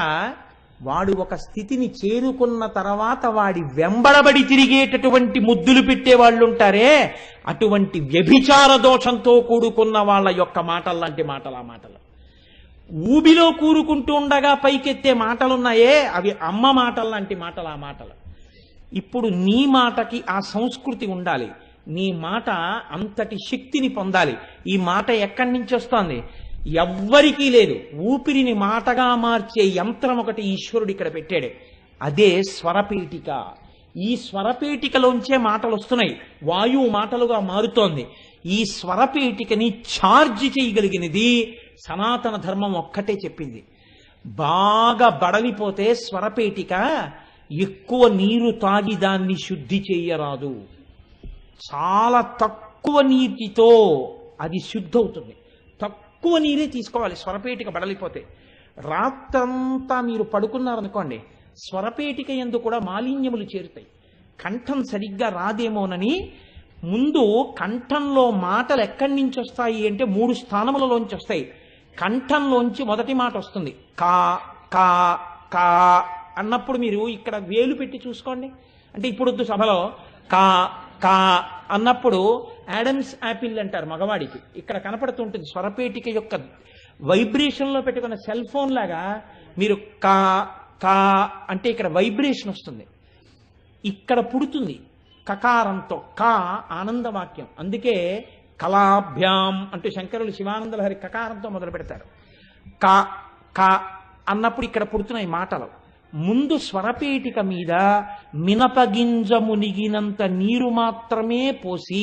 వాడు ఒక స్థితిని చేరుకున్న తర్వాత వాడి వెంబడబడి తిరిగేటటువంటి ముద్దులు పెట్టే వాళ్ళు ఉంటారే, అటువంటి వ్యభిచార దోషంతో కూడుకున్న వాళ్ళ యొక్క మాటల్లాంటి మాటలు ఆ మాటలు. ఊబిలో కూరుకుంటూ ఉండగా పైకెత్తే మాటలున్నాయే, అవి అమ్మ మాటల్లాంటి మాటలు ఆ మాటలు. ఇప్పుడు నీ మాటకి ఆ సంస్కృతి ఉండాలి. నీ మాట అంతటి శక్తిని పొందాలి. ఈ మాట ఎక్కడి నుంచి వస్తోంది? ఎవ్వరికీ లేదు. ఊపిరిని మాటగా మార్చే యంత్రం ఒకటి ఈశ్వరుడు ఇక్కడ పెట్టాడు. అదే స్వరపేటిక. ఈ స్వరపేటికలోంచే మాటలు వస్తున్నాయి. వాయువు మాటలుగా మారుతోంది. ఈ స్వరపేటికని ఛార్జ్ చేయగలిగినది సనాతన ధర్మం ఒక్కటే చెప్పింది. బాగా బడలిపోతే స్వరపేటిక ఎక్కువ నీరు తాగి దాన్ని శుద్ధి చేయరాదు. చాలా తక్కువ నీటితో అది శుద్ధి అవుతుంది. తక్కువ నీరే తీసుకోవాలి స్వరపేటిక బడలిపోతే. రాత్రంతా మీరు పడుకున్నారనుకోండి, స్వరపేటిక యందు కూడా మాలిన్యములు చేరుతాయి. కంఠం సరిగ్గా రాదేమోనని ముందు కంఠంలో మాటలు ఎక్కడి నుంచి వస్తాయి అంటే 3 స్థానములలోంచి వస్తాయి. కంఠంలోంచి మొదటి మాట వస్తుంది కా కా కా అన్నప్పుడు మీరు ఇక్కడ వేలు పెట్టి చూసుకోండి. అంటే ఇప్పుడు సభలో కా కా అన్నప్పుడు యాడమ్స్ యాపిల్ అంటారు మగవాడికి. ఇక్కడ కనపడుతుంటుంది స్వరపేటిక యొక్క వైబ్రేషన్లో పెట్టుకున్న సెల్ ఫోన్ లాగా. మీరు కా కా అంటే ఇక్కడ వైబ్రేషన్ వస్తుంది, ఇక్కడ పుడుతుంది కకారంతో. కా ఆనందవాక్యం. అందుకే కళాభ్యాం అంటూ శంకరులు శివానంద లహరి కకారంతో మొదలు పెడతారు. కా కా అన్నప్పుడు ఇక్కడ పుడుతున్నాయి మాటలు. ముందు స్వరపేటిక మీద మినపగింజ మునిగినంత నీరు మాత్రమే పోసి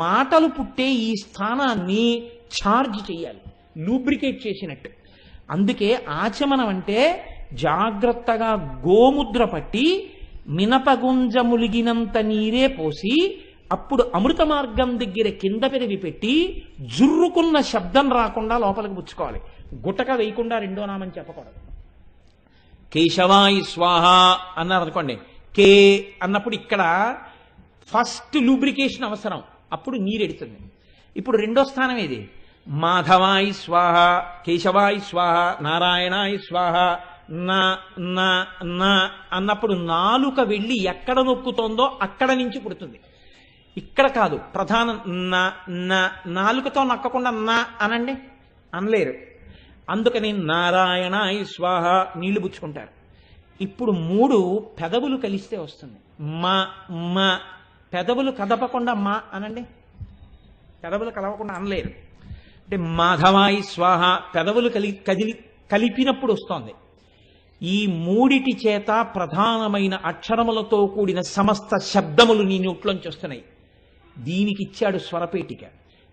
మాటలు పుట్టే ఈ స్థానాన్ని ఛార్జ్ చేయాలి, లూబ్రికేట్ చేసినట్టు. అందుకే ఆచమనం అంటే జాగ్రత్తగా గోముద్ర పట్టి మినపగుంజ ములిగినంత నీరే పోసి అప్పుడు అమృత మార్గం దగ్గర కింద పెరిగి పెట్టి జుర్రుకున్న శబ్దం రాకుండా లోపలికి పుచ్చుకోవాలి. గుటక వేయకుండా రెండో నామం చెప్పకూడదు. కేశవాయి స్వాహ అన్నారు అనుకోండి, కే అన్నప్పుడు ఇక్కడ ఫస్ట్ లూబ్రికేషన్ అవసరం, అప్పుడు నీరెడుతుంది. ఇప్పుడు రెండో స్థానం ఏది? మాధవాయి స్వాహ, కేశవాయి స్వాహ, నారాయణాయి స్వాహ. నా అన్నప్పుడు నాలుక వెళ్ళి ఎక్కడ నొక్కుతోందో అక్కడ నుంచి పుడుతుంది. ఇక్కడ కాదు, ప్రధాన నాలుకతో నక్కకుండా నా అనండి, అనలేరు. అందుకని నారాయణాయ స్వాహ నీళ్లు పుచ్చుకుంటారు. ఇప్పుడు 3 పెదవులు కలిస్తే వస్తుంది మా మా. పెదవులు కదపకుండా మా అనండి, పెదవులు కలవకుండా అనలేరు. అంటే మాధవాయి స్వాహ పెదవులు కలిపినప్పుడు వస్తోంది. ఈ 3 చేత ప్రధానమైన అక్షరములతో కూడిన సమస్త శబ్దములు నీ నోట్లోంచి వస్తున్నాయి. దీనికి ఇచ్చాడు స్వరపేటిక.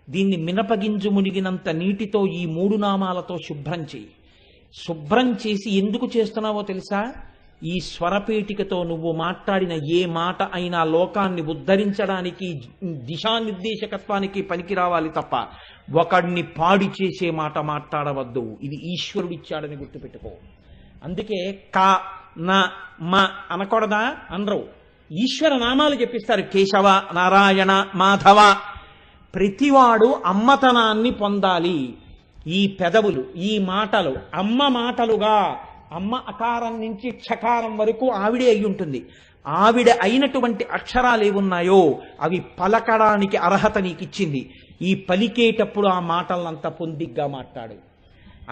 దీన్ని మినపగింజు మునిగినంత నీటితో ఈ 3 నామాలతో శుభ్రం చేయి. శుభ్రం చేసి ఎందుకు చేస్తున్నావో తెలుసా? ఈ స్వరపేటికతో నువ్వు మాట్లాడిన ఏ మాట అయినా లోకాన్ని ఉద్ధరించడానికి, దిశానిర్దేశకత్వానికి పనికి రావాలి తప్ప ఒకడిని పాడి చేసే మాట మాట్లాడవద్దు. ఇది ఈశ్వరుడిచ్చాడని గుర్తుపెట్టుకో. అందుకే కా నా మా అనకూడదా? అనరు. ఈశ్వర నామాలు చెప్పిస్తారు. కేశవ, నారాయణ, మాధవ. ప్రతివాడు అమ్మతనాన్ని పొందాలి. ఈ పెదవులు, ఈ మాటలు అమ్మ మాటలుగా, అమ్మ అకారం నుంచి క్షకారం వరకు ఆవిడే అయి ఉంటుంది. ఆవిడ అయినటువంటి అక్షరాలు ఏమున్నాయో అవి పలకడానికి అర్హత నీకిచ్చింది. ఈ పలికేటప్పుడు ఆ మాటలంతా పొందిగ్గా మాట్లాడు.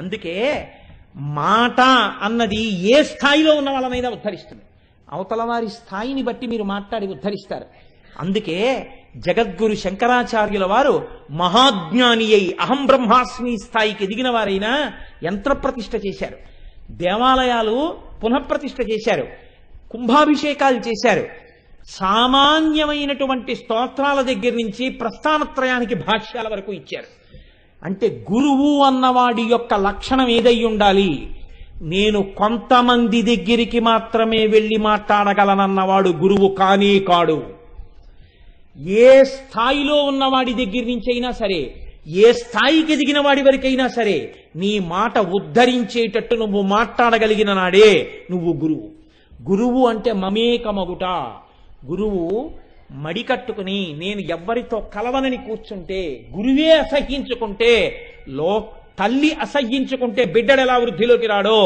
అందుకే మాట అన్నది ఏ స్థాయిలో ఉన్న వాళ్ళనైనా ఉద్ధరిస్తుంది. అవతల వారి స్థాయిని బట్టి మీరు మాట్లాడి ఉద్ధరిస్తారు. అందుకే జగద్గురు శంకరాచార్యుల వారు మహాజ్ఞాని అయి అహం బ్రహ్మాస్మి స్థాయికి ఎదిగిన వారైనా యంత్రప్రతిష్ఠ చేశారు, దేవాలయాలు పునఃప్రతిష్ఠ చేశారు, కుంభాభిషేకాలు చేశారు. సామాన్యమైనటువంటి స్తోత్రాల దగ్గర నుంచి ప్రస్థానత్రయానికి భాష్యాల వరకు ఇచ్చారు. అంటే గురువు అన్నవాడి యొక్క లక్షణం ఏదై ఉండాలి? నేను కొంతమంది దగ్గరికి మాత్రమే వెళ్ళి మాట్లాడగలనన్నవాడు గురువు కానే కాడు. ఏ స్థాయిలో ఉన్నవాడి దగ్గర నుంచి అయినా సరే, ఏ స్థాయికి ఎదిగిన వాడి వరకైనా సరే, నీ మాట ఉద్ధరించేటట్టు నువ్వు మాట్లాడగలిగిన నాడే నువ్వు గురువు. గురువు అంటే మమేకమగుట. గురువు మడికట్టుకుని నేను ఎవ్వరితో కలవనని కూర్చుంటే, గురువే అసహ్యించుకుంటే, తల్లి అసహ్యించుకుంటే బిడ్డడు ఎలా వృద్ధిలోకి రాడో,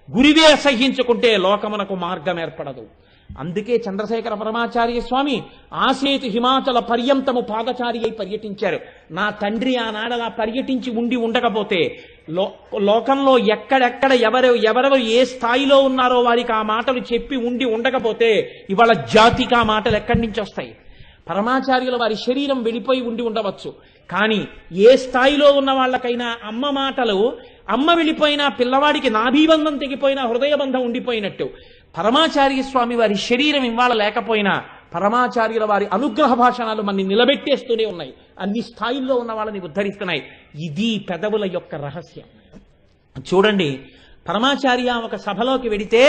గురువే అసహ్యించుకుంటే లోకమునకు మార్గం ఏర్పడదు. అందుకే చంద్రశేఖర పరమాచార్య స్వామి ఆసేతు హిమాచల పర్యంతము పాదచారి అయి పర్యటించారు. నా తండ్రి ఆనాడలా పర్యటించి ఉండకపోతే, లోకంలో ఎక్కడెక్కడ ఎవరెవరు ఏ స్థాయిలో ఉన్నారో వారికి ఆ మాటలు చెప్పి ఉండకపోతే ఇవాళ జాతికి ఆ మాటలు ఎక్కడి నుంచి వస్తాయి? పరమాచార్యుల వారి శరీరం వెళ్ళిపోయి ఉండవచ్చు, కానీ ఏ స్థాయిలో ఉన్న వాళ్ళకైనా అమ్మ మాటలు, అమ్మ వెళ్ళిపోయినా పిల్లవాడికి నాభీబంధం తెగిపోయినా హృదయబంధం ఉండిపోయినట్టు, పరమాచార్య స్వామి వారి శరీరం ఇవాళ లేకపోయినా పరమాచార్యుల వారి అనుగ్రహ భాషణాలు మనని నిలబెట్టేస్తూనే ఉన్నాయి, అన్ని స్థాయిల్లో ఉన్న వాళ్ళని ఉద్ధరిస్తున్నాయి. ఇది పెదవుల యొక్క రహస్యం. చూడండి, పరమాచార్య ఒక సభలోకి వెడితే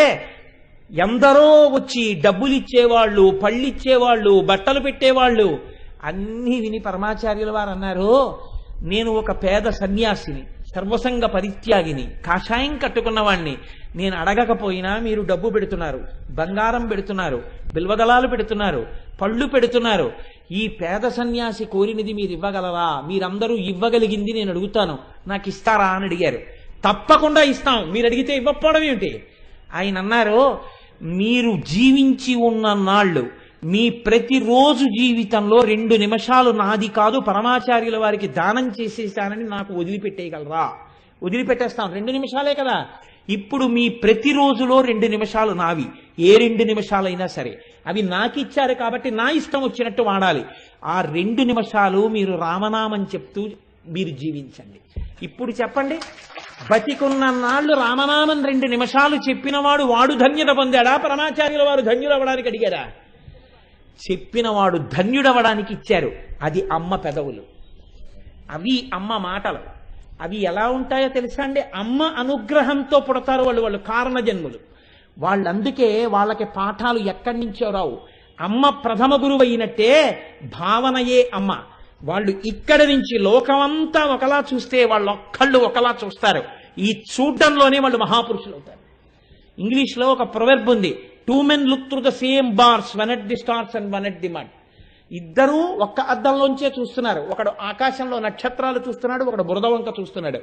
ఎందరో వచ్చి డబ్బులు ఇచ్చేవాళ్ళు, పళ్ళు ఇచ్చేవాళ్ళు, బట్టలు పెట్టేవాళ్ళు అన్నీ విని పరమాచార్యుల వారు అన్నారు, నేను ఒక పేద సన్యాసిని, సర్వసంగ పరిత్యాగిని, కాషాయం కట్టుకున్నవాణ్ణి. నేను అడగకపోయినా మీరు డబ్బు పెడుతున్నారు, బంగారం పెడుతున్నారు, బిల్వదళాలు పెడుతున్నారు, పళ్ళు పెడుతున్నారు. ఈ పేద సన్యాసి కోరినది మీరు ఇవ్వగలరా? మీరందరూ ఇవ్వగలిగింది నేను అడుగుతాను, నాకు ఇస్తారా అని అడిగారు. తప్పకుండా ఇస్తాం, మీరు అడిగితే ఇవ్వకపోవడం ఏమిటి? ఆయన అన్నారు, మీరు జీవించి ఉన్న నాళ్ళు మీ ప్రతిరోజు జీవితంలో 2 నిమిషాలు నాది కాదు పరమాచార్యుల వారికి దానం చేసేసానని నాకు వదిలిపెట్టేయగలరా? వదిలిపెట్టేస్తాం, 2 నిమిషాలే కదా. ఇప్పుడు మీ ప్రతిరోజులో 2 నిమిషాలు నావి, ఏ 2 నిమిషాలైనా సరే అవి నాకు ఇచ్చారు కాబట్టి నా ఇష్టం వచ్చినట్టు వాడాలి. ఆ 2 నిమిషాలు మీరు రామనామం చెప్తూ మీరు జీవించండి. ఇప్పుడు చెప్పండి, బతికున్న నాళ్లు రామనామం 2 నిమిషాలు చెప్పినవాడు వాడు ధన్యత పొందాడా? పరమాచార్యుల వారు ధన్యుడవడానికి అడిగారా? చెప్పినవాడు ధన్యుడవడానికి ఇచ్చారు. అది అమ్మ పెదవులు, అవి అమ్మ మాటలు. అవి ఎలా ఉంటాయో తెలుసా అండి? అమ్మ అనుగ్రహంతో పుడతారు వాళ్ళు కారణ జన్ములు. వాళ్ళందుకే వాళ్ళకి పాఠాలు ఎక్కడి నుంచో రావు. అమ్మ ప్రథమ గురువు అయినట్టే భావనయే అమ్మ. వాళ్ళు ఇక్కడి నుంచి లోకమంతా ఒకలా చూస్తే వాళ్ళొక్కళ్ళు ఒకలా చూస్తారు. ఈ చూడ్డంలోనే వాళ్ళు మహాపురుషులు అవుతారు. ఇంగ్లీష్లో ఒక ప్రొవెర్బ్ ఉంది, 2 men look through the same bars, one at the stars and one at the mud. ఇద్దరూ ఒక్క అద్దంలోంచే చూస్తున్నారు. ఒకడు ఆకాశంలో నక్షత్రాలు చూస్తున్నాడు, ఒకడు బురద వంక చూస్తున్నాడు.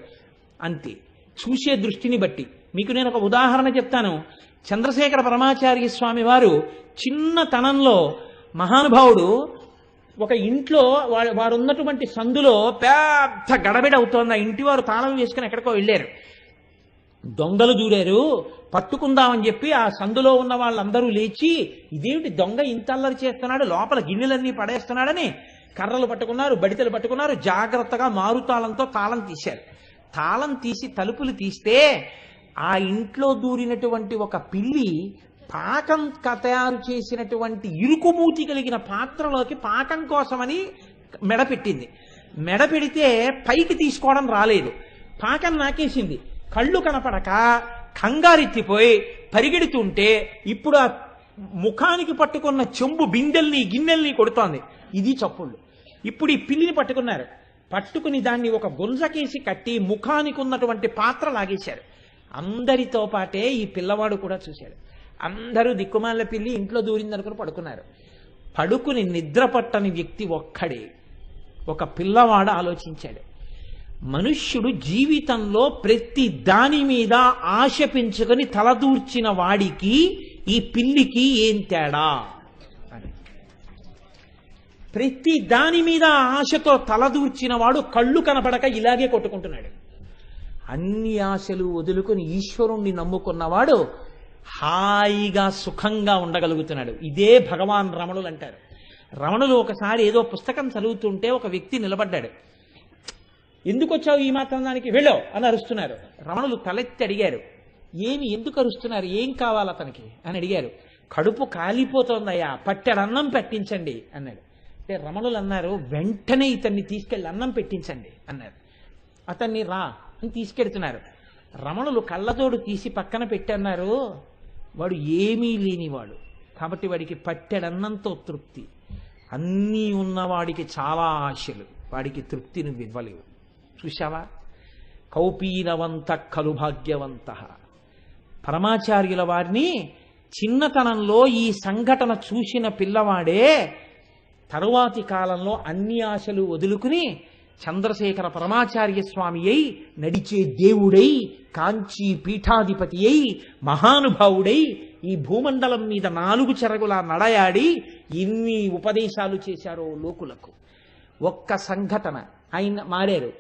అంతే, చూసే దృష్టిని బట్టి. మీకు నేను ఒక ఉదాహరణ చెప్తాను. చంద్రశేఖర పరమాచార్య స్వామి వారు చిన్నతనంలో మహానుభావుడు ఒక ఇంట్లో వారు ఉన్నటువంటి సందులో పెద్ద గడబిడ అవుతోంది. ఆ ఇంటి వారు తాళం వేసుకుని ఎక్కడికో వెళ్ళారు. దొంగలు దూరారు, పట్టుకుందామని చెప్పి ఆ సందులో ఉన్న వాళ్ళందరూ లేచి, ఇదేమిటి దొంగ ఇంత అల్లరి చేస్తున్నాడు, లోపల గిన్నెలన్నీ పడేస్తున్నాడని కర్రలు పట్టుకున్నారు, బడితలు పట్టుకున్నారు. జాగ్రత్తగా మారుతాళంతో తాళం తీశారు. తాళం తీసి తలుపులు తీస్తే ఆ ఇంట్లో దూరినటువంటి ఒక పిల్లి పాకం తయారు చేసినటువంటి ఇరుకుమూతి కలిగిన పాత్రలోకి పాకం కోసమని మెడపెట్టింది. మెడపెడితే పైకి తీసుకోవడం రాలేదు, పాకం నాకేసింది. కళ్ళు కనపడక కంగారెత్తిపోయి పరిగెడుతుంటే ఇప్పుడు ఆ ముఖానికి పట్టుకున్న చెంబు బిందెల్ని గిన్నెల్ని కొడుతోంది. ఇది చప్పుళ్ళు. ఇప్పుడు ఈ పిల్లిని పట్టుకున్నారు. పట్టుకుని దాన్ని ఒక గుంజకేసి కట్టి ముఖానికి ఉన్నటువంటి పాత్ర లాగేశారు. అందరితో పాటే ఈ పిల్లవాడు కూడా చూశాడు. అందరూ దిక్కుమాల పిల్లి ఇంట్లో దూరిందనుకుని పడుకున్నారు. పడుకుని నిద్ర పట్టని వ్యక్తి ఒక్కడే, ఒక పిల్లవాడు ఆలోచించాడు. మనుష్యుడు జీవితంలో ప్రతి దాని మీద ఆశ పెంచుకొని తలదూర్చిన వాడికి ఈ పిల్లికి ఏం తేడా అని. ప్రతి దాని మీద ఆశతో తలదూర్చిన వాడు కళ్ళు కనపడక ఇలాగే కొట్టుకుంటున్నాడు. అన్ని ఆశలు వదులుకొని ఈశ్వరుణ్ణి నమ్ముకున్నవాడు హాయిగా సుఖంగా ఉండగలుగుతున్నాడు. ఇదే భగవాన్ రమణులు అంటారు. రమణులు ఒకసారి ఏదో పుస్తకం చదువుతుంటే ఒక వ్యక్తి నిలబడ్డాడు. ఎందుకు వచ్చావు ఈ మాత్రం దానికి, వెళ్ళో అని అరుస్తున్నారు. రమణులు తలెత్తి అడిగారు, ఏమి, ఎందుకు అరుస్తున్నారు, ఏం కావాలి అతనికి అని అడిగారు. కడుపు కాలిపోతోందయ్యా, పట్టెడన్నం పెట్టించండి అన్నాడు. అంటే రమణులు అన్నారు, వెంటనే ఇతన్ని తీసుకెళ్ళి అన్నం పెట్టించండి అన్నారు. అతన్ని రా అని తీసుకెడుతున్నారు. రమణులు కళ్ళతోడు తీసి పక్కన పెట్టన్నారు, వాడు ఏమీ లేనివాడు కాబట్టి వాడికి పట్టెడన్నంతో తృప్తి. అన్నీ ఉన్నవాడికి చాలా ఆశలు, వాడికి తృప్తి నువ్వు ఇవ్వలేవు. చూశావా? కౌపీనవంత ఖలు భాగ్యవంత. పరమాచార్యుల వారిని చిన్నతనంలో ఈ సంఘటన చూసిన పిల్లవాడే తరువాతి కాలంలో అన్ని ఆశలు వదులుకుని చంద్రశేఖర పరమాచార్య స్వామి అయి నడిచే దేవుడై కాంచీ పీఠాధిపతి అయి మహానుభావుడై ఈ భూమండలం మీద 4 చెరగులా నడయాడి ఎన్ని ఉపదేశాలు చేశారో లోకులకు. ఒక్క సంఘటన ఆయన మారారు.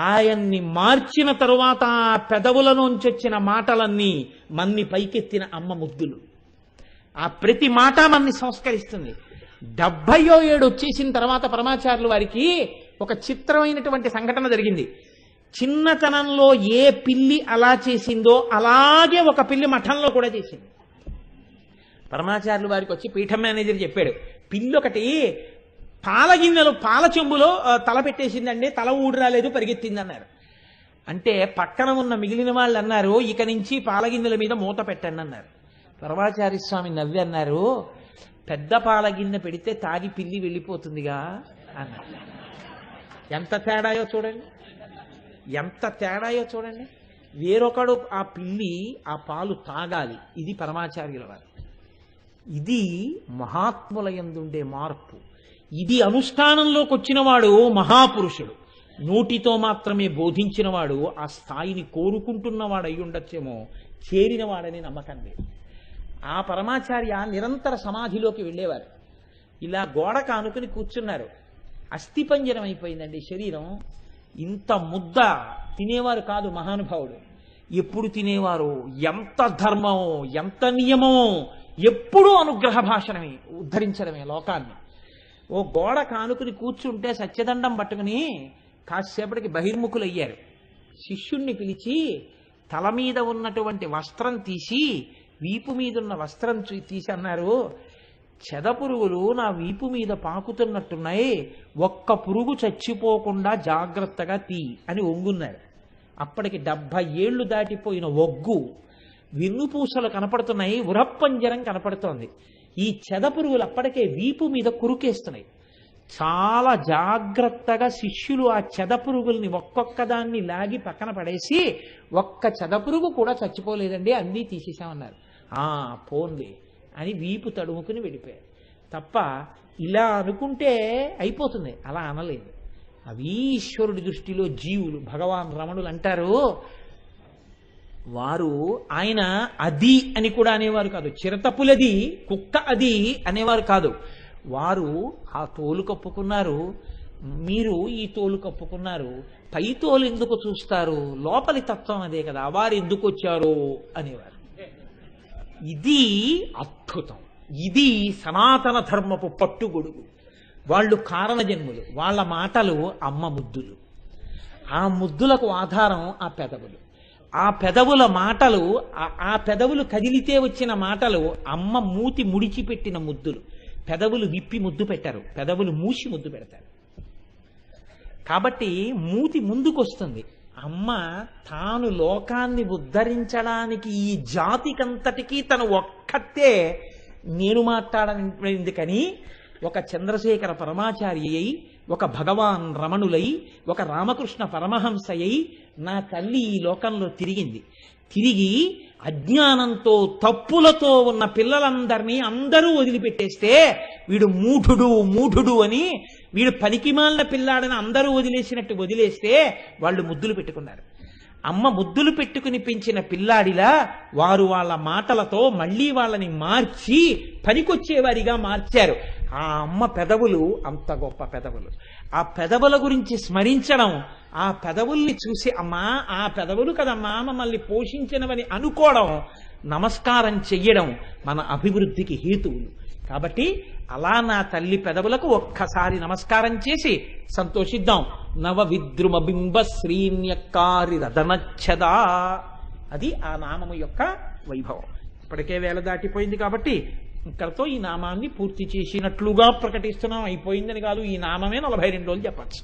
ఆయన్ని మార్చిన తరువాత ఆ పెదవులలోంచి వచ్చిన మాటలన్నీ మన్ని పైకెత్తిన అమ్మ ముద్దులు. ఆ ప్రతి మాట మన్ని సంస్కరిస్తుంది. 77 వచ్చేసిన తర్వాత పరమాచార్యుల వారికి ఒక చిత్రమైనటువంటి సంఘటన జరిగింది. చిన్నతనంలో ఏ పిల్లి అలా చేసిందో అలాగే ఒక పిల్లి మఠంలో కూడా చేసింది. పరమాచార్యుల వారికి వచ్చి పీఠం మేనేజర్ చెప్పాడు, పిల్లి ఒకటి పాల గిన్నెలు పాల చెంబులో తల పెట్టేసిందండి, తల ఊడి రాలేదు, పరిగెత్తింది అన్నారు. అంటే పక్కన ఉన్న మిగిలిన వాళ్ళు అన్నారు, ఇక నుంచి పాల గిన్నెల మీద మూత పెట్టండి అన్నారు. పరమాచార్య స్వామి నవ్వి అన్నారు, పెద్ద పాల గిన్నె పెడితే తాగి పిల్లి వెళ్ళిపోతుందిగా అన్నారు. ఎంత తేడాయో చూడండి, ఎంత తేడాయో చూడండి. వేరొకడు ఆ పిల్లి ఆ పాలు తాగాలి, ఇది పరమాచార్యుల వారు. ఇది మహాత్ముల యందుండే మార్పు. ఇది అనుష్ఠానంలోకి వచ్చినవాడు మహాపురుషుడు. నోటితో మాత్రమే బోధించినవాడు ఆ స్థాయిని కోరుకుంటున్నవాడు అయి ఉండొచ్చేమో, చేరినవాడని నమ్మకం లేదు. ఆ పరమాచార్య నిరంతర సమాధిలోకి వెళ్ళేవారు. ఇలా గోడ కానుకుని కూర్చున్నారు. అస్థిపంజరం అయిపోయిందండి శరీరం. ఇంత ముద్ద తినేవారు కాదు మహానుభావుడు. ఎప్పుడు తినేవారు, ఎంత ధర్మమో ఎంత నియమమో, ఎప్పుడూ అనుగ్రహ భాషణమే, ఉద్ధరించడమే లోకాన్ని. ఓ గోడ కానుకుని కూర్చుంటే సత్యదండం పట్టుకుని కాసేపటికి బహిర్ముఖులయ్యారు. శిష్యుణ్ణి పిలిచి తల మీద ఉన్నటువంటి వస్త్రం తీసి వీపు మీదున్న వస్త్రం తీసి అన్నారు, చెదపురుగులు నా వీపు మీద పాకుతున్నట్టున్నాయి, ఒక్క పురుగు చచ్చిపోకుండా జాగ్రత్తగా తీ అని ఒంగున్నారు. అప్పటికి 70 ఏళ్లు దాటిపోయిన ఒగ్గు, వెన్నుపూసలు కనపడుతున్నాయి, ఉరప్పంజరం కనపడుతోంది. ఈ చెదపురుగులు అప్పటికే వీపు మీద కురుకేస్తున్నాయి. చాలా జాగ్రత్తగా శిష్యులు ఆ చెదపురుగుల్ని ఒక్కొక్క దాన్ని లాగి పక్కన పడేసి, ఒక్క చెదపురుగు కూడా చచ్చిపోలేదండి, అన్నీ తీసేసామన్నారు. పోన్లే అని వీపు తడుముకుని వెళ్ళిపోయారు. తప్ప ఇలా అనుకుంటే అయిపోతుంది, అలా అనలేదు. అవి ఈశ్వరుడి దృష్టిలో జీవులు. భగవాన్ రమణులు అంటారు, వారు ఆయన అది అని కూడా అనేవారు కాదు, చిరతపులది కుక్క అది అనేవారు కాదు. వారు ఆ తోలు కప్పుకున్నారు, మీరు ఈ తోలు కప్పుకున్నారు, పై తోలు ఎందుకు చూస్తారు, లోపలి తత్వం అదే కదా, వారు ఎందుకు వచ్చారు అనేవారు. ఇది అద్భుతం. ఇది సనాతన ధర్మపు పట్టుగొడుగు. వాళ్ళు కారణజన్ములు. వాళ్ళ మాటలు అమ్మ ముద్దులు. ఆ ముద్దులకు ఆధారం ఆ పెదవులు. ఆ పెదవుల మాటలు, ఆ పెదవులు కదిలితే వచ్చిన మాటలు అమ్మ మూతి ముడిచిపెట్టిన ముద్దులు. పెదవులు విప్పి ముద్దు పెట్టారు, పెదవులు మూసి ముద్దు పెడతారు. కాబట్టి మూతి ముందుకొస్తుంది. అమ్మ తాను లోకాన్ని ఉద్ధరించడానికి ఈ జాతికంతటికీ తను ఒక్కతే నేను మాట్లాడనింది. కానీ ఒక చంద్రశేఖర పరమాచార్య అయి, ఒక భగవాన్ రమణులై, ఒక రామకృష్ణ పరమహంసయ్యి నా తల్లి ఈ లోకంలో తిరిగింది. తిరిగి అజ్ఞానంతో తప్పులతో ఉన్న పిల్లలందరినీ అందరూ వదిలిపెట్టేస్తే, వీడు మూఢుడు అని, వీడు పనికిమాలిన పిల్లాడని అందరూ వదిలేసినట్టు వదిలేస్తే వాళ్ళు ముద్దులు పెట్టుకున్నారు. అమ్మ ముద్దులు పెట్టుకుని పెంచిన పిల్లాడిలా వారు వాళ్ళ మాటలతో మళ్ళీ వాళ్ళని మార్చి పనికొచ్చేవారిగా మార్చారు. ఆ అమ్మ పెదవులు అంత గొప్ప పెదవులు. ఆ పెదవుల గురించి స్మరించడం, ఆ పెదవుల్ని చూసి అమ్మా ఆ పెదవులు కదమ్మా మమ్మల్ని పోషించినవని అనుకోవడం, నమస్కారం చెయ్యడం మన అభివృద్ధికి హేతువులు. కాబట్టి అలా నా తల్లి పెదవులకు ఒక్కసారి నమస్కారం చేసి సంతోషిద్దాం. నవ విద్రుమ బింబ శ్రీన్యకారి రదనచ్చదా, అది ఆ నామము యొక్క వైభవం. ఇప్పటికే వేళ దాటిపోయింది కాబట్టి ఇక్కడతో ఈ నామాన్ని పూర్తి చేసినట్లుగా ప్రకటిస్తున్నాం. అయిపోయిందని కాదు, ఈ నామమే 42 రోజులు చెప్పచ్చు.